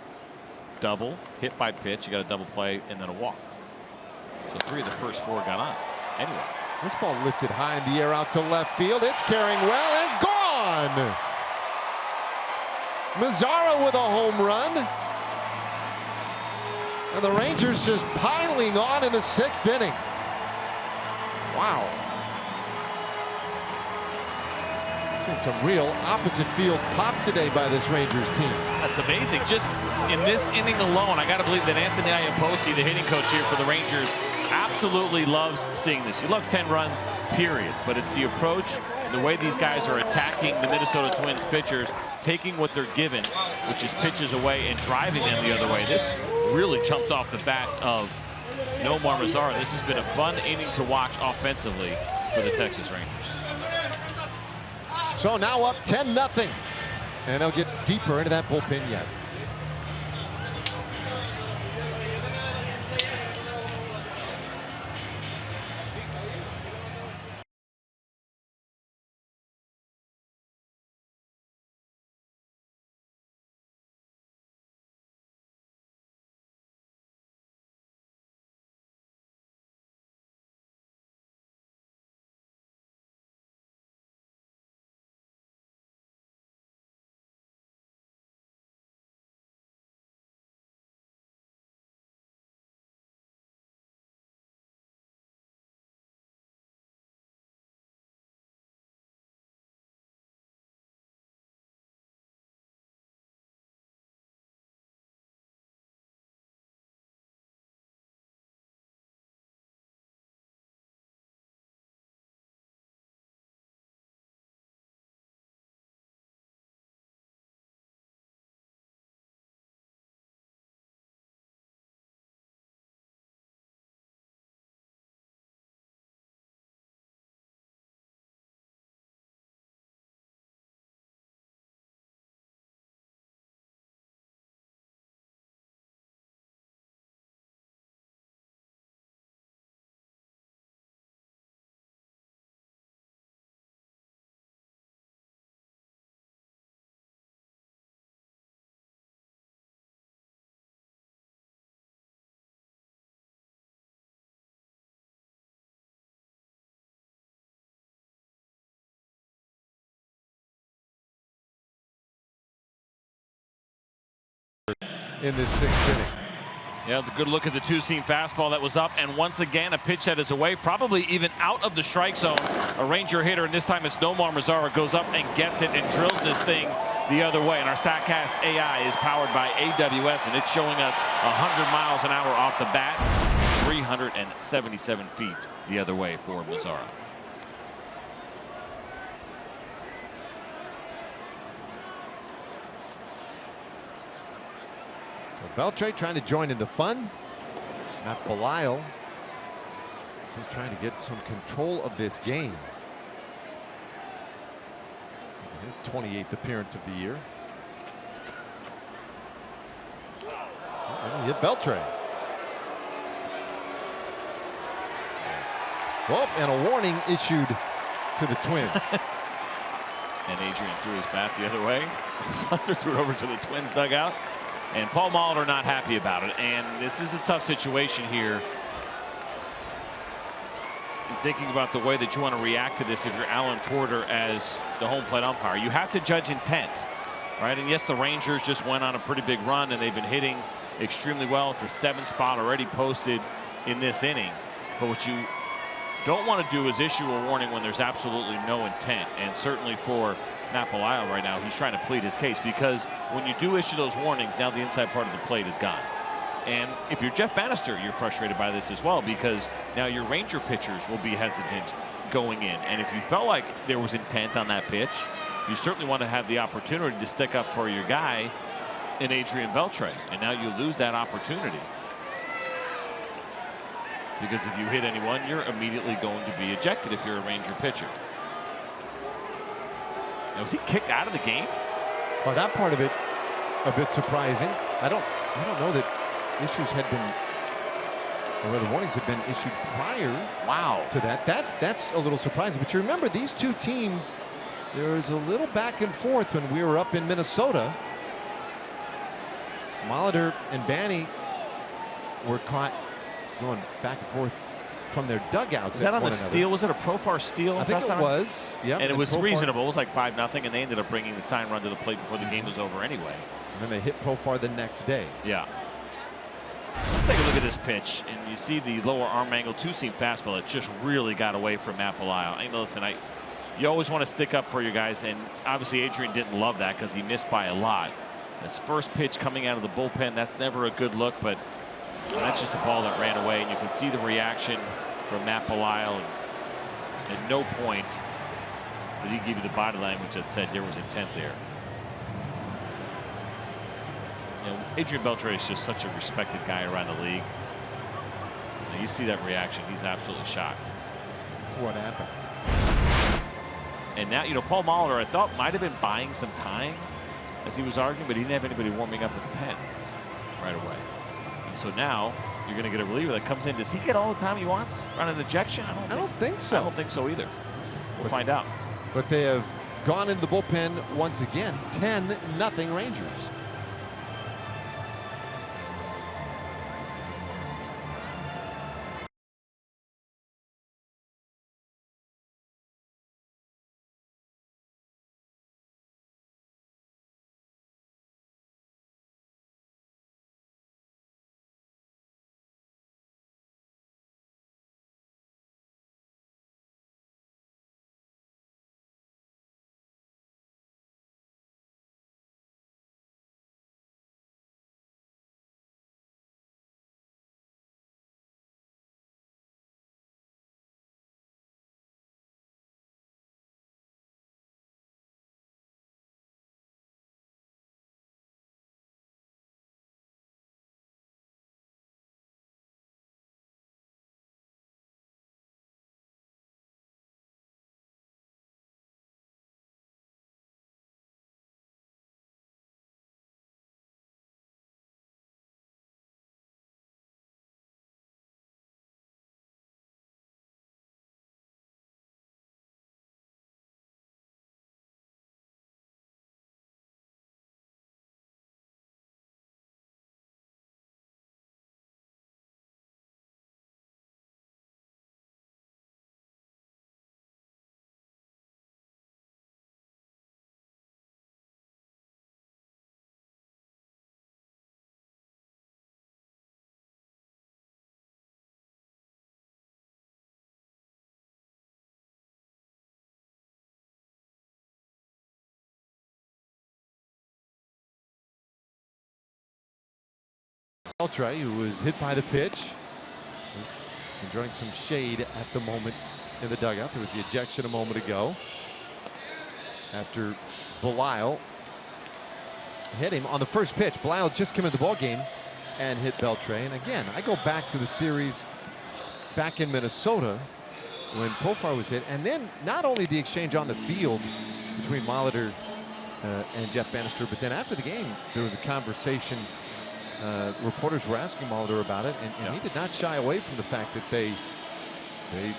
double, hit by pitch, you got a double play, and then a walk. So 3 of the first 4 got on. Anyway. This ball lifted high in the air out to left field. It's carrying well and gone. Mazara with a home run. And the Rangers just piling on in the 6th inning. Wow. Seen some real opposite field pop today by this Rangers team. That's amazing. Just in this inning alone, I got to believe that Anthony Iapoce, the hitting coach here for the Rangers, absolutely loves seeing this. You love 10 runs, period. But it's the approach, the way these guys are attacking the Minnesota Twins pitchers, taking what they're given, which is pitches away, and driving them the other way. This really jumped off the bat of Nomar Mazara. This has been a fun inning to watch offensively for the Texas Rangers. So now up 10-0. And they'll get deeper into that bullpen yet. in this 6th inning. Yeah, the good look at the two-seam fastball that was up, and once again a pitch that is away, probably even out of the strike zone. A Ranger hitter, and this time it's Nomar Mazara, goes up and gets it and drills this thing the other way. And our StatCast AI is powered by AWS, and it's showing us 100 miles an hour off the bat, 377 feet the other way for Mazara. So Beltre trying to join in the fun. Matt Belisle just trying to get some control of this game. His 28th appearance of the year. Oh, hit Beltre. Oh, and a warning issued to the Twins. And Adrian threw his bat the other way. Buster threw it over to the Twins dugout. And Paul Molitor not happy about it. And this is a tough situation here. Thinking about the way that you want to react to this if you're Alan Porter as the home plate umpire. You have to judge intent, right? And yes, the Rangers just went on a pretty big run and they've been hitting extremely well. It's a 7th spot already posted in this inning. But what you don't want to do is issue a warning when there's absolutely no intent. And certainly for Matt Belisle right now, he's trying to plead his case, because when you do issue those warnings, now the inside part of the plate is gone. And if you're Jeff Bannister, you're frustrated by this as well, because now your Ranger pitchers will be hesitant going in. And if you felt like there was intent on that pitch, you certainly want to have the opportunity to stick up for your guy in Adrian Beltre. And now you lose that opportunity, because if you hit anyone, you're immediately going to be ejected if you're a Ranger pitcher. Now, was he kicked out of the game? Well, that part of it a bit surprising. I don't know that issues had been, or the warnings had been issued prior to that. That's a little surprising. But you remember, these two teams, there was a little back and forth when we were up in Minnesota. Molitor and Banny were caught going back and forth from their dugouts. Was that on the steal? Was it a Profar steal? I think it was. Yeah, and it was reasonable. It was like 5-0, and they ended up bringing the tying run to the plate before the game was over anyway. And then they hit Profar the next day. Yeah. Let's take a look at this pitch, and you see the lower arm angle two-seam fastball that just really got away from Matt Belisle. I mean, listen, you always want to stick up for your guys, and obviously Adrian didn't love that because he missed by a lot. His first pitch coming out of the bullpen, that's never a good look, but that's just a ball that ran away, and you can see the reaction from Matt Belisle. And at no point did he give you the body language that said there was intent there. You know, Adrian Beltre is just such a respected guy around the league. Now you see that reaction. He's absolutely shocked. What happened? And now, you know, Paul Molitor, I thought, might have been buying some time as he was arguing, but he didn't have anybody warming up at the pen right away. And so now you're going to get a reliever that comes in. Does he get all the time he wants on an ejection? I don't think so. I don't think so either. We'll find out. But they have gone into the bullpen once again. 10-0 Rangers. Beltre, who was hit by the pitch, enjoying some shade at the moment in the dugout. There was the ejection a moment ago after Belisle hit him on the first pitch. Belisle just came into the ball game and hit Beltre. And again, I go back to the series back in Minnesota when Profar was hit, and then not only the exchange on the field between Molitor and Jeff Bannister, but then after the game there was a conversation. Reporters were asking Molitor about it, and he did not shy away from the fact that they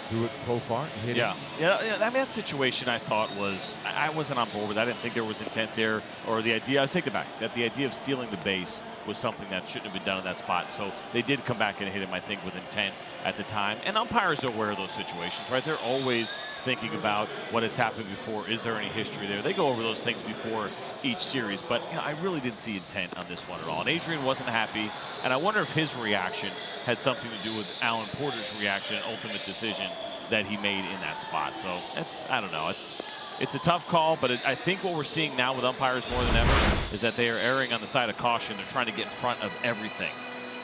threw it Profar and hit him. Yeah. I mean, that situation I thought was, I wasn't on board with. I didn't think there was intent there, or the idea. I take it back. That the idea of stealing the base was something that shouldn't have been done in that spot. So they did come back and hit him, I think, with intent at the time. And umpires are aware of those situations, right? They're always thinking about what has happened before. Is there any history there? They go over those things before each series. But you know, I really didn't see intent on this one at all. And Adrian wasn't happy. And I wonder if his reaction had something to do with Alan Porter's reaction and ultimate decision that he made in that spot. So it's, I don't know. It's a tough call, but I think what we're seeing now with umpires more than ever is that they are erring on the side of caution. They're trying to get in front of everything.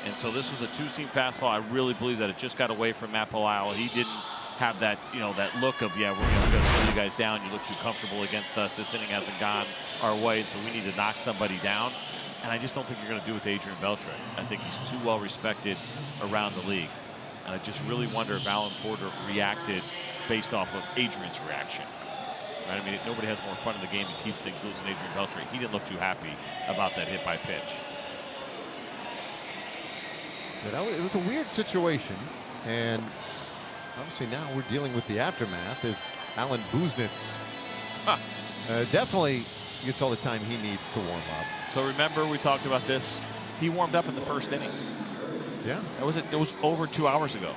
And so this was a two-seam fastball. I really believe that it just got away from Matt Belisle. He didn't have that, you know, that look of, yeah, we're going to slow you guys down. You look too comfortable against us. This inning hasn't gone our way, so we need to knock somebody down. And I just don't think you're going to do it with Adrian Beltre. I think he's too well respected around the league. And I just really wonder if Alan Porter reacted based off of Adrian's reaction. Right? I mean, nobody has more fun in the game and keeps things loose than Adrian Beltre. He didn't look too happy about that hit by pitch. It was a weird situation, and obviously now we're dealing with the aftermath as Alan Buznitz definitely gets all the time he needs to warm up. So remember, we talked about this. He warmed up in the first inning. Yeah. It was over 2 hours ago.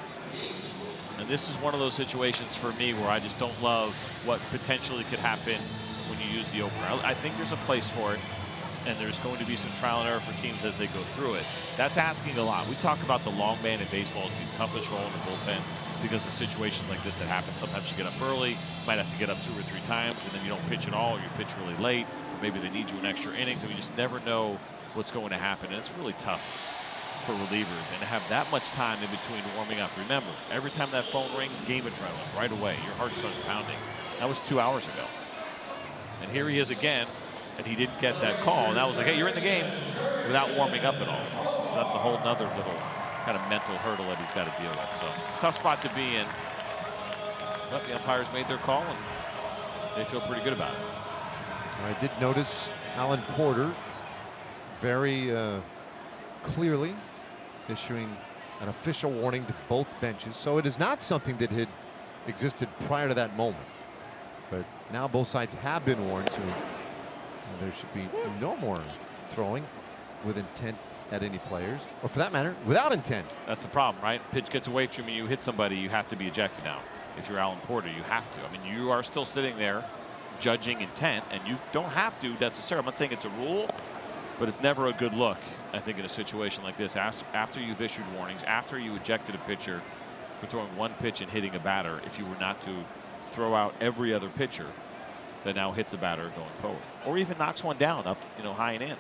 And this is one of those situations for me where I just don't love what potentially could happen when you use the opener. I think there's a place for it, and there's going to be some trial and error for teams as they go through it. That's asking a lot. We talk about the long man in baseball as the toughest role in the bullpen because of situations like this that happen. Sometimes you get up early, might have to get up 2 or 3 times, and then you don't pitch at all, or you pitch really late, or maybe they need you an extra inning, so we just never know what's going to happen. And it's really tough for relievers, and to have that much time in between warming up. Remember, every time that phone rings, game adrenaline right away. Your heart starts pounding. That was 2 hours ago. And here he is again, and he didn't get that call. And that was like, hey, you're in the game without warming up at all. So that's a whole nother little kind of mental hurdle that he's got to deal with. So tough spot to be in. But the umpires made their call, and they feel pretty good about it. I did notice Alan Porter very clearly issuing an official warning to both benches. So it is not something that had existed prior to that moment. But now both sides have been warned, so there should be no more throwing with intent at any players, or for that matter, without intent. That's the problem, right? Pitch gets away from you, you hit somebody, you have to be ejected now. If you're Alan Porter, you have to. I mean, you are still sitting there judging intent, and you don't have to necessarily. I'm not saying it's a rule, but it's never a good look, I think, in a situation like this. After you've issued warnings, after you ejected a pitcher for throwing one pitch and hitting a batter, if you were not to throw out every other pitcher that now hits a batter going forward, or even knocks one down up, you know, high and in.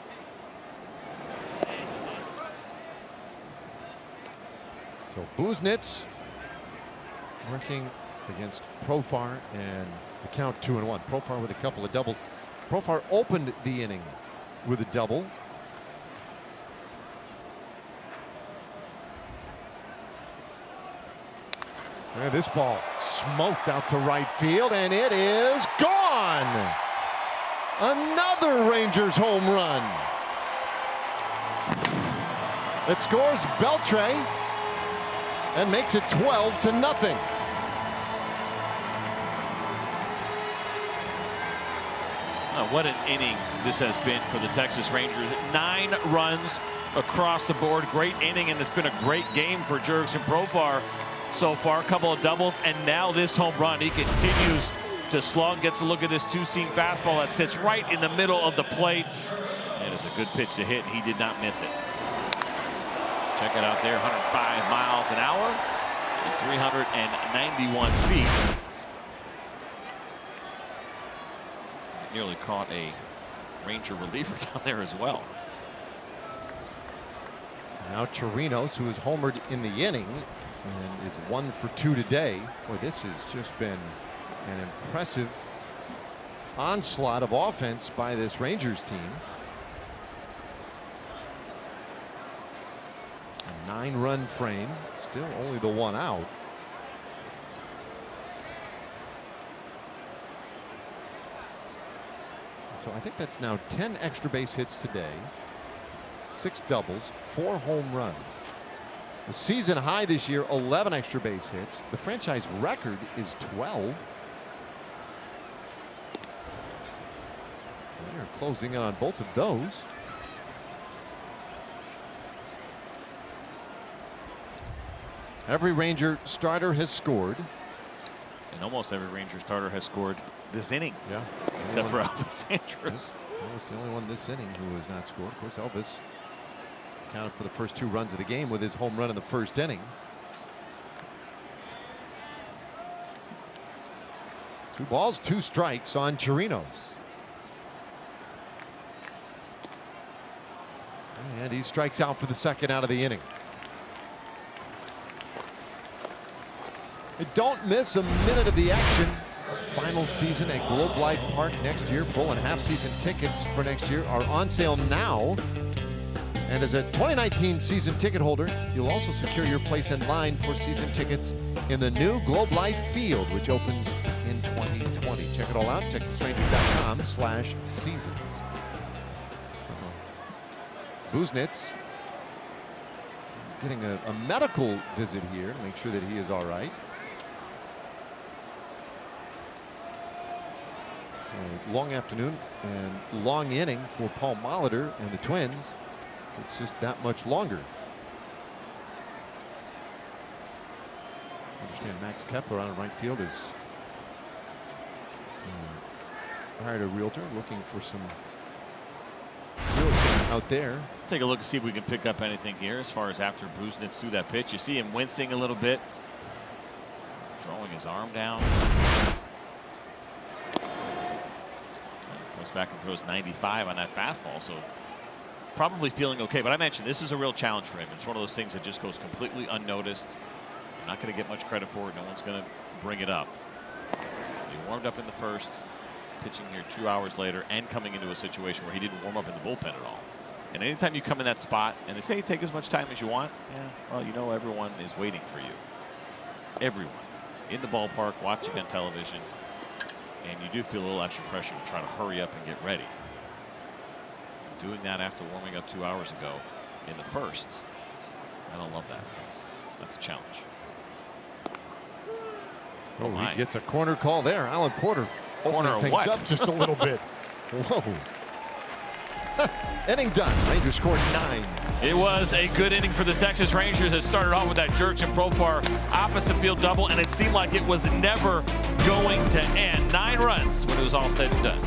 So Buznitz working against Profar, and the count 2-1. Profar with a couple of doubles. Profar opened the inning with a double. And this ball smoked out to right field, and it is gone. Another Rangers home run. It scores Beltre and makes it 12-0. What an inning this has been for the Texas Rangers. 9 runs across the board. Great inning, and it's been a great game for Jurickson Profar so far. A couple of doubles, and now this home run. He continues to slug, gets a look at this two-seam fastball that sits right in the middle of the plate. And it's a good pitch to hit, and he did not miss it. Check it out there, 105 miles an hour and 391 feet. Nearly caught a Ranger reliever down there as well. Now Chirinos, who is homered in the inning and is 1 for 2 today. Boy, this has just been an impressive onslaught of offense by this Rangers team. A 9-run frame, still only the 1 out. So I think that's now 10 extra base hits today, 6 doubles, 4 home runs. The season high this year, 11 extra base hits. The franchise record is 12. They're closing in on both of those. Every Ranger starter has scored. And almost every Ranger starter has scored this inning. Yeah. Except for Elvis Andrus. Elvis, the only one this inning who has not scored. Of course, Elvis accounted for the first 2 runs of the game with his home run in the first inning. 2 balls, 2 strikes on Chirinos. And he strikes out for the 2nd out of the inning. Don't miss a minute of the action. Final season at Globe Life Park next year. Full and half-season tickets for next year are on sale now. And as a 2019 season ticket holder, you'll also secure your place in line for season tickets in the new Globe Life Field, which opens in 2020. Check it all out, TexasRangers.com/seasons. Buznitz getting a medical visit here to make sure that he is all right. So long afternoon and long inning for Paul Molitor and the Twins. It's just that much longer. I understand Max Kepler out in right field is hired a realtor looking for some real estate out there. Take a look and see if we can pick up anything here as far as after Buznitz threw that pitch. You see him wincing a little bit, throwing his arm down. Goes back and throws 95 on that fastball, so probably feeling okay. But I mentioned this is a real challenge for him. It's one of those things that just goes completely unnoticed. I'm not going to get much credit for it. No one's going to bring it up. He warmed up in the first, pitching here 2 hours later, and coming into a situation where he didn't warm up in the bullpen at all. And anytime you come in that spot and they say take as much time as you want, yeah, well, you know everyone is waiting for you. Everyone in the ballpark, watching on television, and you do feel a little extra pressure to try to hurry up and get ready. Doing that after warming up 2 hours ago in the first, I don't love that. That's a challenge. Oh, he gets a corner call there. Alan Porter corner opening what? things up just a little bit. Whoa. Inning done. Rangers scored 9. It was a good inning for the Texas Rangers. It started off with that Jurickson Profar opposite field double, and it seemed like it was never going to end. 9 runs when it was all said and done.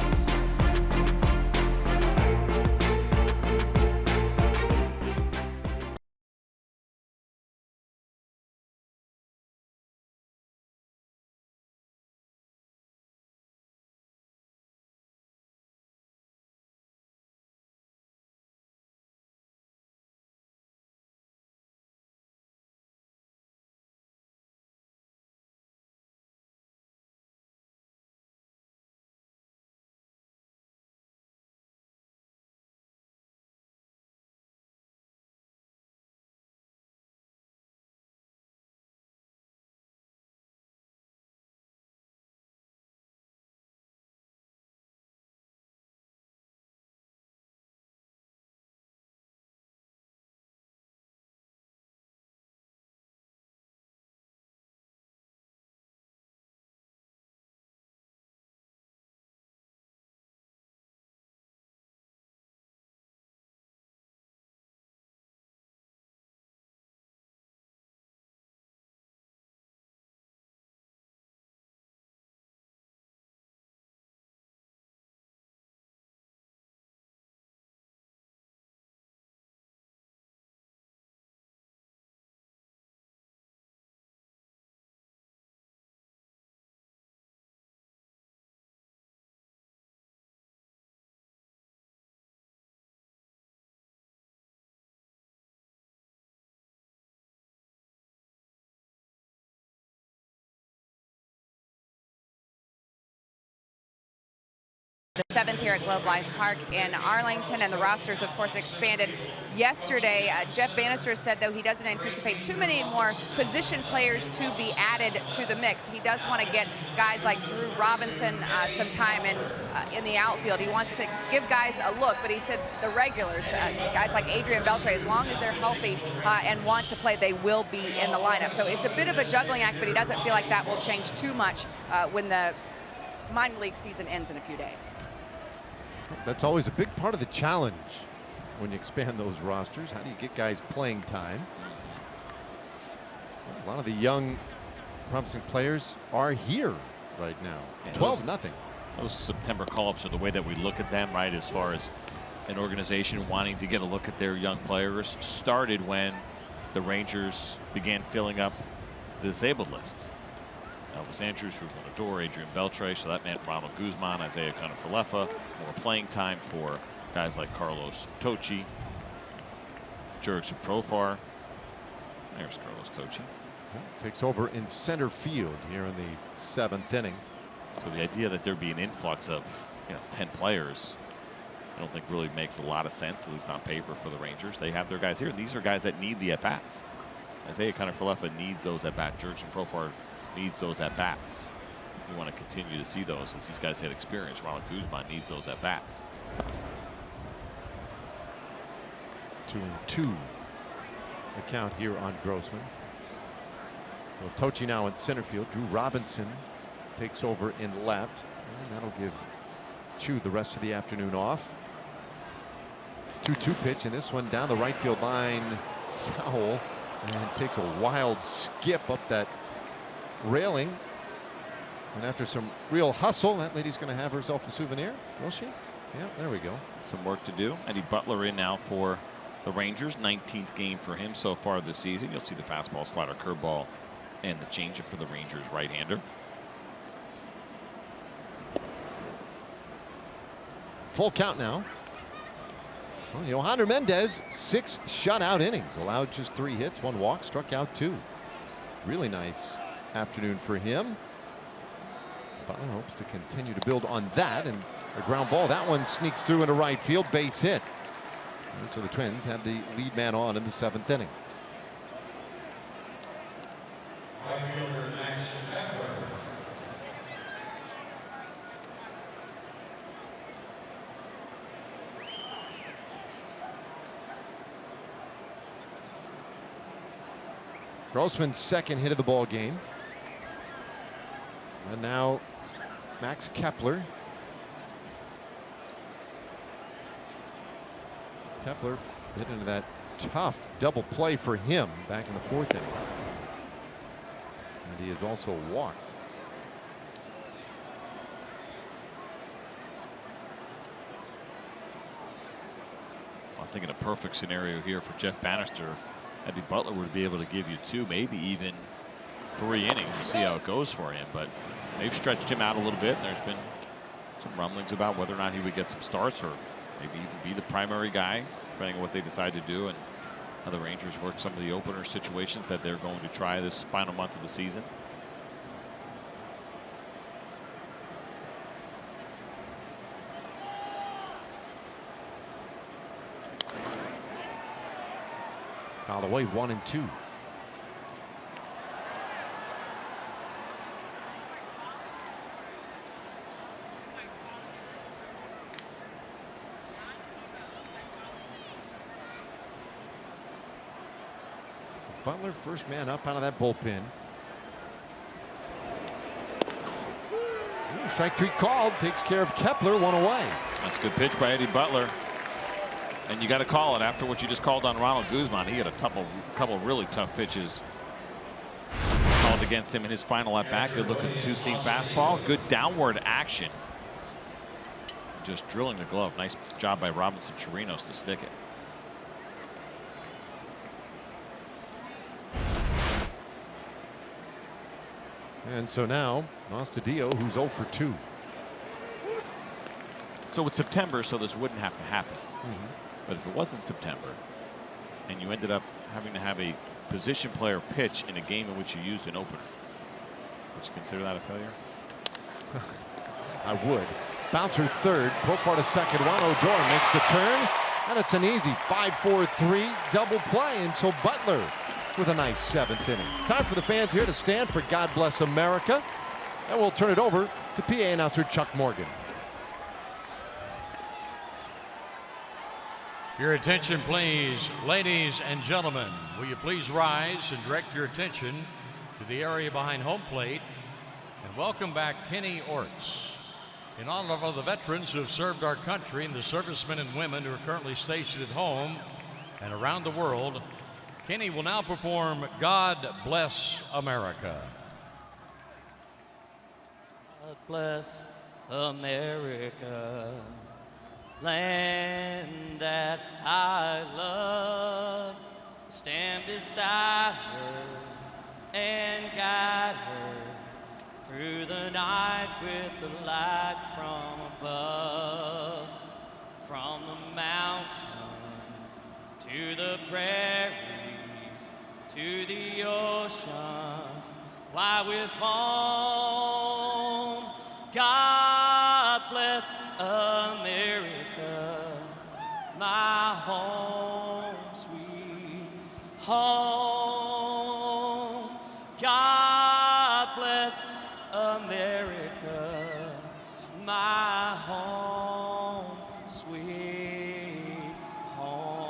the 7th here at Globe Life Park in Arlington, and the rosters, of course, expanded yesterday. Jeff Bannister said, though, he doesn't anticipate too many more position players to be added to the mix. He does want to get guys like Drew Robinson some time in the outfield. He wants to give guys a look, but he said the regulars, guys like Adrian Beltre, as long as they're healthy and want to play, they will be in the lineup. So it's a bit of a juggling act, but he doesn't feel like that will change too much when the minor league season ends in a few days. That's always a big part of the challenge when you expand those rosters. How do you get guys playing time? A lot of the young, promising players are here right now. 12-0. Those September call-ups are the way that we look at them, right? As far as an organization wanting to get a look at their young players, started when the Rangers began filling up the disabled list. Elvis Andrews, Ruben Odor, Adrian Beltre, so that meant Ronald Guzman, Isaiah Cunha-Falefa, more playing time for guys like Carlos Tocci, Jurickson Profar. There's Carlos Tocci. Takes over in center field here in the 7th inning. So the idea that there'd be an influx of 10 players, I don't think really makes a lot of sense, at least on paper, for the Rangers. They have their guys here. These are guys that need the at-bats. Isaiah Cunha-Falefa needs those at-bats. Jurickson Profar needs those at-bats. We want to continue to see those as these guys had experience. Ronald Guzman needs those at-bats. 2-2 the count here on Grossman. So Tocci now in center field. Drew Robinson takes over in left, and that'll give Chu the rest of the afternoon off. 2-2 pitch, and this one down the right field line, foul, and takes a wild skip up that railing. And after some real hustle, that lady's going to have herself a souvenir, will she? Yeah, there we go. Some work to do. Eddie Butler in now for the Rangers. 19th game for him so far this season. You'll see the fastball, slider, curveball, and the changeup for the Rangers right-hander. Full count now. Well, Yohander Mendez, 6 shutout innings, allowed just 3 hits, 1 walk, struck out 2. Really nice afternoon for him. Butler hopes to continue to build on that, and a ground ball. That one sneaks through into right field, base hit. And so the Twins have the lead man on in the 7th inning. Grossman's second hit of the ball game. And now Max Kepler. Kepler hit into that tough double play for him back in the 4th inning. And he has also walked. I think in a perfect scenario here for Jeff Bannister, Eddie Butler would be able to give you 2, maybe even 3 innings. We'll see how it goes for him, but they've stretched him out a little bit. And there's been some rumblings about whether or not he would get some starts or maybe even be the primary guy, depending on what they decide to do and how the Rangers work some of the opener situations that they're going to try this final month of the season. Fouled away, 1-2. Butler, first man up out of that bullpen. Strike 3 called, takes care of Kepler, 1 away. That's a good pitch by Eddie Butler. And you got to call it after what you just called on Ronald Guzman. He had a couple really tough pitches called against him in his final at bat. Good looking 2-seam fastball, good downward action. Just drilling the glove. Nice job by Robinson Chirinos to stick it. And so now Nostadillo, who's 0 for 2. So it's September, so this wouldn't have to happen. But if it wasn't September and you ended up having to have a position player pitch in a game in which you used an opener, would you consider that a failure? I would. Bouncer third, Profar to second one. Odor makes the turn, and it's an easy 5-4-3 double play. And so Butler with a nice 7th inning. Time for the fans here to stand for God Bless America. And we'll turn it over to PA announcer Chuck Morgan. Your attention, please, ladies and gentlemen. Will you please rise and direct your attention to the area behind home plate and welcome back Kenny Orts. In honor of all the veterans who have served our country and the servicemen and women who are currently stationed at home and around the world, Kenny will now perform God Bless America. God bless America, land that I love. Stand beside her and guide her through the night with the light from above. From the mountains to the prairies to the oceans, why with foam. God bless America, my home, sweet home. God bless America, my home, sweet home.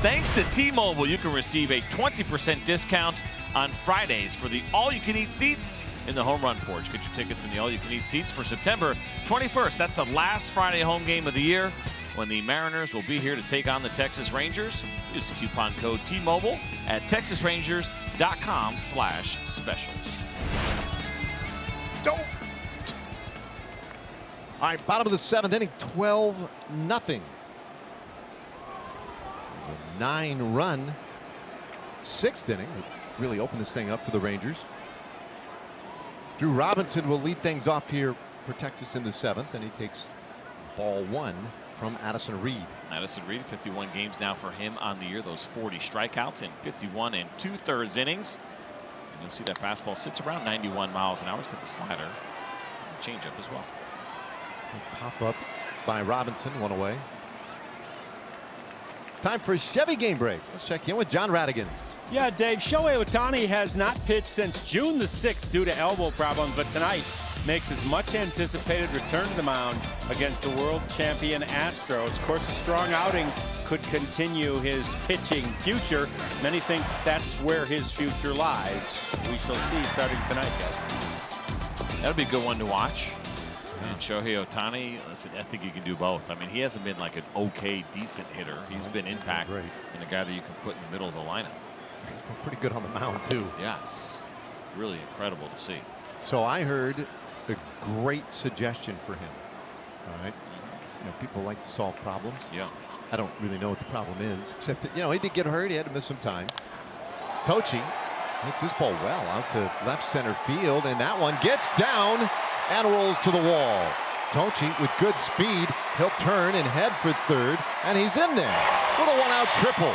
Thanks to T-Mobile, you can receive a 20% discount on Fridays for the all-you-can-eat seats in the Home Run Porch. Get your tickets in the all-you-can-eat seats for September 21st. That's the last Friday home game of the year when the Mariners will be here to take on the Texas Rangers. Use the coupon code T-Mobile at texasrangers.com/specials. Don't. All right, bottom of the 7th inning, 12-0. 9-run 6th inning that really opened this thing up for the Rangers. Drew Robinson will lead things off here for Texas in the 7th, and he takes ball 1 from Addison Reed. Addison Reed, 51 games now for him on the year. Those 40 strikeouts in 51 2/3 innings. And you'll see that fastball sits around 91 miles an hour. He's got the slider and the changeup as well. Pop up by Robinson, one away. Time for a Chevy game break. Let's check in with John Radigan. Yeah, Dave, Shohei Ohtani has not pitched since June the 6th due to elbow problems, but tonight makes his much anticipated return to the mound against the world champion Astros. Of course, a strong outing could continue his pitching future. Many think that's where his future lies. We shall see starting tonight, guys. That'll be a good one to watch. And Shohei Ohtani, listen, I think he can do both. I mean, he hasn't been like an okay, decent hitter. He's been impact and a guy that you can put in the middle of the lineup. He's been pretty good on the mound, too. Yeah, it's really incredible to see. So I heard a great suggestion for him. All right. You know, people like to solve problems. Yeah. I don't really know what the problem is, except that, you know, he did get hurt. He had to miss some time. Tochi hits this ball well out to left center field, and that one gets down and rolls to the wall. Tochi with good speed. He'll turn and head for third, and he's in there with a one-out triple.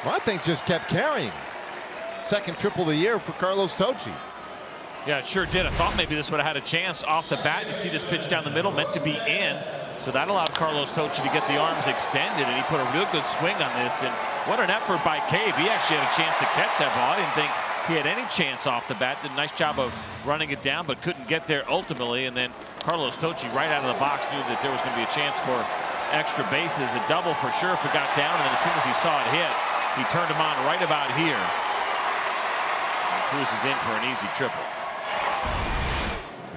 Well, that thing just kept carrying. Second triple of the year for Carlos Tochi. Yeah, it sure did. I thought maybe this would have had a chance off the bat. You see this pitch down the middle, meant to be in. So that allowed Carlos Tochi to get the arms extended, and he put a real good swing on this. And what an effort by Cave. He actually had a chance to catch that ball. I didn't think he had any chance off the bat. Did a nice job of running it down, but couldn't get there ultimately. And then Carlos Tochi right out of the box knew that there was going to be a chance for extra bases. A double for sure if it got down, and then as soon as he saw it hit, he turned him on right about here. And cruises in for an easy triple.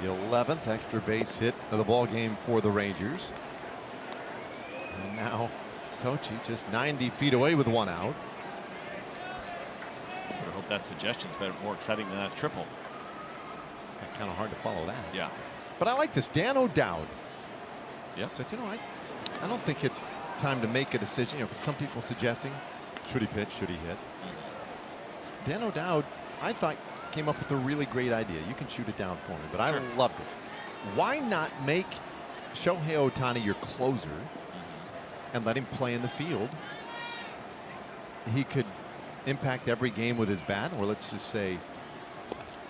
The 11th extra base hit of the ball game for the Rangers. And now Tochi just 90 feet away with one out. I hope that suggestion's better, more exciting than that triple. Kind of hard to follow that. Yeah. But I like this. Dan O'Dowd. Yeah. Said, you know, I don't think it's time to make a decision. You know, some people suggesting, should he pitch, should he hit? Dan O'Dowd, I thought, came up with a really great idea. You can shoot it down for me, but I loved it. Why not make Shohei Ohtani your closer and let him play in the field? He could impact every game with his bat, or let's just say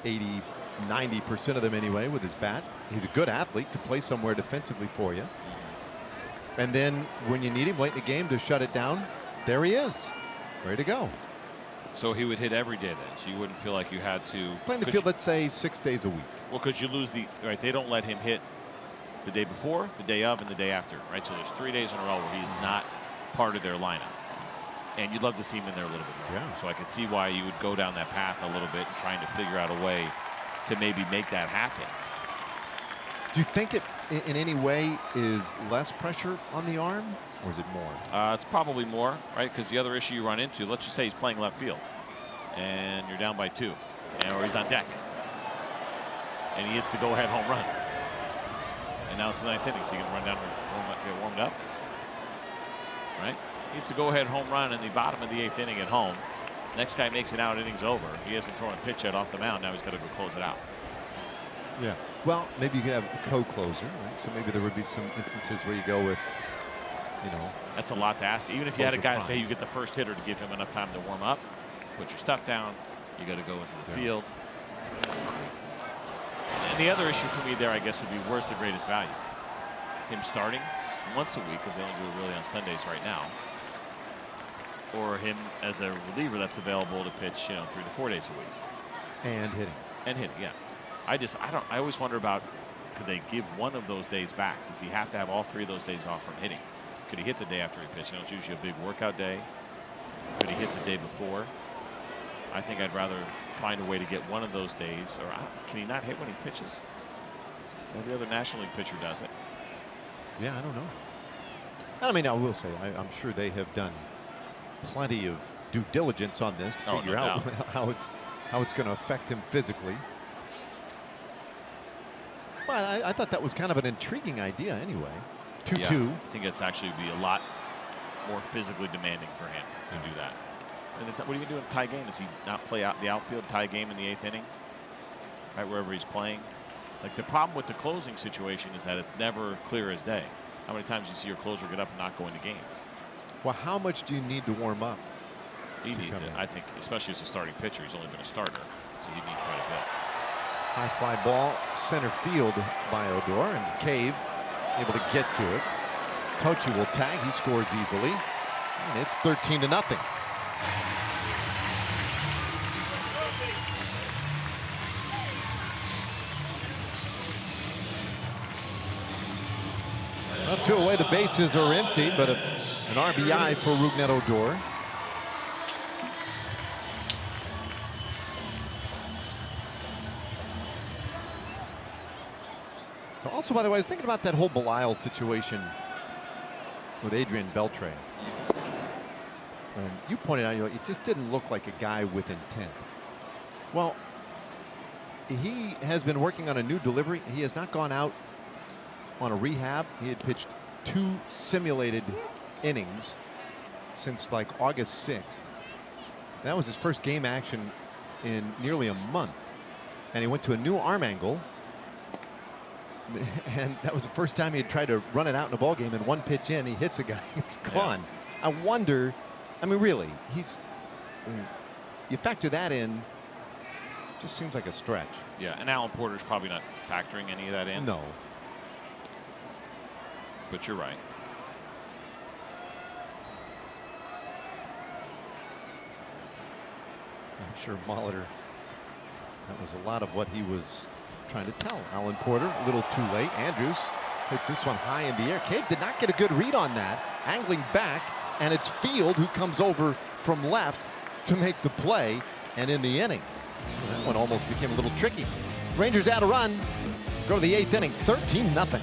80–90% of them anyway with his bat. He's a good athlete, could play somewhere defensively for you. And then when you need him late in the game to shut it down, there he is, ready to go. So he would hit every day then, so you wouldn't feel like you had to play in the field, let's say 6 days a week. Well, because you lose right, they don't let him hit the day before, the day of, and the day after, right? So there's 3 days in a row where he's not part of their lineup. And you'd love to see him in there a little bit more. Yeah. So I could see why you would go down that path a little bit and trying to figure out a way to maybe make that happen. Do you think it in any way is less pressure on the arm, or is it more? It's probably more, right? Because the other issue you run into, let's just say he's playing left field and you're down by 2, or he's on deck and he hits the go-ahead home run. And now it's the 9th inning. So he can run down and get warmed up, right? He hits the go-ahead home run in the bottom of the 8th inning at home. Next guy makes it out, inning's over. He hasn't thrown a pitch yet off the mound. Now he's got to go close it out. Yeah. Well, maybe you could have a co-closer, right? So maybe there would be some instances where you go with, you know. That's a lot to ask. Even if you had a guy and say you get the first hitter to give him enough time to warm up, put your stuff down, you got to go into the field. And the other issue for me there, I guess, would be where's the greatest value? Him starting once a week, because they only do it really on Sundays right now, or him as a reliever that's available to pitch, 3 to 4 days a week. And hitting. And hitting, yeah. I always wonder about, could they give one of those days back? Does he have to have all 3 of those days off from hitting? Could he hit the day after he pitched? It's usually a big workout day. Could he hit the day before? I think I'd rather find a way to get one of those days. Or can he not hit when he pitches? Every other National League pitcher does it. Yeah, I don't know. I mean, I will say, I'm sure they have done plenty of due diligence on this to figure out how it's going to affect him physically. But I thought that was kind of an intriguing idea anyway. 2-2. Yeah, I think it's actually be a lot more physically demanding for him to do that. And what are you going to do in a tie game? Does he not play out the outfield tie game in the 8th inning? Right, wherever he's playing? Like, the problem with the closing situation is that it's never clear as day. How many times do you see your closer get up and not go into game? Well, how much do you need to warm up? He needs it, I think, especially as a starting pitcher. He's only been a starter, so he needs quite a bit. High fly ball, center field by Odor, and Cave able to get to it. Tochi will tag. He scores easily, and it's 13-0. Well, 2 away, the bases are empty, but an RBI for Rougned Odor. Also, by the way, I was thinking about that whole Belial situation with Adrian Beltre. And you pointed out, it just didn't look like a guy with intent. Well, he has been working on a new delivery. He has not gone out on a rehab. He had pitched 2 simulated innings since like August 6th. That was his first game action in nearly a month. And he went to a new arm angle. And that was the first time he had tried to run it out in a ball game. And 1 pitch in, he hits a guy and he's gone. Yeah. I wonder, I mean, really, you factor that in, just seems like a stretch. Yeah, and Alan Porter's probably not factoring any of that in. No. But you're right. I'm sure Molitor, that was a lot of what he was trying to tell Alan Porter. A little too late. Andrews hits this one high in the air. Cave did not get a good read on that. Angling back, and it's Field who comes over from left to make the play and in the inning. That one almost became a little tricky. Rangers add a run, go to the 8th inning, 13-0.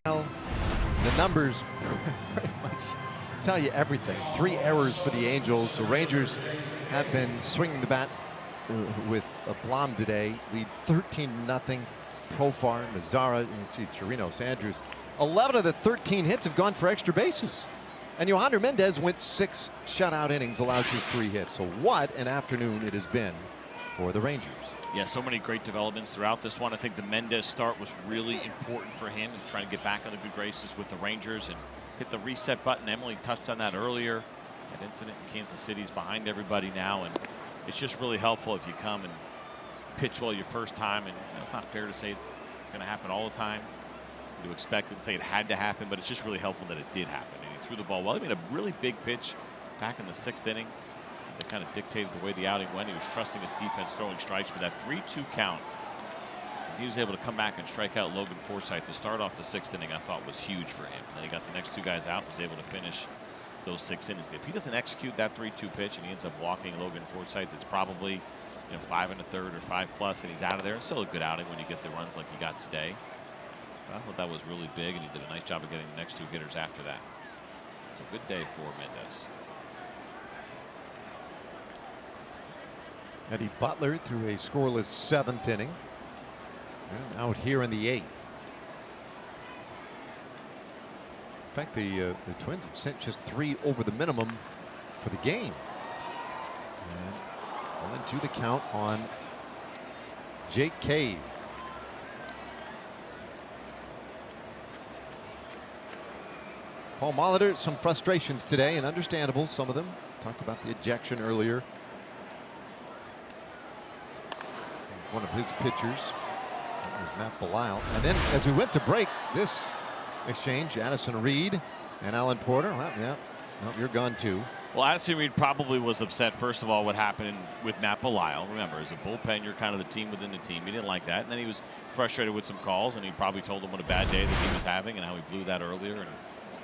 Well, the numbers pretty much tell you everything. 3 errors for the Angels. The Rangers have been swinging the bat with a Blom today. Lead 13-0. Profar, Mazzara, you see Chirinos, Andrews. 11 of the 13 hits have gone for extra bases. And Yohander Mendez went 6 shutout innings, allowed just 3 hits. So what an afternoon it has been for the Rangers. Yeah, so many great developments throughout this one. I think the Mendez start was really important for him and trying to get back on the good graces with the Rangers and hit the reset button. Emily touched on that earlier. That incident in Kansas City is behind everybody now, and it's just really helpful if you come and pitch well your first time. And it's not fair to say it's going to happen all the time. To expect it and say it had to happen, but it's just really helpful that it did happen. And he threw the ball well. He made a really big pitch back in the 6th inning that kind of dictated the way the outing went. He was trusting his defense throwing strikes with that 3-2 count. He was able to come back and strike out Logan Forsythe to start off the 6th inning. I thought was huge for him. And then he got the next 2 guys out, was able to finish those 6 innings. If he doesn't execute that 3-2 pitch and he ends up walking Logan Forsythe, it's probably 5 1/3 or 5+, and he's out of there. It's still a good outing when you get the runs like he got today. I thought that was really big, and he did a nice job of getting the next 2 hitters after that. It's a good day for Mendez. Eddie Butler threw a scoreless 7th inning. And out here in the 8th. In fact, the Twins have sent just 3 over the minimum for the game. And 1-2 the count on Jake Cave. Paul Molitor, some frustrations today, and understandable, some of them. Talked about the ejection earlier. One of his pitchers, that was Matt Belial. And then as we went to break, this exchange. Addison Reed and Alan Porter. Well, yeah, no, you're gone too. Well, Addison Reed probably was upset, first of all, what happened with Matt Belisle. Remember, as a bullpen, you're kind of the team within the team. He didn't like that. And then he was frustrated with some calls, and he probably told him what a bad day that he was having and how he blew that earlier, and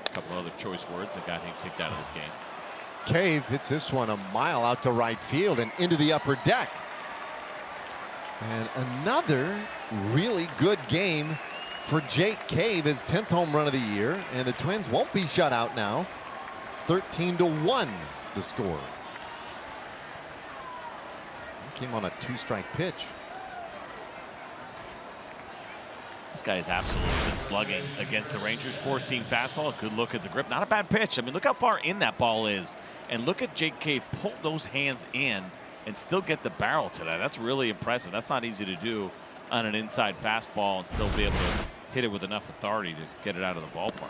a couple of other choice words that got him kicked out of this game. Cave hits this one a mile out to right field and into the upper deck. And another really good game for Jake Cave, his 10th home run of the year, and the Twins won't be shut out now. 13-1 the score. He came on a 2-strike pitch. This guy has absolutely been slugging against the Rangers. 4-seam fastball. Good look at the grip. Not a bad pitch. I mean, look how far in that ball is. And look at Jake Cave pull those hands in and still get the barrel to that. That's really impressive. That's not easy to do on an inside fastball and still be able to hit it with enough authority to get it out of the ballpark.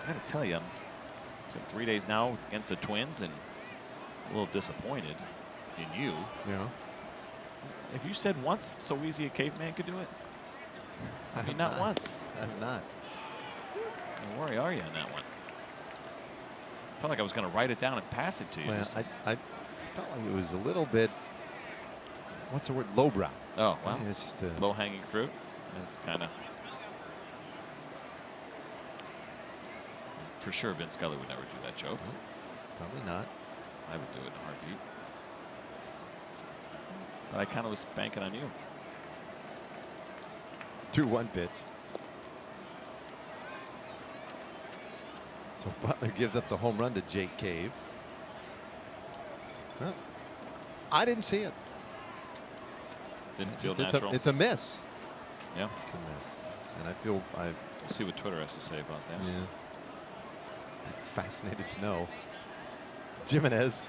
I got to tell you, it's been 3 days now against the Twins, and a little disappointed in you. Yeah. Have you said once so easy a caveman could do it? I mean, not once. I'm not. Where are you on that one? I felt like I was going to write it down and pass it to you. Well, I felt like it was a little bit, what's the word, lowbrow. Oh, wow. It's just a low-hanging fruit. It's kind of. For sure, Vince Scully would never do that joke. Probably not. I would do it in a heartbeat. But I kind of was banking on you. 2-1 pitch. So Butler gives up the home run to Jake Cave. Well, I didn't see it. Didn't feel it's natural. It's a miss. Yeah. It's a miss. And I feel We'll see what Twitter has to say about that. Yeah. I'm fascinated to know. Jimenez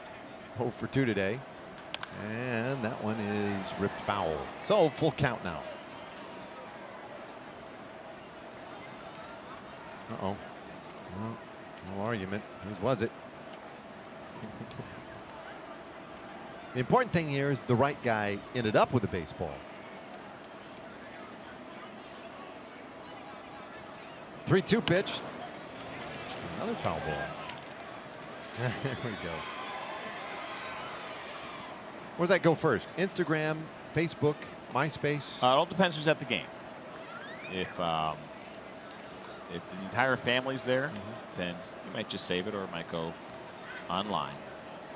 0 for 2 today. And that one is ripped foul. So full count now. Uh-oh. Well, no argument. Whose was it? The important thing here is the right guy ended up with a baseball. 3-2 pitch. Another foul ball. There we go. Where's that go first? Instagram, Facebook, MySpace? It all depends who's at the game. If the entire family's there, then you might just save it, or it might go online.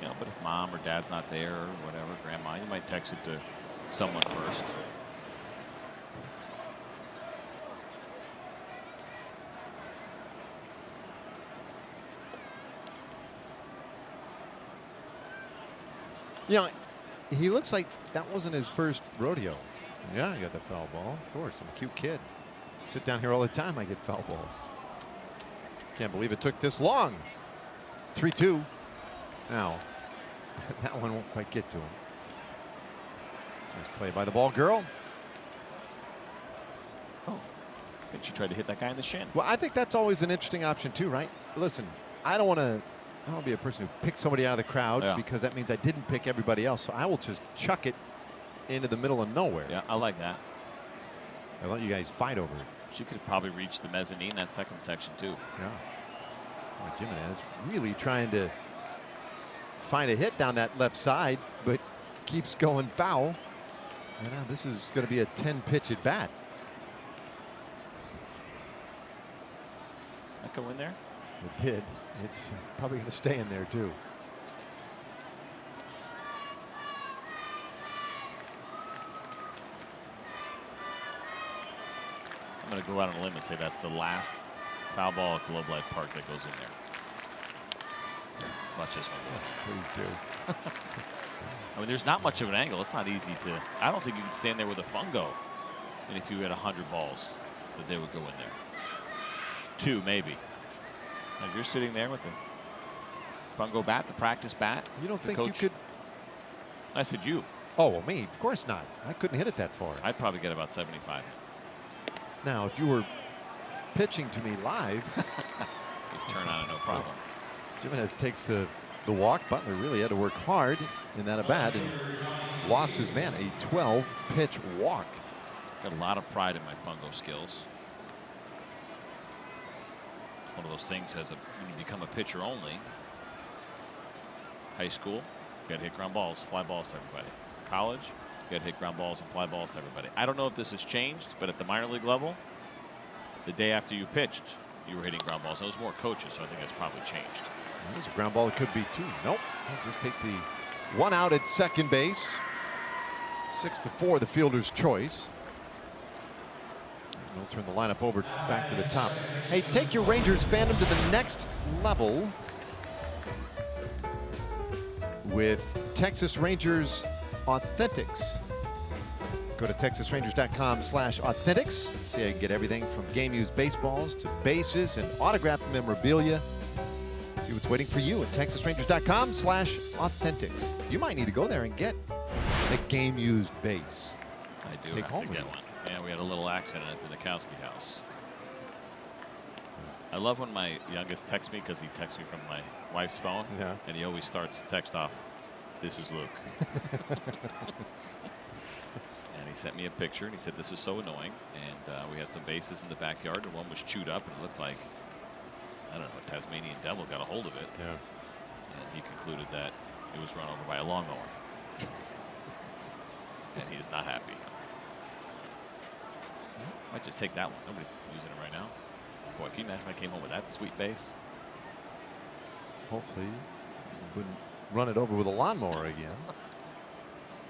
You know, but if mom or dad's not there or whatever, grandma, you might text it to someone first. You know, he looks like that wasn't his first rodeo. Yeah, I got the foul ball. Of course, I'm a cute kid. Sit down here all the time, I get foul balls. Can't believe it took this long. 3-2. Now, that one won't quite get to him. Nice play by the ball girl. Oh, I think she tried to hit that guy in the shin. Well, I think that's always an interesting option too, right? Listen, I don't want to be a person who picks somebody out of the crowd, because that means I didn't pick everybody else. So I will just chuck it into the middle of nowhere. Yeah, I like that. I let you guys fight over it. She could probably reach the mezzanine, that second section too. Yeah. Well, Jimenez really trying to find a hit down that left side, but keeps going foul. And now this is going to be a 10-pitch at bat. That go in there? It did. It's probably going to stay in there too. I'm going to go out on a limb and say that's the last foul ball at Globe Life Park that goes in there. Watch this one. Please do. I mean, there's not much of an angle. It's not easy to. I don't think you can stand there with a fungo. And if you had 100 balls, that they would go in there. 2 maybe. Now, if you're sitting there with the fungo bat, the practice bat. You don't think coach, you could? I said you. Oh, well, me, of course not. I couldn't hit it that far. I'd probably get about 75. Now, if you were pitching to me live, you'd turn on it, no problem. Jimenez takes the walk. Butler really had to work hard in that at bat and lost his man. A 12-pitch walk. Got a lot of pride in my fungo skills. one of those things as when you become a pitcher only. High school, you got to hit ground balls, fly balls to everybody. College, you got to hit ground balls and fly balls to everybody. I don't know if this has changed, but at the minor league level, the day after you pitched, you were hitting ground balls. There was more coaches, so I think that's probably changed. There's a ground ball. It could be 2. Nope. I'll just take the 1 out at second base. 6-4, the fielder's choice. We'll turn the lineup over back to the top. Hey, take your Rangers fandom to the next level with Texas Rangers Authentics. Go to texasrangers.com/authentics. See how you can get everything from game-used baseballs to bases and autographed memorabilia. See what's waiting for you at texasrangers.com/authentics. You might need to go there and get a game-used base. I do Take have home to with get you. one. Yeah, we had a little accident at the Nikowski house. I love when my youngest texts me because he texts me from my wife's phone. Yeah. And he always starts the text off, "This is Luke." And he sent me a picture and he said, "This is so annoying." And we had some bases in the backyard and one was chewed up and it looked like, I don't know, a Tasmanian devil got a hold of it. Yeah. And he concluded that it was run over by a lawnmower. And he is not happy. Might just take that one. Nobody's using it right now. Boy, can you imagine if I came home with that sweet base? Hopefully you wouldn't run it over with a lawnmower again.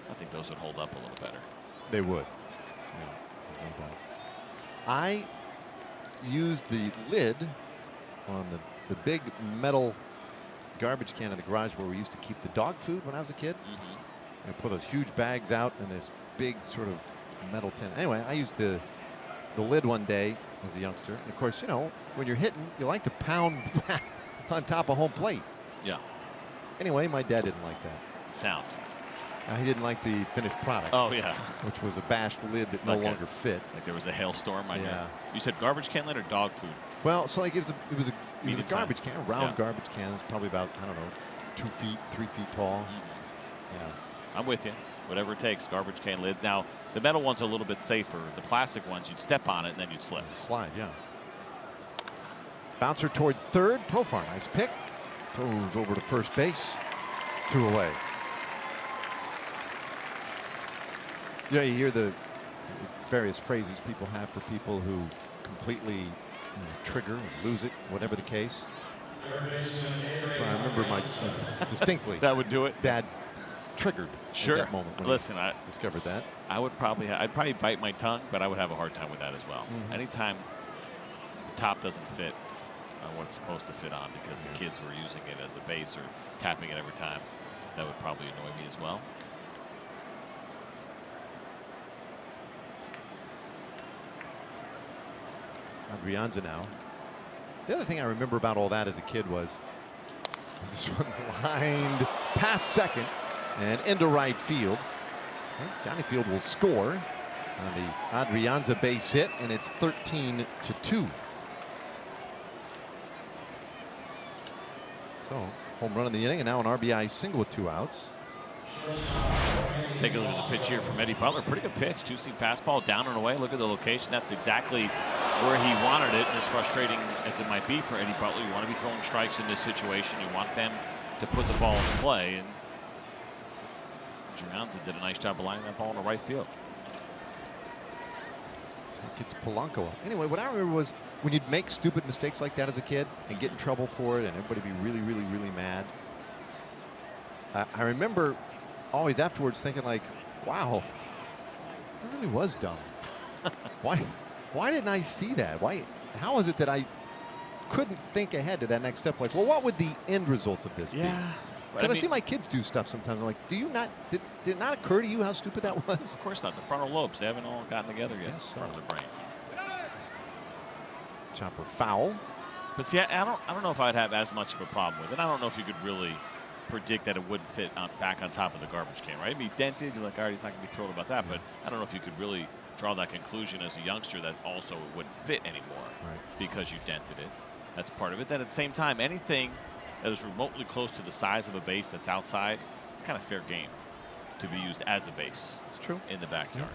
I think those would hold up a little better. They would. Yeah, no doubt. I used the lid on the big metal garbage can in the garage where we used to keep the dog food when I was a kid. Mm-hmm. I put those huge bags out in this big sort of metal tin. Anyway, I used the lid one day as a youngster. And of course, you know, when you're hitting, you like to pound on top of home plate. Yeah. Anyway, my dad didn't like that. Sound. He didn't like the finished product. Oh, yeah. Which was a bashed lid that no longer fit. Like there was a hailstorm. Yeah. You said garbage can lid or dog food? Well, so like it was a Medium garbage size. can, a round Yeah. garbage can. It was probably about, I don't know, 2 feet, 3 feet tall. Yeah. I'm with you. Whatever it takes, garbage can lids. Now, the metal one's a little bit safer. The plastic ones, you'd step on it and then you'd slip. Slide, yeah. Bouncer toward third. Profar, nice pick. Throws over to first base. 2 away. Yeah, you hear the various phrases people have for people who completely trigger and lose it, whatever the case. So I remember distinctly. That would do it. Dad triggered Sure. at that moment when Listen, I discovered that. I'd probably bite my tongue, but I would have a hard time with that as well. Mhm. Anytime the top doesn't fit on what it's supposed to fit on because the kids were using it as a base or tapping it every time, that would probably annoy me as well. Adrianza now. The other thing I remember about all that as a kid was this one lined past second and into right field. Johnny Field will score on the Adrianza base hit, and it's 13-2. So home run in the inning, and now an RBI single with 2 outs. Take a look at the pitch here from Eddie Butler. Pretty good pitch. 2-seam fastball down and away. Look at the location. That's exactly where he wanted it. And as frustrating as it might be for Eddie Butler, you want to be throwing strikes in this situation. You want them to put the ball in play. And Adrianza did a nice job of lining that ball in the right field. It's Polanco. Anyway, what I remember was when you'd make stupid mistakes like that as a kid and get in trouble for it and everybody be really, really, really mad. I remember always afterwards thinking like, wow, that really was dumb. Why didn't I see that? How is it that I couldn't think ahead to that next step? Like, well, what would the end result of this be? Because I see my kids do stuff sometimes. I'm like, did it not occur to you how stupid that was? Of course not. The frontal lobes, they haven't all gotten together yet. Yes, Front of the brain. Chopper foul. But see, I don't know if I'd have as much of a problem with it. I don't know if you could really predict that it wouldn't fit back on top of the garbage can, right? It'd be dented. You're like, all right, he's not going to be thrilled about that. But I don't know if you could really draw that conclusion as a youngster that also it wouldn't fit anymore because you dented it. That's part of it. Then at the same time, anything that is remotely close to the size of a base that's outside, it's kind of fair game to be used as a base. It's true. In the backyard.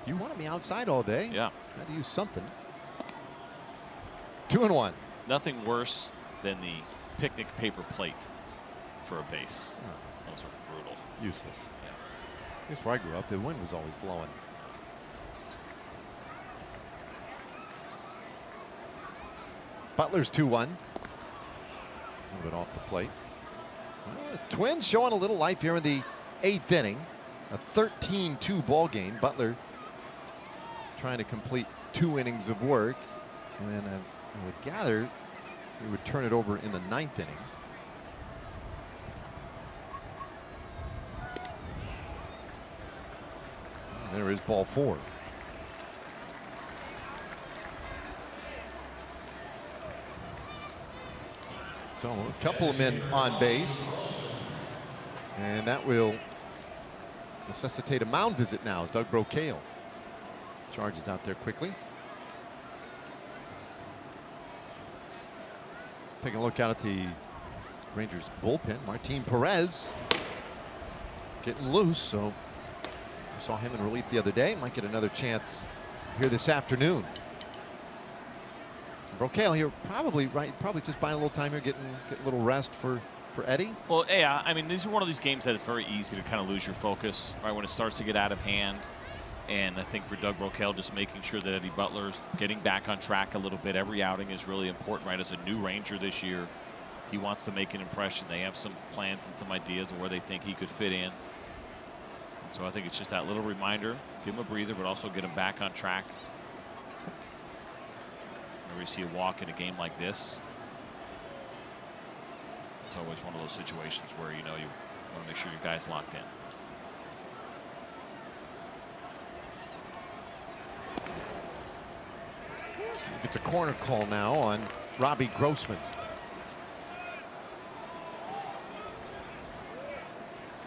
You want to be outside all day. Yeah. Got to use something. 2-1. Nothing worse than the picnic paper plate for a base. Oh. Those are brutal. Useless. Yeah. I guess where I grew up, the wind was always blowing. Butler's 2-1. A little bit off the plate. Well, the Twins showing a little life here in the 8th inning. A 13-2 ball game. Butler trying to complete 2 innings of work. And then I would gather he would turn it over in the 9th inning. And there is ball 4. So a couple of men on base. And that will necessitate a mound visit now as Doug Brocale charges out there quickly. Taking a look out at the Rangers bullpen. Martin Perez getting loose, so we saw him in relief the other day. Might get another chance here this afternoon. Brocale here probably just buying a little time here, getting a little rest for Eddie. Well, yeah, I mean, these are one of these games that it's very easy to kind of lose your focus, right, when it starts to get out of hand. And I think for Doug Brocale, just making sure that Eddie Butler's getting back on track a little bit. Every outing is really important, right? As a new Ranger this year, he wants to make an impression. They have some plans and some ideas of where they think he could fit in. And so I think it's just that little reminder, give him a breather, but also get him back on track. Whenever you see a walk in a game like this, it's always one of those situations where you know you want to make sure your guy's locked in. It's a corner call now on Robbie Grossman.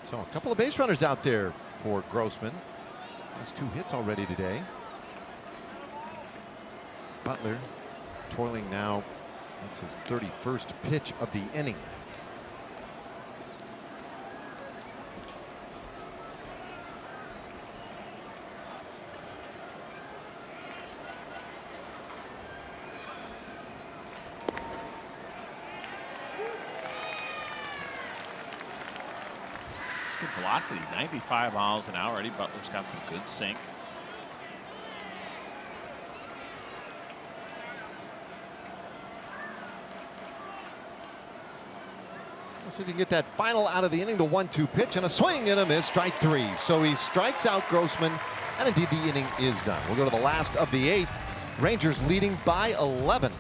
So a couple of base runners out there for Grossman. Has 2 hits already today. Butler toiling now. That's his 31st pitch of the inning. Good velocity, 95 miles an hour. Eddie Butler's got some good sink. Let's see if he can get that final out of the inning. The 1-2 pitch and a swing and a miss. Strike 3. So he strikes out Grossman, and indeed the inning is done. We'll go to the last of the 8th. Rangers leading by 11.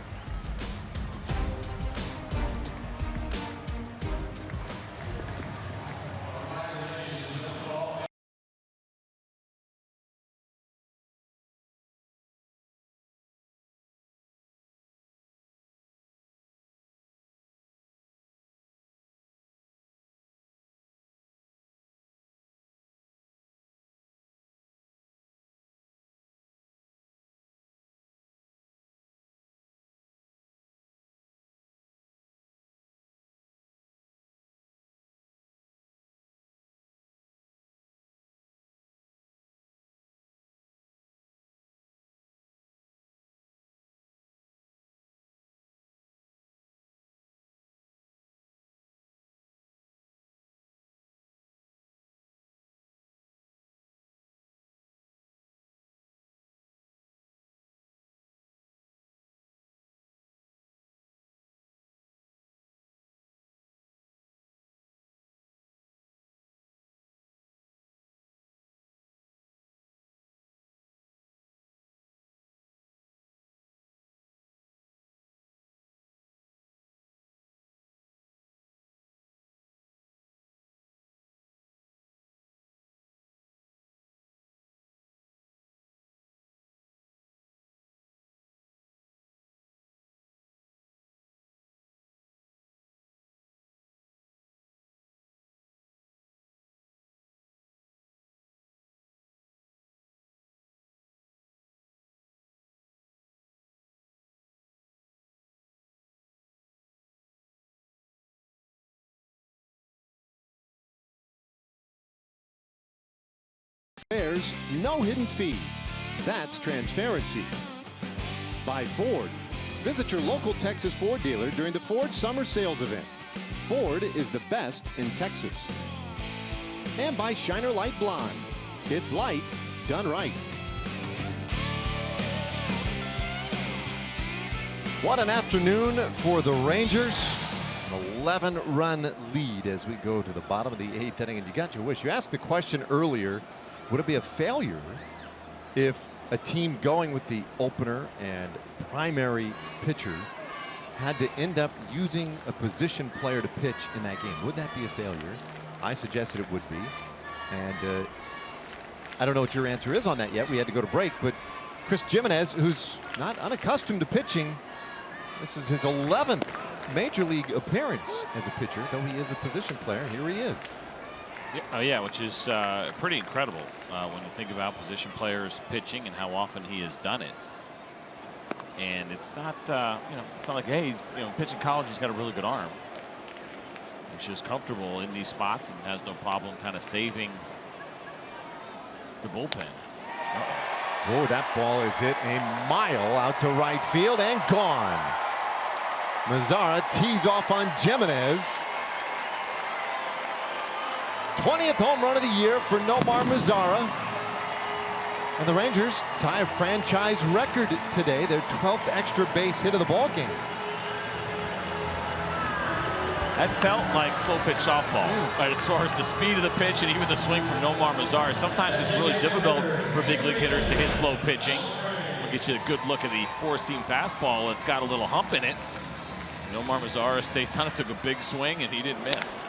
There's no hidden fees. That's transparency. By Ford. Visit your local Texas Ford dealer during the Ford Summer Sales Event. Ford is the best in Texas. And by Shiner Light Blonde. It's light done right. What an afternoon for the Rangers. An 11-run lead as we go to the bottom of the 8th inning. And you got your wish. You asked the question earlier, would it be a failure if a team going with the opener and primary pitcher had to end up using a position player to pitch in that game? Would that be a failure? I suggested it would be. And I don't know what your answer is on that yet. We had to go to break. But Chris Jimenez, who's not unaccustomed to pitching, this is his 11th major league appearance as a pitcher, though he is a position player. Here he is. Yeah, oh yeah, which is pretty incredible when you think about position players pitching and how often he has done it. And it's not, it's not like, hey, pitching college, he's got a really good arm. He's just comfortable in these spots and has no problem kind of saving the bullpen. Oh, that ball is hit a mile out to right field and gone. Mazzara tees off on Jimenez. 20th home run of the year for Nomar Mazzara. And the Rangers tie a franchise record today, their 12th extra base hit of the ball game. That felt like slow pitch softball, right, as far as the speed of the pitch and even the swing from Nomar Mazzara. Sometimes it's really difficult for big league hitters to hit slow pitching. We'll get you a good look at the four-seam fastball. It's got a little hump in it. Nomar Mazzara stays on it, took a big swing, and he didn't miss.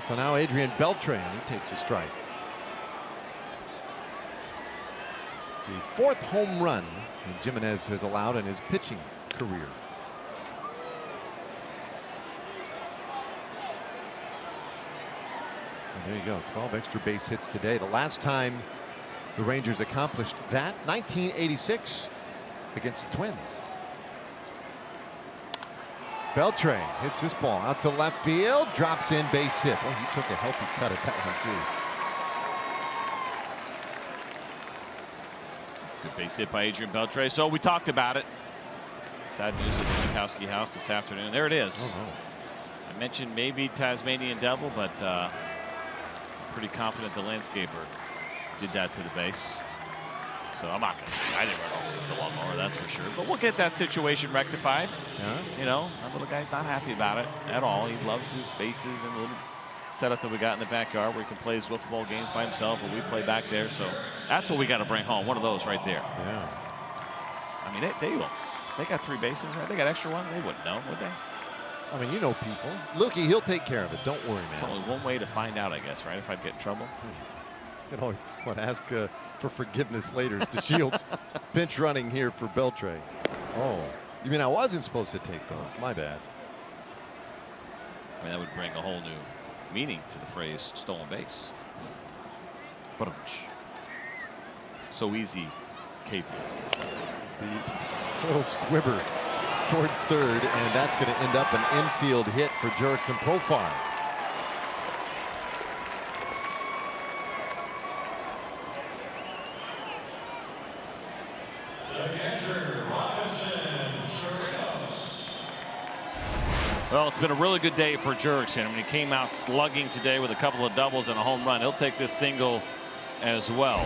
So now Adrian Beltre, he takes a strike. It's the 4th home run that Jimenez has allowed in his pitching career. And there you go, 12 extra base hits today. The last time the Rangers accomplished that, 1986 against the Twins. Beltre hits this ball out to left field, drops in, base hit. Oh, he took a healthy cut at that one, too. Good base hit by Adrian Beltre. So we talked about it. Sad news at the Mikowski house this afternoon. There it is. Oh, no. I mentioned maybe Tasmanian Devil, but pretty confident the landscaper did that to the base. So I'm not going to. I didn't run over the lawnmower, that's for sure. But we'll get that situation rectified. Yeah. That little guy's not happy about it at all. He loves his bases and the little setup that we got in the backyard where he can play his wiffle ball games by himself, and we play back there. So that's what we got to bring home. One of those right there. Yeah. I mean, they will. They got 3 bases, right? They got extra one. They wouldn't know, would they? I mean, you know people. Lukey, he'll take care of it. Don't worry, man. There's only one way to find out, I guess, right? If I'd get in trouble. You can always ask for forgiveness later. It's DeShields pinch running here for Beltre. Oh, you mean I wasn't supposed to take those? My bad. I mean, that would bring a whole new meaning to the phrase stolen base. But so easy, KP. The little squibber toward third, and that's going to end up an infield hit for Jurickson Profar. Well, it's been a really good day for Jurickson. I mean, he came out slugging today with a couple of doubles and a home run. He'll take this single as well.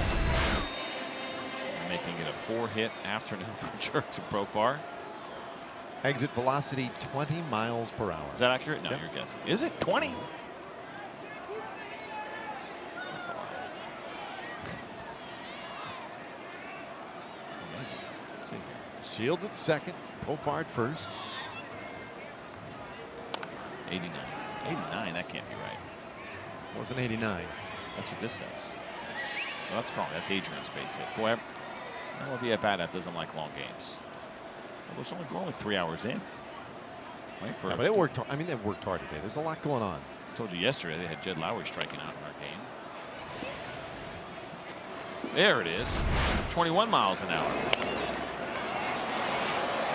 Making it a 4-hit afternoon for Jurickson Profar. Exit velocity 20 miles per hour. Is that accurate? No, Yep. You're guessing. Is it 20? That's a lot. Let's see here. Shields at second, Profar at first. 89. 89, that can't be right. Wasn't 89. That's what this says. Well, that's wrong. That's Adrian's base hit. Boy, I will be at bat that doesn't like long games. Well, we're only 3 hours in. Right, Yeah, but it worked hard. I mean, they've worked hard today. There's a lot going on. I told you yesterday they had Jed Lowry striking out in our game. There it is. 21 miles an hour.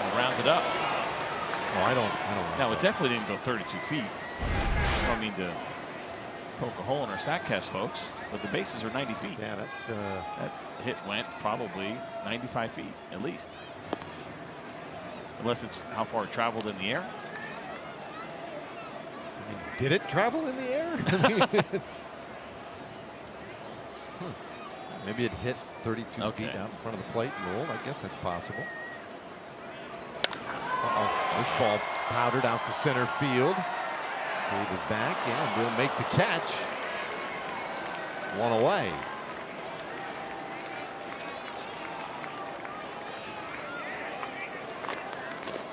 I'll round it up. Oh, I don't. No, it definitely didn't go 32 feet. I don't mean to Poke a hole in our StatCast, folks. But the bases are 90 feet. Yeah, that's that hit went probably 95 feet at least, unless it's how far it traveled in the air. I mean, did it travel in the air? I mean, maybe it hit 32 feet down in front of the plate and rolled. I guess that's possible. This ball powdered out to center field. Dave is back and will make the catch. One away.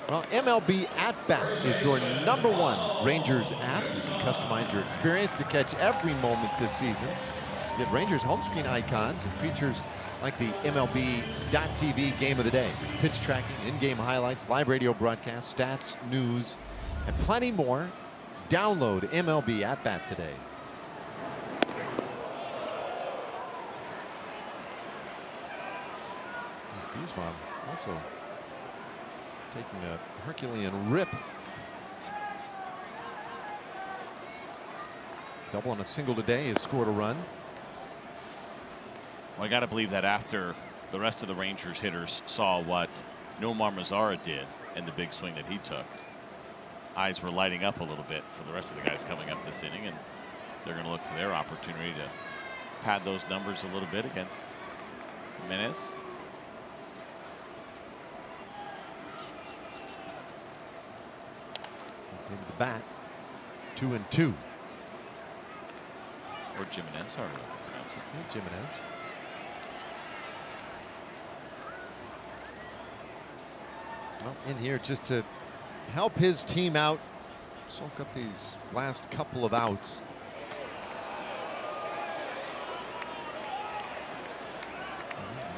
Well, MLB At Bat is your #1 Rangers app. You can customize your experience to catch every moment this season. Get Rangers home screen icons and features like the MLB.TV Game of the Day, pitch tracking, in-game highlights, live radio broadcasts, stats, news, and plenty more. Download MLB At Bat today. Guzman also taking a Herculean rip. Double on a single today has scored a run. Well, I got to believe that after the rest of the Rangers hitters saw what Nomar Mazara did and the big swing that he took, eyes were lighting up a little bit for the rest of the guys coming up this inning, and they're going to look for their opportunity to pad those numbers a little bit against Jimenez. Into the bat, 2-2. Or Jimenez, however you pronounce it. Yeah, Jimenez. Well, in here just to help his team out, soak up these last couple of outs.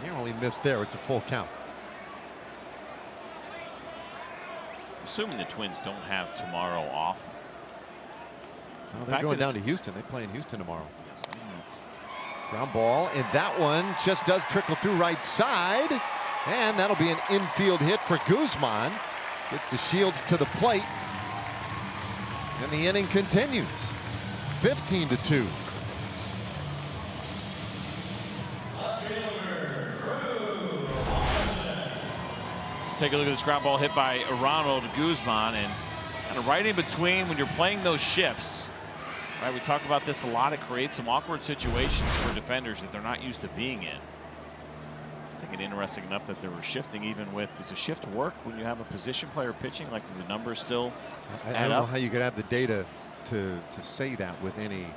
Narrowly missed there. It's a full count. Assuming the Twins don't have tomorrow off. Well, they're going down to Houston. They play in Houston tomorrow. Ground ball, and that one just does trickle through right side. And that'll be an infield hit for Guzman. Gets the Shields to the plate. And the inning continues. 15-2. Take a look at this ground ball hit by Ronald Guzman, and kind of right in between when you're playing those shifts. Right, we talk about this a lot. It creates some awkward situations for defenders that they're not used to being in. I think it's interesting enough that they were shifting even with, does a shift work when you have a position player pitching? Like, the numbers still I don't know how you could have the data to say that with any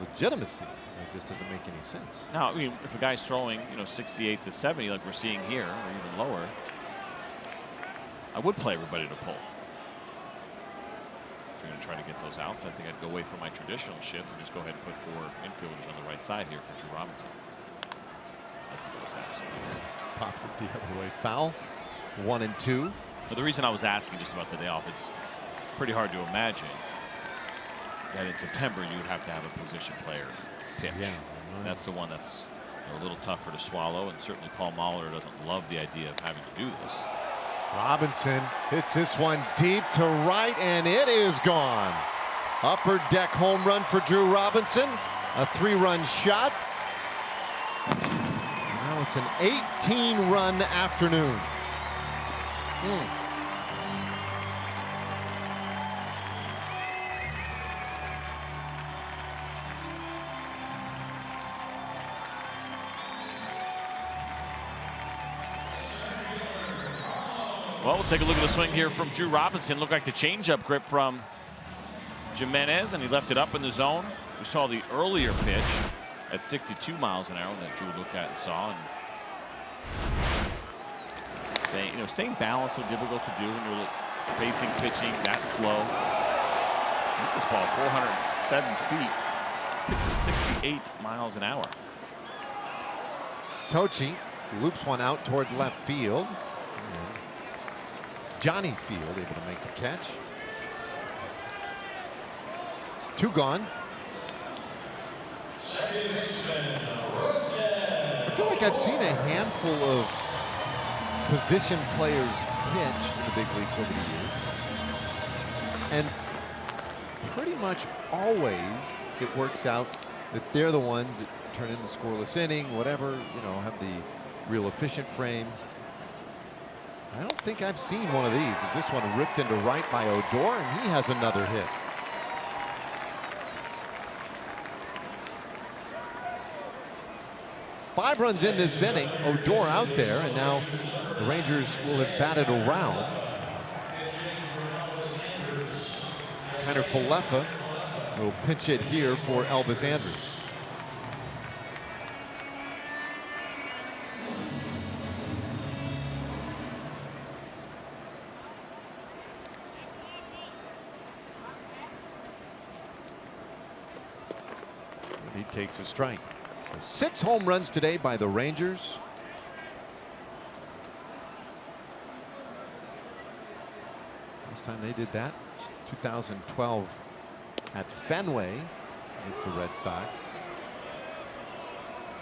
legitimacy. It just doesn't make any sense. Now, I mean, if a guy's throwing, 68 to 70 like we're seeing here, or even lower, I would play everybody to pull. If you're going to try to get those outs, I think I'd go away from my traditional shift and just go ahead and put 4 infielders on the right side here for Drew Robinson. That's the best absolutely. Pops it the other way. Foul. 1-2. But the reason I was asking just about the day off, it's pretty hard to imagine that in September you would have to have a position player pitch. Yeah, that's the one that's a little tougher to swallow, and certainly Paul Mahler doesn't love the idea of having to do this. Robinson hits this one deep to right, and it is gone. Upper deck home run for Drew Robinson. A 3-run shot. Now it's an 18-run afternoon. Well, we'll take a look at the swing here from Drew Robinson. Looked like the changeup grip from Jimenez, and he left it up in the zone. We saw the earlier pitch at 62 miles an hour that Drew looked at and saw. And staying balanced so difficult to do when you're facing pitching that slow. Hit this ball 407 feet. Pitch was 68 miles an hour. Tochi loops one out toward left field. Johnny Field able to make the catch. 2 gone. I feel like I've seen a handful of position players pitch in the big leagues over the years. And pretty much always it works out that they're the ones that turn in the scoreless inning, whatever, you know, have the real efficient frame. I don't think I've seen one of these. Is this one ripped into right by Odor, and he has another hit. Five runs in this inning. Odor out there, and now the Rangers will have batted around. Kiner Falefa will pinch it here for Elvis Andrus. He takes a strike. So 6 home runs today by the Rangers. Last time they did that, 2012 at Fenway against the Red Sox.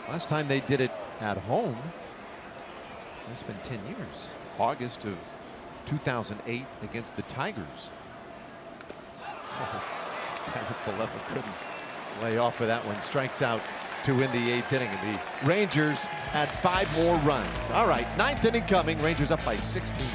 Last time they did it at home, it's been 10 years. August of 2008 against the Tigers. Kiner Falefa couldn't lay off of that one. Strikes out to win the 8th inning. And the Rangers had 5 more runs. All right, 9th inning coming. Rangers up by 16.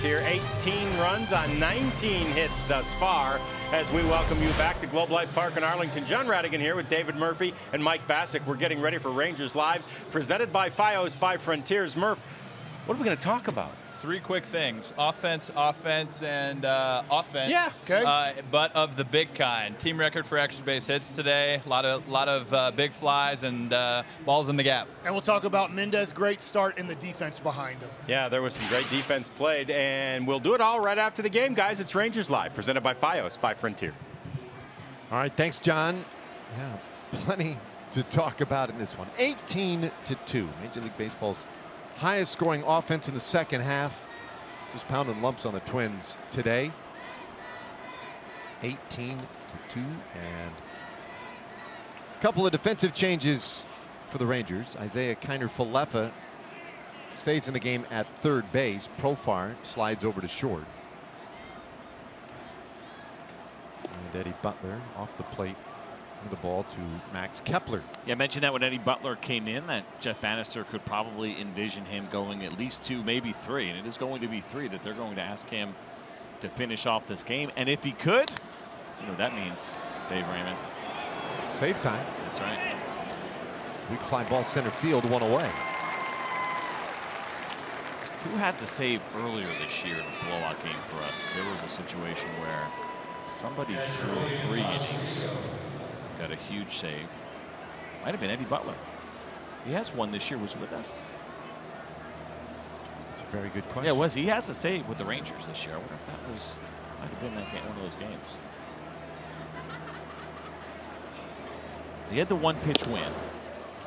Here, 18 runs on 19 hits thus far as we welcome you back to Globe Life Park in Arlington. John Radigan here with David Murphy and Mike Bassick. We're getting ready for Rangers Live, presented by Fios by Frontiers. Murph, what are we going to talk about? 3 quick things: offense, and offense. Yeah, okay. But of the big kind. Team record for extra base hits today. A lot of big flies and balls in the gap. And we'll talk about Mendez' great start in the defense behind him. Yeah, there was some great defense played, and we'll do it all right after the game, guys. It's Rangers Live, presented by Fios by Frontier. All right, thanks, John. Yeah, plenty to talk about in this one. 18-2, Major League Baseball's highest scoring offense in the second half. Just pounding lumps on the Twins today. 18-2, and a couple of defensive changes for the Rangers. Isaiah Kiner Falefa stays in the game at third base. Profar slides over to short. And Eddie Butler off the plate with the ball to Max Kepler. Yeah, I mentioned that when Eddie Butler came in, that Jeff Bannister could probably envision him going at least 2, maybe 3, and it is going to be 3 that they're going to ask him to finish off this game. And if he could, you know, that means Dave Raymond. Save time. That's right. Weak fly ball center field, 1 away. Who had the save earlier this year in a blowout game for us? There was a situation where somebody threw 3 innings, got a huge save. Might have been Eddie Butler. He has one this year. Was with us. That's a very good question. Yeah, it was. He has a save with the Rangers this year. I wonder if that was, might have been that game, one of those games. He had the 1-pitch win.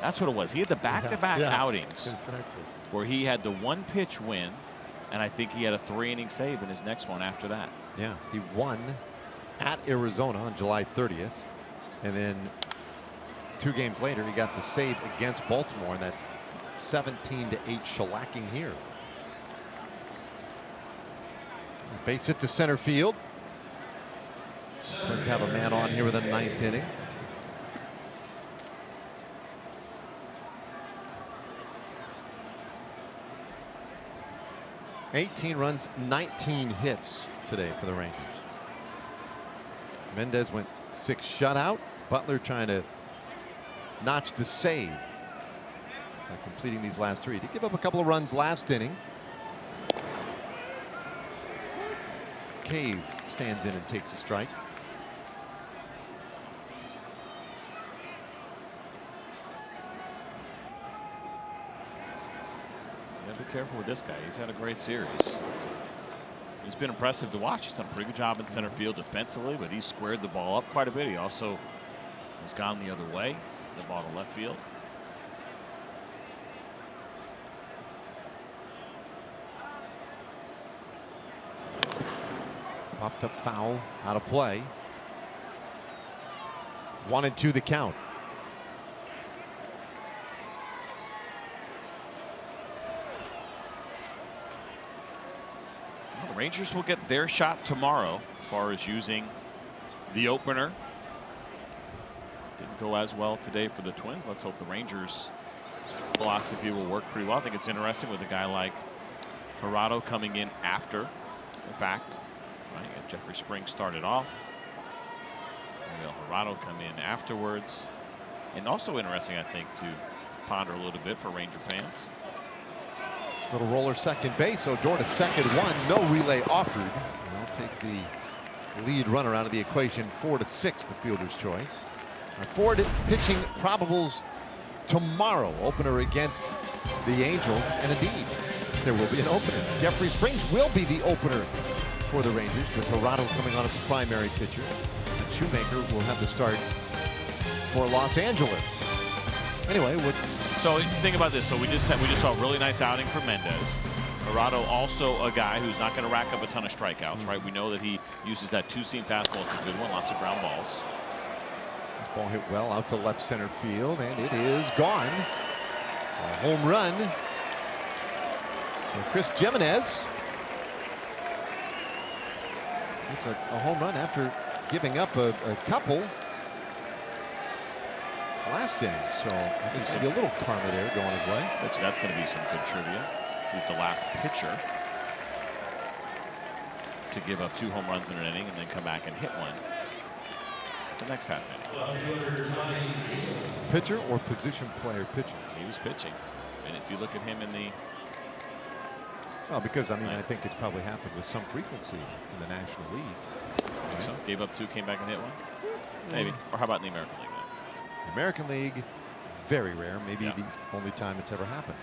That's what it was. He had the back-to-back outings exactly. where he had the one-pitch win, and I think he had a 3-inning save in his next one after that. Yeah, he won at Arizona on July 30th, and then 2 games later he got the save against Baltimore in that 17-8 shellacking here. Base hit to center field. Twins have a man on here with a 9th inning. $18 runs, 19 hits today for the Rangers. Mendez went 6 shutout. Butler trying to notch the save by completing these last 3. He did give up a couple of runs last inning. Cave stands in and takes a strike. You gotta be careful with this guy. He's had a great series. He's been impressive to watch. He's done a pretty good job in center field defensively, but he's squared the ball up quite a bit. He also has gone the other way, the ball to left field. Popped up foul, out of play. 1-2 the count. Well, the Rangers will get their shot tomorrow as far as using the opener. Didn't go as well today for the Twins. Let's hope the Rangers' philosophy will work pretty well. I think it's interesting with a guy like Jurado coming in after the fact. Right, you got Jeffrey Springs started off. Jurado come in afterwards. And also interesting, I think, to ponder a little bit for Ranger fans. Little roller second base. Odor to second, 1. No relay offered. They'll take the lead runner out of the equation. 4-6, the fielder's choice. Ford pitching probables tomorrow. Opener against the Angels. And indeed, there will be an opener. Jeffrey Springs will be the opener for the Rangers, with Jurado coming on as a primary pitcher. And Shoemaker will have the start for Los Angeles. Anyway, so think about this. So we just saw a really nice outing from Mendez. Jurado also a guy who's not going to rack up a ton of strikeouts, right? We know that he uses that 2-seam fastball. It's a good one. Lots of ground balls. This ball hit well out to left center field, and it is gone. A home run. So Chris Jimenez. It's a home run after giving up a couple last inning. So I think there's going to be a little karma there going his way. That's going to be some good trivia. He's the last pitcher to give up 2 home runs in an inning and then come back and hit one the next half inning. Pitcher or position player pitching? He was pitching. And if you look at him in the... Well, because, I mean, I think it's probably happened with some frequency in the National League. Right. So gave up 2, came back and hit 1? Maybe. Or how about in the American League then? The American League, very rare. Maybe the only time it's ever happened.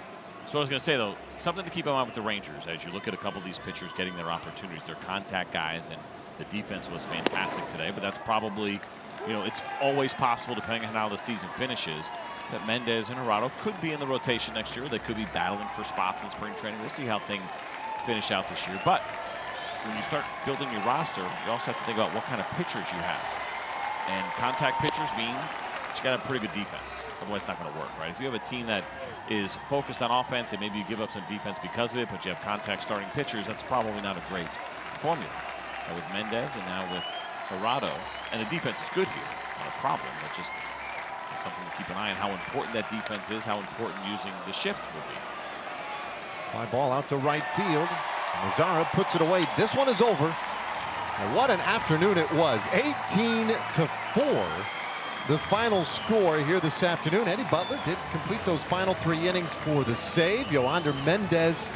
So I was going to say, though, something to keep in mind with the Rangers as you look at a couple of these pitchers getting their opportunities. They're contact guys, and the defense was fantastic today. But that's probably, you know, it's always possible, depending on how the season finishes, that Mendez and Jurado could be in the rotation next year. They could be battling for spots in spring training. We'll see how things finish out this year. But when you start building your roster, you also have to think about what kind of pitchers you have. And contact pitchers means you got to have pretty good defense. Otherwise, it's not going to work, right? If you have a team that is focused on offense and maybe you give up some defense because of it, but you have contact starting pitchers, that's probably not a great formula. With Mendez and now with Jurado, and the defense is good here, not a problem, but just something to keep an eye on how important that defense is, how important using the shift will be. Fly ball out to right field. Mazzara puts it away. This one is over. And what an afternoon it was. 18-4. The final score here this afternoon. Eddie Butler did complete those final 3 innings for the save. Yoander Mendez,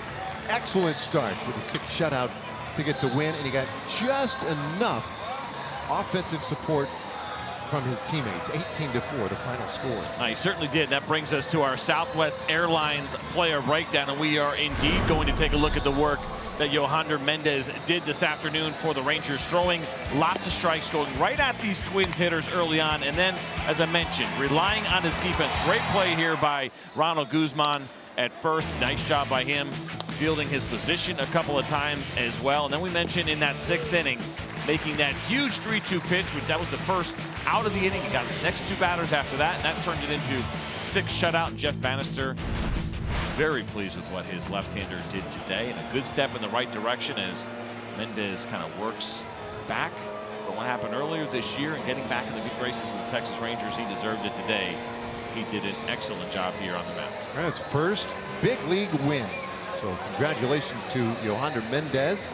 excellent start with a 6 shutout to get the win, and he got just enough offensive support from his teammates. 18-4, the final score. He certainly did. That brings us to our Southwest Airlines player breakdown, and we are indeed going to take a look at the work that Yohander Mendez did this afternoon for the Rangers, throwing lots of strikes, going right at these Twins hitters early on, and then, as I mentioned, relying on his defense. Great play here by Ronald Guzman at first. Nice job by him, fielding his position a couple of times as well. And then we mentioned in that 6th inning, making that huge 3-2 pitch, which that was the first out of the inning. He got his next 2 batters after that, and that turned it into 6 shutout. And Jeff Bannister very pleased with what his left-hander did today, and a good step in the right direction as Mendez kind of works back from what happened earlier this year and getting back in the good graces of the Texas Rangers. He deserved it today. He did an excellent job here on the mound. That's first big league win. So congratulations to Yohander Mendez.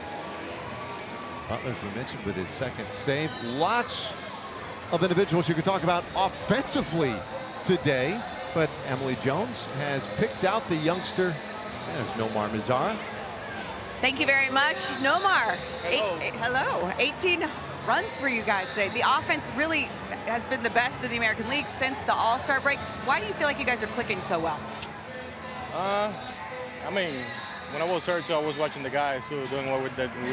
Butler, as we mentioned, with his 2nd save. Lots of individuals you could talk about offensively today, but Emily Jones has picked out the youngster. There's Nomar Mazara. Thank you very much, Nomar. Hello. 18 runs for you guys today. The offense really has been the best in the American League since the All-Star break. Why do you feel like you guys are clicking so well? I mean, when I was hurt too, I was watching the guys too, doing what we're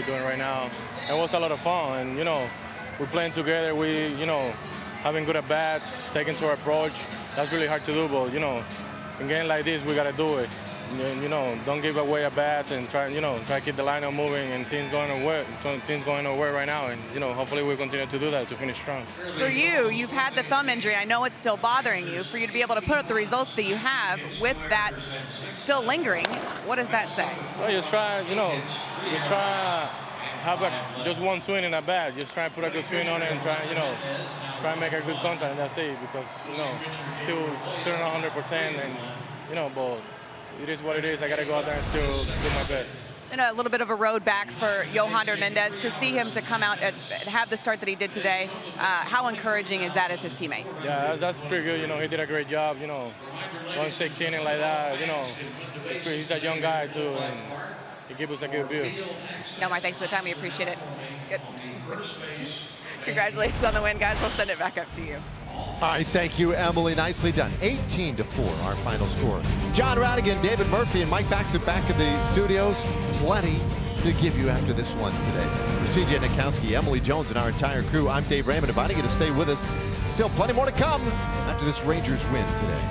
doing right now. It was a lot of fun, and we're playing together. We, having good at bats, taking to our approach. That's really hard to do, but in games like this, we gotta do it. Don't give away at bats and try to keep the lineup moving and things going nowhere right now. And hopefully we'll continue to do that to finish strong. For you, you've had the thumb injury. I know it's still bothering you. For you to be able to put up the results that you have with that still lingering, what does that say? Well, just try, have just one swing in a bat. Just try to put a good swing on it and try and make a good contact, and that's it. Because still not 100%, and but it is what it is. I got to go out there and still do my best. And a little bit of a road back for Yohander Mendez. To see him to come out and have the start that he did today, how encouraging is that as his teammate? Yeah, that's pretty good. He did a great job. 1-6 inning like that. He's a young guy too, and he gave us a good view. Nomar, thanks for the time. We appreciate it. Good. Congratulations on the win, guys. I'll send it back up to you. All right, thank you, Emily. Nicely done. 18-4, our final score. John Radigan, David Murphy, and Mike Baxter back in the studios. Plenty to give you after this one today. For CJ Nikowski, Emily Jones, and our entire crew, I'm Dave Raymond, inviting you to stay with us. Still plenty more to come after this Rangers win today.